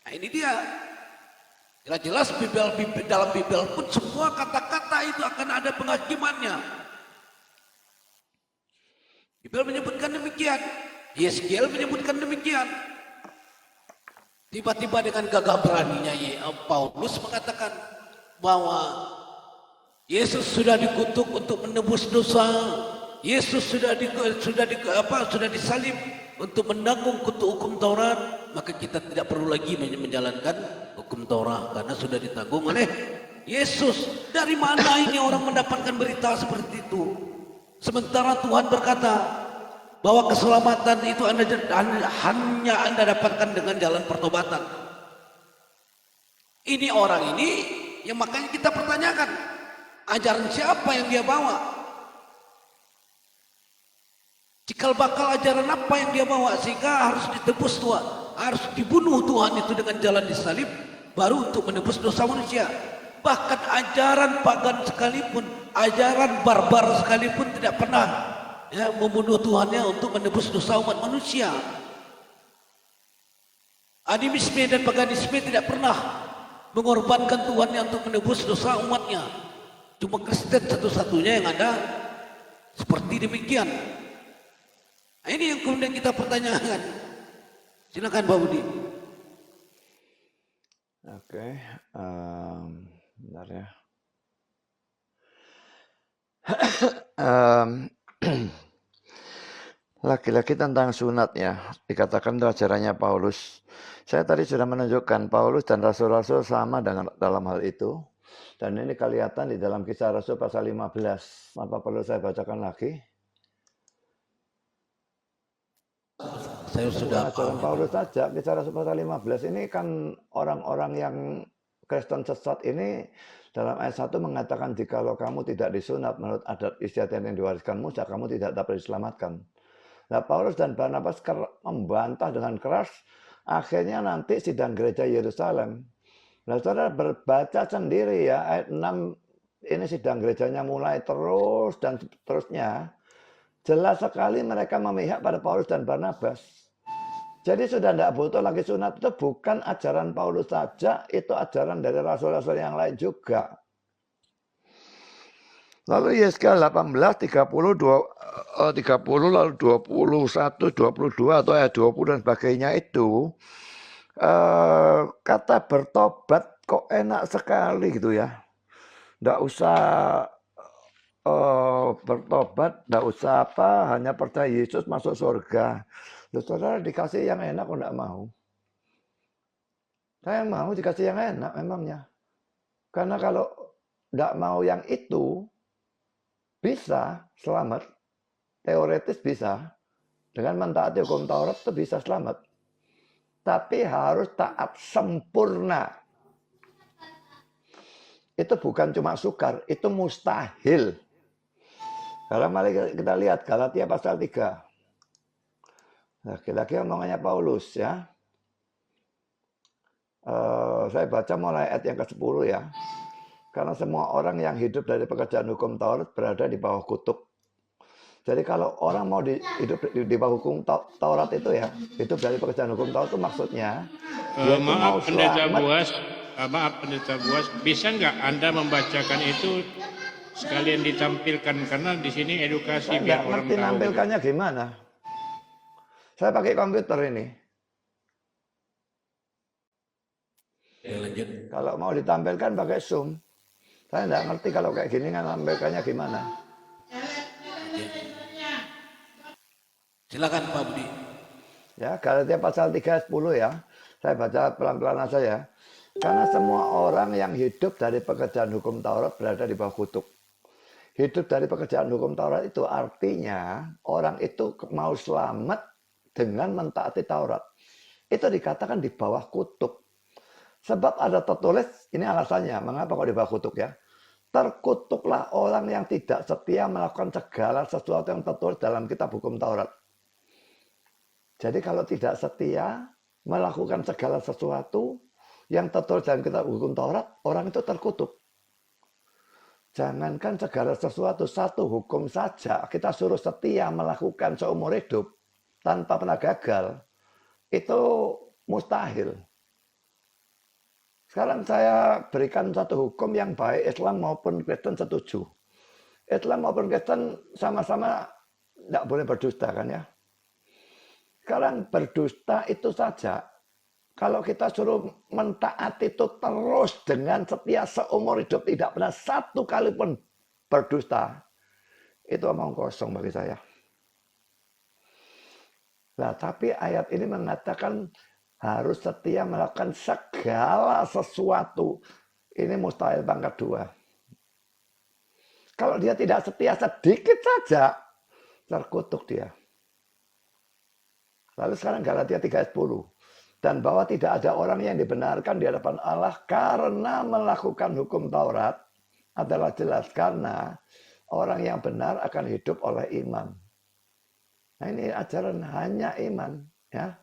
Nah ini dia. Jelas-jelas dalam Bibel pun semua kata-kata itu akan ada penghakimannya. Bibel menyebutkan demikian. Yeskiel menyebutkan demikian. Tiba-tiba dengan gagah beraninya Paulus mengatakan bahwa Yesus sudah dikutuk untuk menebus dosa. Yesus sudah disalib untuk menanggung kutuk hukum Taurat, maka kita tidak perlu lagi menjalankan hukum Taurat karena sudah ditanggung oleh Yesus. Dari mana ini orang mendapatkan berita seperti itu? Sementara Tuhan berkata bahwa keselamatan itu hanya Anda dapatkan dengan jalan pertobatan. Ini orang ini yang makanya kita pertanyakan, ajaran siapa yang dia bawa? Cikal bakal ajaran apa yang dia bawa sehingga harus ditebus Tuhan, harus dibunuh Tuhan itu dengan jalan disalib baru untuk menebus dosa manusia. Bahkan ajaran pagan sekalipun, ajaran barbar sekalipun tidak pernah membunuh Tuhannya untuk menebus dosa umat manusia. Animisme dan paganisme tidak pernah mengorbankan Tuhannya untuk menebus dosa umatnya. Cuma Kristen satu-satunya yang ada seperti demikian. Nah, ini yang kemudian kita pertanyakan. Silakan Pak Budi. Oke, bentar ya. Lagi-lagi tentang sunat ya, dikatakan itu ajarannya Paulus. Saya tadi sudah menunjukkan Paulus dan Rasul-Rasul sama dalam hal itu. Dan ini kelihatan di dalam Kisah Rasul pasal 15. Apa perlu saya bacakan lagi? Saya sudah ajaran Paulus saja, Kisah Rasul pasal 15 ini kan orang-orang yang Kristen sesat ini dalam ayat 1 mengatakan jikalau kamu tidak disunat menurut adat istiadat yang diwariskan Musa, kamu tidak dapat diselamatkan. Nah, Paulus dan Barnabas membantah dengan keras, akhirnya nanti sidang gereja Yerusalem. Nah, saudara berbaca sendiri ya, ayat 6 ini sidang gerejanya mulai terus dan seterusnya. Jelas sekali mereka memihak pada Paulus dan Barnabas. Jadi sudah tidak butuh lagi sunat, itu bukan ajaran Paulus saja, itu ajaran dari rasul-rasul yang lain juga. Lalu Yeskiel 18, 30, lalu 21, 22 atau ayat 20 dan sebagainya itu kata bertobat kok enak sekali gitu ya. Tidak usah bertobat, tidak usah hanya percaya Yesus masuk surga. Loh, saudara dikasih yang enak kok enggak mau? Saya mau dikasih yang enak memangnya. Karena kalau enggak mau yang itu, bisa selamat. Teoretis bisa. Dengan mentaati hukum Taurat itu bisa selamat. Tapi harus taat sempurna. Itu bukan cuma sukar, itu mustahil. Kalau mari kita lihat Galatia pasal 3. Nah, lagi omongannya Paulus ya. Saya baca mulai ayat yang ke-10 ya. Karena semua orang yang hidup dari pekerjaan hukum Taurat berada di bawah kutuk. Jadi kalau orang mau hidup di bawah hukum Taurat itu ya, hidup dari pekerjaan hukum Taurat itu maksudnya dia itu mau selamat. Maaf Pendeta Buas, bisa nggak Anda membacakan itu sekalian ditampilkan karena di sini edukasi Saya biar nggak orang ngerti tahu. nampilkannya gimana. Saya pakai komputer ini. Ya, lanjut. Kalau mau ditampilkan pakai Zoom. Saya nggak ngerti kalau kayak gini kan nampilkannya gimana. Silakan Pak Budi. Ya, Galatia pasal 3 ayat 10 ya. Saya baca pelan-pelan aja ya. Karena semua orang yang hidup dari pekerjaan hukum Taurat berada di bawah kutuk. Hidup dari pekerjaan hukum Taurat itu artinya orang itu mau selamat dengan mentaati Taurat. Itu dikatakan di bawah kutuk. Sebab ada tertulis, ini alasannya, mengapa kok di bawah kutuk ya. Terkutuklah orang yang tidak setia melakukan segala sesuatu yang tertulis dalam kitab hukum Taurat. Jadi kalau tidak setia melakukan segala sesuatu yang tertulis dalam kitab hukum Taurat, orang itu terkutuk. Jangankan segala sesuatu, satu hukum saja kita suruh setia melakukan seumur hidup tanpa pernah gagal, itu mustahil. Sekarang saya berikan satu hukum yang baik Islam maupun Kristen setuju. Islam maupun Kristen sama-sama tidak boleh berdusta kan ya. Sekarang berdusta itu saja. Kalau kita suruh mentaati itu terus dengan setia seumur hidup tidak pernah satu kali pun berdusta. Itu omong kosong bagi saya. Nah, tapi ayat ini mengatakan harus setia melakukan segala sesuatu. Ini mustahil pangkat 2. Kalau dia tidak setia sedikit saja, terkutuk dia. Lalu sekarang Galatia 3 ayat 10. Dan bahwa tidak ada orang yang dibenarkan di hadapan Allah karena melakukan hukum Taurat adalah jelas karena orang yang benar akan hidup oleh iman. Nah, ini ajaran hanya iman, ya.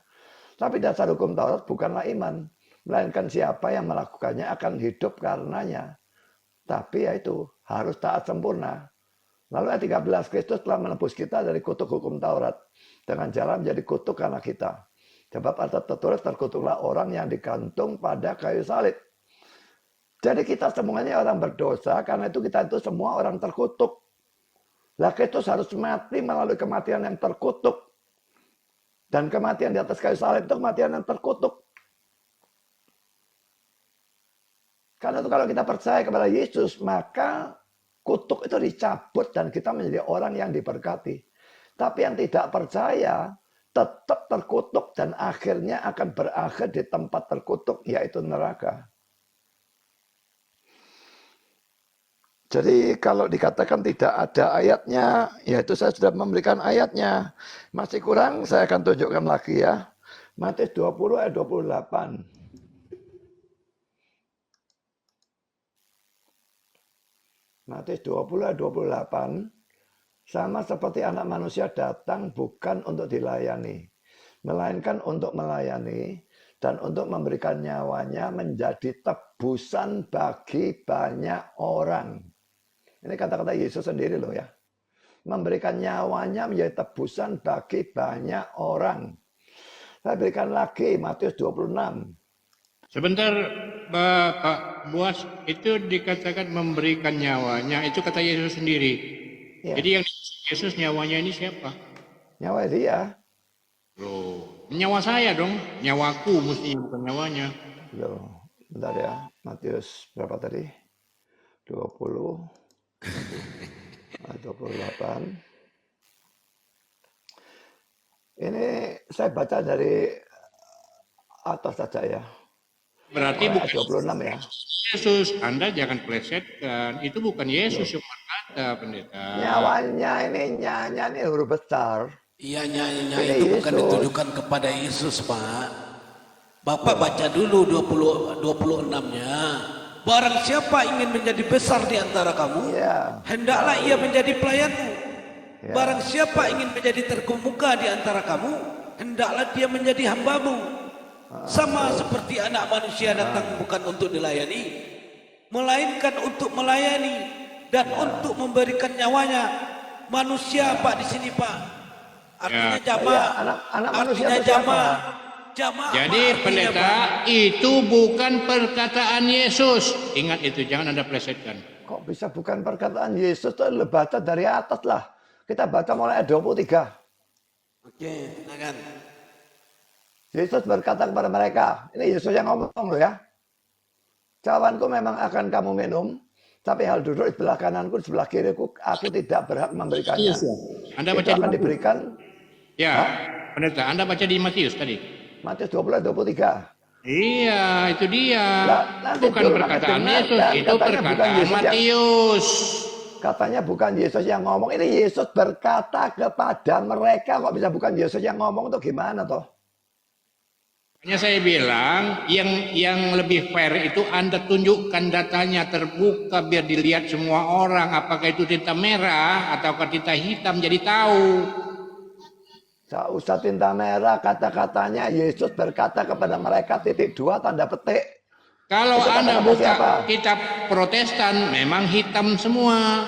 Tapi dasar hukum Taurat bukanlah iman, melainkan siapa yang melakukannya akan hidup karenanya. Tapi yaitu harus taat sempurna. Lalu ayat 13, Kristus telah menebus kita dari kutuk hukum Taurat dengan jalan menjadi kutuk karena kita. Sebab ada tertulis terkutuklah orang yang digantung pada kayu salib. Jadi kita semuanya orang berdosa, karena itu kita itu semua orang terkutuk. Lah Kristus harus mati melalui kematian yang terkutuk. Dan kematian di atas kayu salib itu kematian yang terkutuk. Karena itu kalau kita percaya kepada Yesus, maka kutuk itu dicabut dan kita menjadi orang yang diberkati. Tapi yang tidak percaya tetap terkutuk dan akhirnya akan berakhir di tempat terkutuk, yaitu neraka. Jadi kalau dikatakan tidak ada ayatnya, yaitu saya sudah memberikan ayatnya. Masih kurang, saya akan tunjukkan lagi ya. Matius 20 ayat 28. Matius 20 ayat 28. Sama seperti anak manusia datang bukan untuk dilayani, melainkan untuk melayani dan untuk memberikan nyawanya menjadi tebusan bagi banyak orang. Ini kata-kata Yesus sendiri loh ya. Memberikan nyawanya menjadi tebusan bagi banyak orang. Saya berikan lagi Matius 26. Sebentar Pak Buas, itu dikatakan memberikan nyawanya, itu kata Yesus sendiri. Ya. Jadi yang Yesus nyawanya ini siapa? Nyawa dia. Loh, nyawa saya dong, nyawaku mestinya bukan nyawanya. Loh, bentar ya. Matius berapa tadi? 20. 28. Ini saya baca dari atas saja ya. Berarti Mulai ayat bukan 26 ya. Yesus. Anda jangan plesetkan. Itu bukan Yesus yang berkata, pendeta. Nyawanya ini nya ini huruf besar. Iya, nyanyinya Ini itu bukan Yesus. ditujukan kepada Yesus, Pak. Bapak baca dulu 26-nya. Barang siapa ingin menjadi besar di antara kamu, Iya. hendaklah ia menjadi pelayanmu. Ya. Barang siapa ingin menjadi terkemuka di antara kamu, hendaklah dia menjadi hambamu. Sama seperti anak manusia datang bukan untuk dilayani, melainkan untuk melayani dan untuk memberikan nyawanya. Manusia, Pak, di sini, Pak. Artinya jamaah. Iya, anak manusia Artinya itu siapa? jamaah. Jamaah. Jadi Pak, artinya, pendeta, Pak. itu bukan perkataan Yesus. Ingat itu, jangan Anda plesetkan. Kok bisa bukan perkataan Yesus? Itu baca dari atas lah. Kita baca mulai ayat 23. Oke, silakan. Yesus berkata kepada mereka, ini Yesus yang ngomong loh ya. Cawanku memang akan kamu minum, tapi hal duduk di sebelah kananku, di sebelah kiriku, aku tidak berhak memberikannya. Anda Itu baca akan di diberikan, Ya, pendeta, Anda baca di Matius tadi. Matius 20-23. Iya, itu dia. Nah, nanti Bukan dulu perkataan dengarkan, Yesus, itu katanya bukan perkataan Yesus yang- Matius. Katanya bukan Yesus yang ngomong, ini Yesus berkata kepada mereka, kok bisa bukan Yesus yang ngomong, itu gimana toh? Hanya saya bilang, yang lebih fair itu Anda tunjukkan datanya terbuka biar dilihat semua orang. Apakah itu tinta merah ataukah tinta hitam, jadi tahu. Tidak usah tinta merah, kata-katanya Yesus berkata kepada mereka, (2 tanda petik. Kalau Itu Anda kata-kata buka siapa? kitab Protestan, memang hitam semua.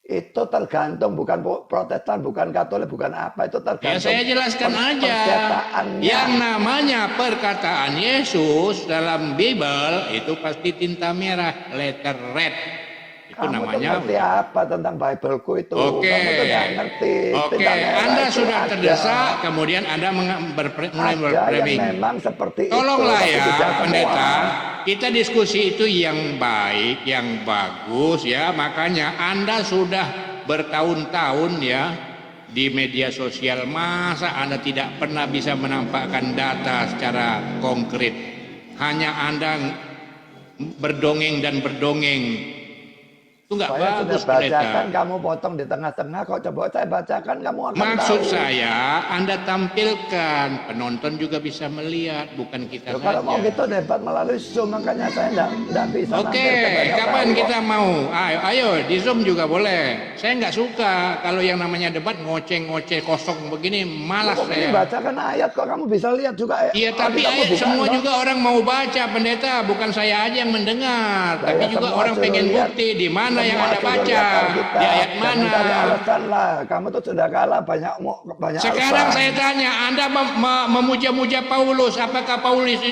Itu tergantung, bukan Protestan, bukan Katolik, bukan apa, itu tergantung. Ya saya jelaskan aja. Percetaannya. Yang namanya perkataan Yesus dalam Bible itu pasti tinta merah, letter red. Itu Kamu tuh namanya. ngerti apa tentang Bibleku itu? Oke. Kamu tuh nggak ngerti. Oke, Tinta merah Anda itu sudah ada. terdesak, kemudian Anda mulai Ada berframing. yang memang seperti Tolonglah itu. tapi ya, tidak semua. pendeta. Kita diskusi itu yang baik, yang bagus ya. Makanya Anda sudah bertahun-tahun ya di media sosial, masa Anda tidak pernah bisa menampakkan data secara konkret? Hanya Anda berdongeng dan berdongeng. Itu nggak Saya bagus, sudah bacakan, pendeta. kamu potong di tengah-tengah. Kok coba saya bacakan, kamu akan Maksud tahu. saya, Anda tampilkan, penonton juga bisa melihat, bukan kita Loh, kalau mau saja. gitu debat melalui Zoom, makanya saya enggak bisa Oke, nampilkan banyak kapan tahu kok. kita mau? Ayo, di Zoom juga boleh. Saya nggak suka kalau yang namanya debat ngoceh-ngoceh kosong begini, malas Kok ini saya. bacakan ayat kok kamu bisa lihat juga. Iya, tapi kamu ayat buka, semua no? juga orang mau baca, pendeta. Bukan saya aja yang mendengar, Saya tapi juga semua orang suruh pengen lihat. bukti di mana yang Semua Anda suruh baca, lihat Alkitab. di ayat Jangan cari mana. alasan lah. Kamu tuh sudah kalah banyak Sekarang alasan. saya tanya, Anda memuja-muja Paulus, apakah Paulus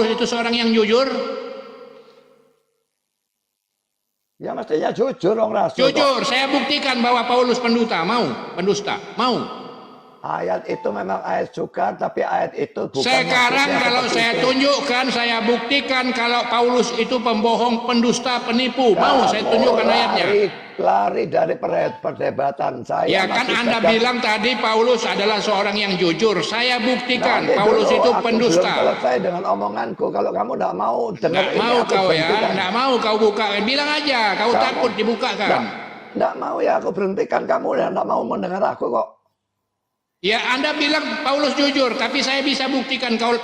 itu seorang yang jujur? Ya mestinya jujur orang rasul. kok. Jujur, saya buktikan bahwa Paulus pendusta, mau. Ayat itu memang ayat sukar, tapi ayat itu bukan Sekarang maksudnya kalau seperti saya itu. tunjukkan, saya buktikan kalau Paulus itu pembohong, pendusta, penipu. Mau saya Kamu tunjukkan ayatnya. lari dari perdebatan saya. Ya kan masih Anda pegang- bilang tadi Paulus adalah seorang yang jujur. Saya buktikan Nanti Paulus dulu, itu aku pendusta. belum selesai dengan omonganku. Kalau kamu tidak mau dengar Nggak ini, mau aku kau ya, berhentikan. nggak mau kau buka. Bilang aja, kau Kamu- takut dibukakan. Nggak mau ya, aku berhentikan kamu dan nggak mau mendengar aku kok. Ya Anda bilang Paulus jujur, tapi saya bisa buktikan kalau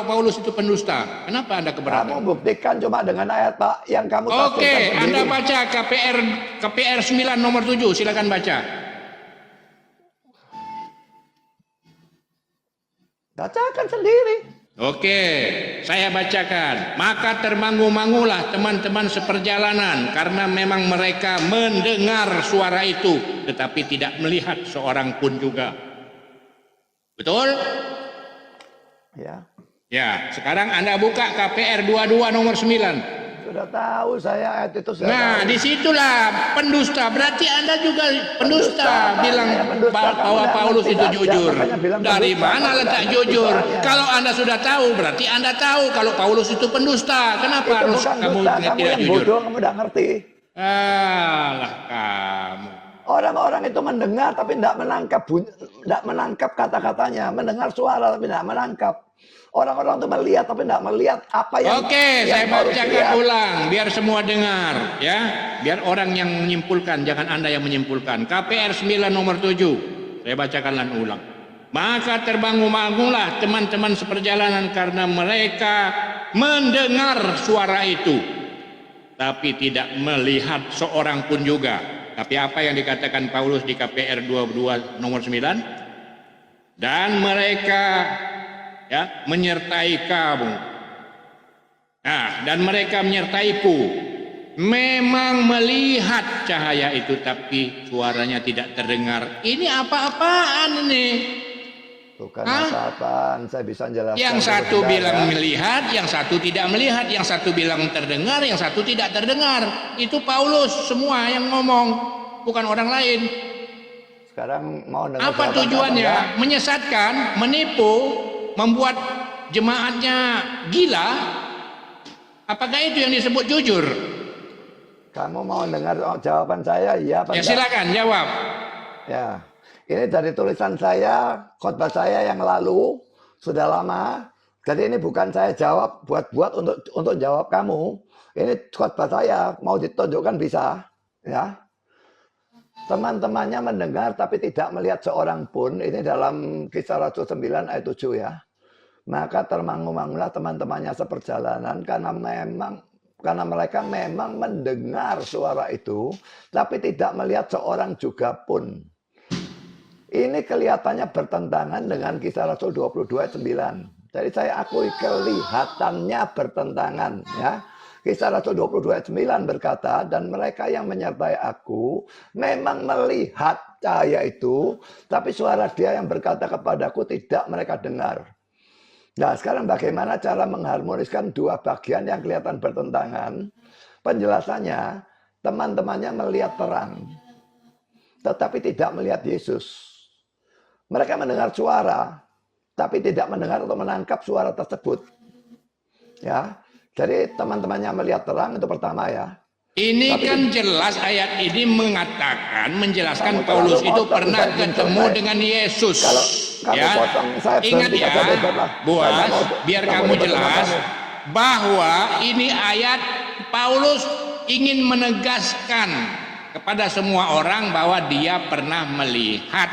Paulus itu pendusta. Kenapa Anda Kamu keberatan? buktikan cuma dengan ayat Pak yang kamu tafsirkan Oke, Anda sendiri. baca KPR 9 nomor 7, silakan baca. Bacakan sendiri. Oke, saya bacakan. Maka termangu-mangulah teman-teman seperjalanan karena memang mereka mendengar suara itu, tetapi tidak melihat seorang pun juga. Betul? Ya, Ya, sekarang Anda buka KPR 22 nomor 9. sudah tahu saya ayat itu sudah Nah, tahu. disitulah pendusta. Berarti Anda juga pendusta. Pendusta, Bilang makanya pendusta. Kamu bahwa nggak Paulus ngerti itu saja, jujur. makanya bilang Dari pendusta, mana kamu letak nggak ngerti jujur? soalnya. Kalau Anda sudah tahu, berarti Anda tahu kalau Paulus itu pendusta. Kenapa Itu harus bukan kamu dusta, kamu tidak yang jujur? bodoh, kamu nggak ngerti. Alah kamu. Orang-orang itu mendengar tapi tidak menangkap tidak menangkap kata-katanya, mendengar suara tapi tidak menangkap. Orang-orang itu melihat tapi tidak melihat apa yang Oke, saya harus bacakan dilihat. ulang biar semua dengar ya. Biar orang yang menyimpulkan, jangan Anda yang menyimpulkan. KPR 9 nomor 7. Saya bacakan ulang. Maka terbangun-bangunlah teman-teman seperjalanan karena mereka mendengar suara itu, tapi tidak melihat seorang pun juga. Tapi apa yang dikatakan Paulus di KPR 22 nomor 9? Dan mereka ya menyertai kamu. Nah, dan mereka menyertaiku. Memang melihat cahaya itu tapi suaranya tidak terdengar. Ini apa-apaan ini? Bukan apa-apaan, saya bisa jelaskan. Yang satu bilang melihat, yang satu tidak melihat, yang satu bilang terdengar, yang satu tidak terdengar. Itu Paulus semua yang ngomong, bukan orang lain. Sekarang mau dengar Apa tujuannya? Menyesatkan, menipu, membuat jemaatnya gila. Apakah itu yang disebut jujur? Kamu mau dengar jawaban saya? Iya apa Ya enggak? silakan jawab. Ya, ini dari tulisan saya, khotbah saya yang lalu, sudah lama. Jadi ini bukan saya jawab buat-buat untuk jawab kamu. Ini khotbah saya, mau ditunjukkan bisa. Ya, teman-temannya mendengar tapi tidak melihat seorang pun. Ini dalam Kisah Rasul 9 ayat 7 ya. Maka termangu-mangulah teman-temannya seperjalanan karena mereka memang mendengar suara itu, tapi tidak melihat seorang juga pun. Ini kelihatannya bertentangan dengan Kisah Rasul 22 ayat 9. Jadi saya akui kelihatannya bertentangan ya. Kisah Rasul 22 ayat 9 berkata, dan mereka yang menyertai aku memang melihat cahaya itu, tapi suara dia yang berkata kepadaku tidak mereka dengar. Nah, sekarang bagaimana cara mengharmoniskan dua bagian yang kelihatan bertentangan? Penjelasannya, teman-temannya melihat terang, tetapi tidak melihat Yesus. Mereka mendengar suara, tapi tidak mendengar atau menangkap suara tersebut. Ya, jadi teman-temannya melihat terang itu pertama ya. Ini Tapi kan jelas ayat ini menjelaskan Kamu Paulus terlalu itu potong, pernah saya ketemu selesai. dengan Yesus. Kalau kamu Ya, potong, saya ingat berhenti ya, kata debat lah. Boas, Saya mau- biar kamu kamu debat sama jelas kamu. bahwa ini ayat Paulus ingin menegaskan kepada semua orang bahwa dia pernah melihat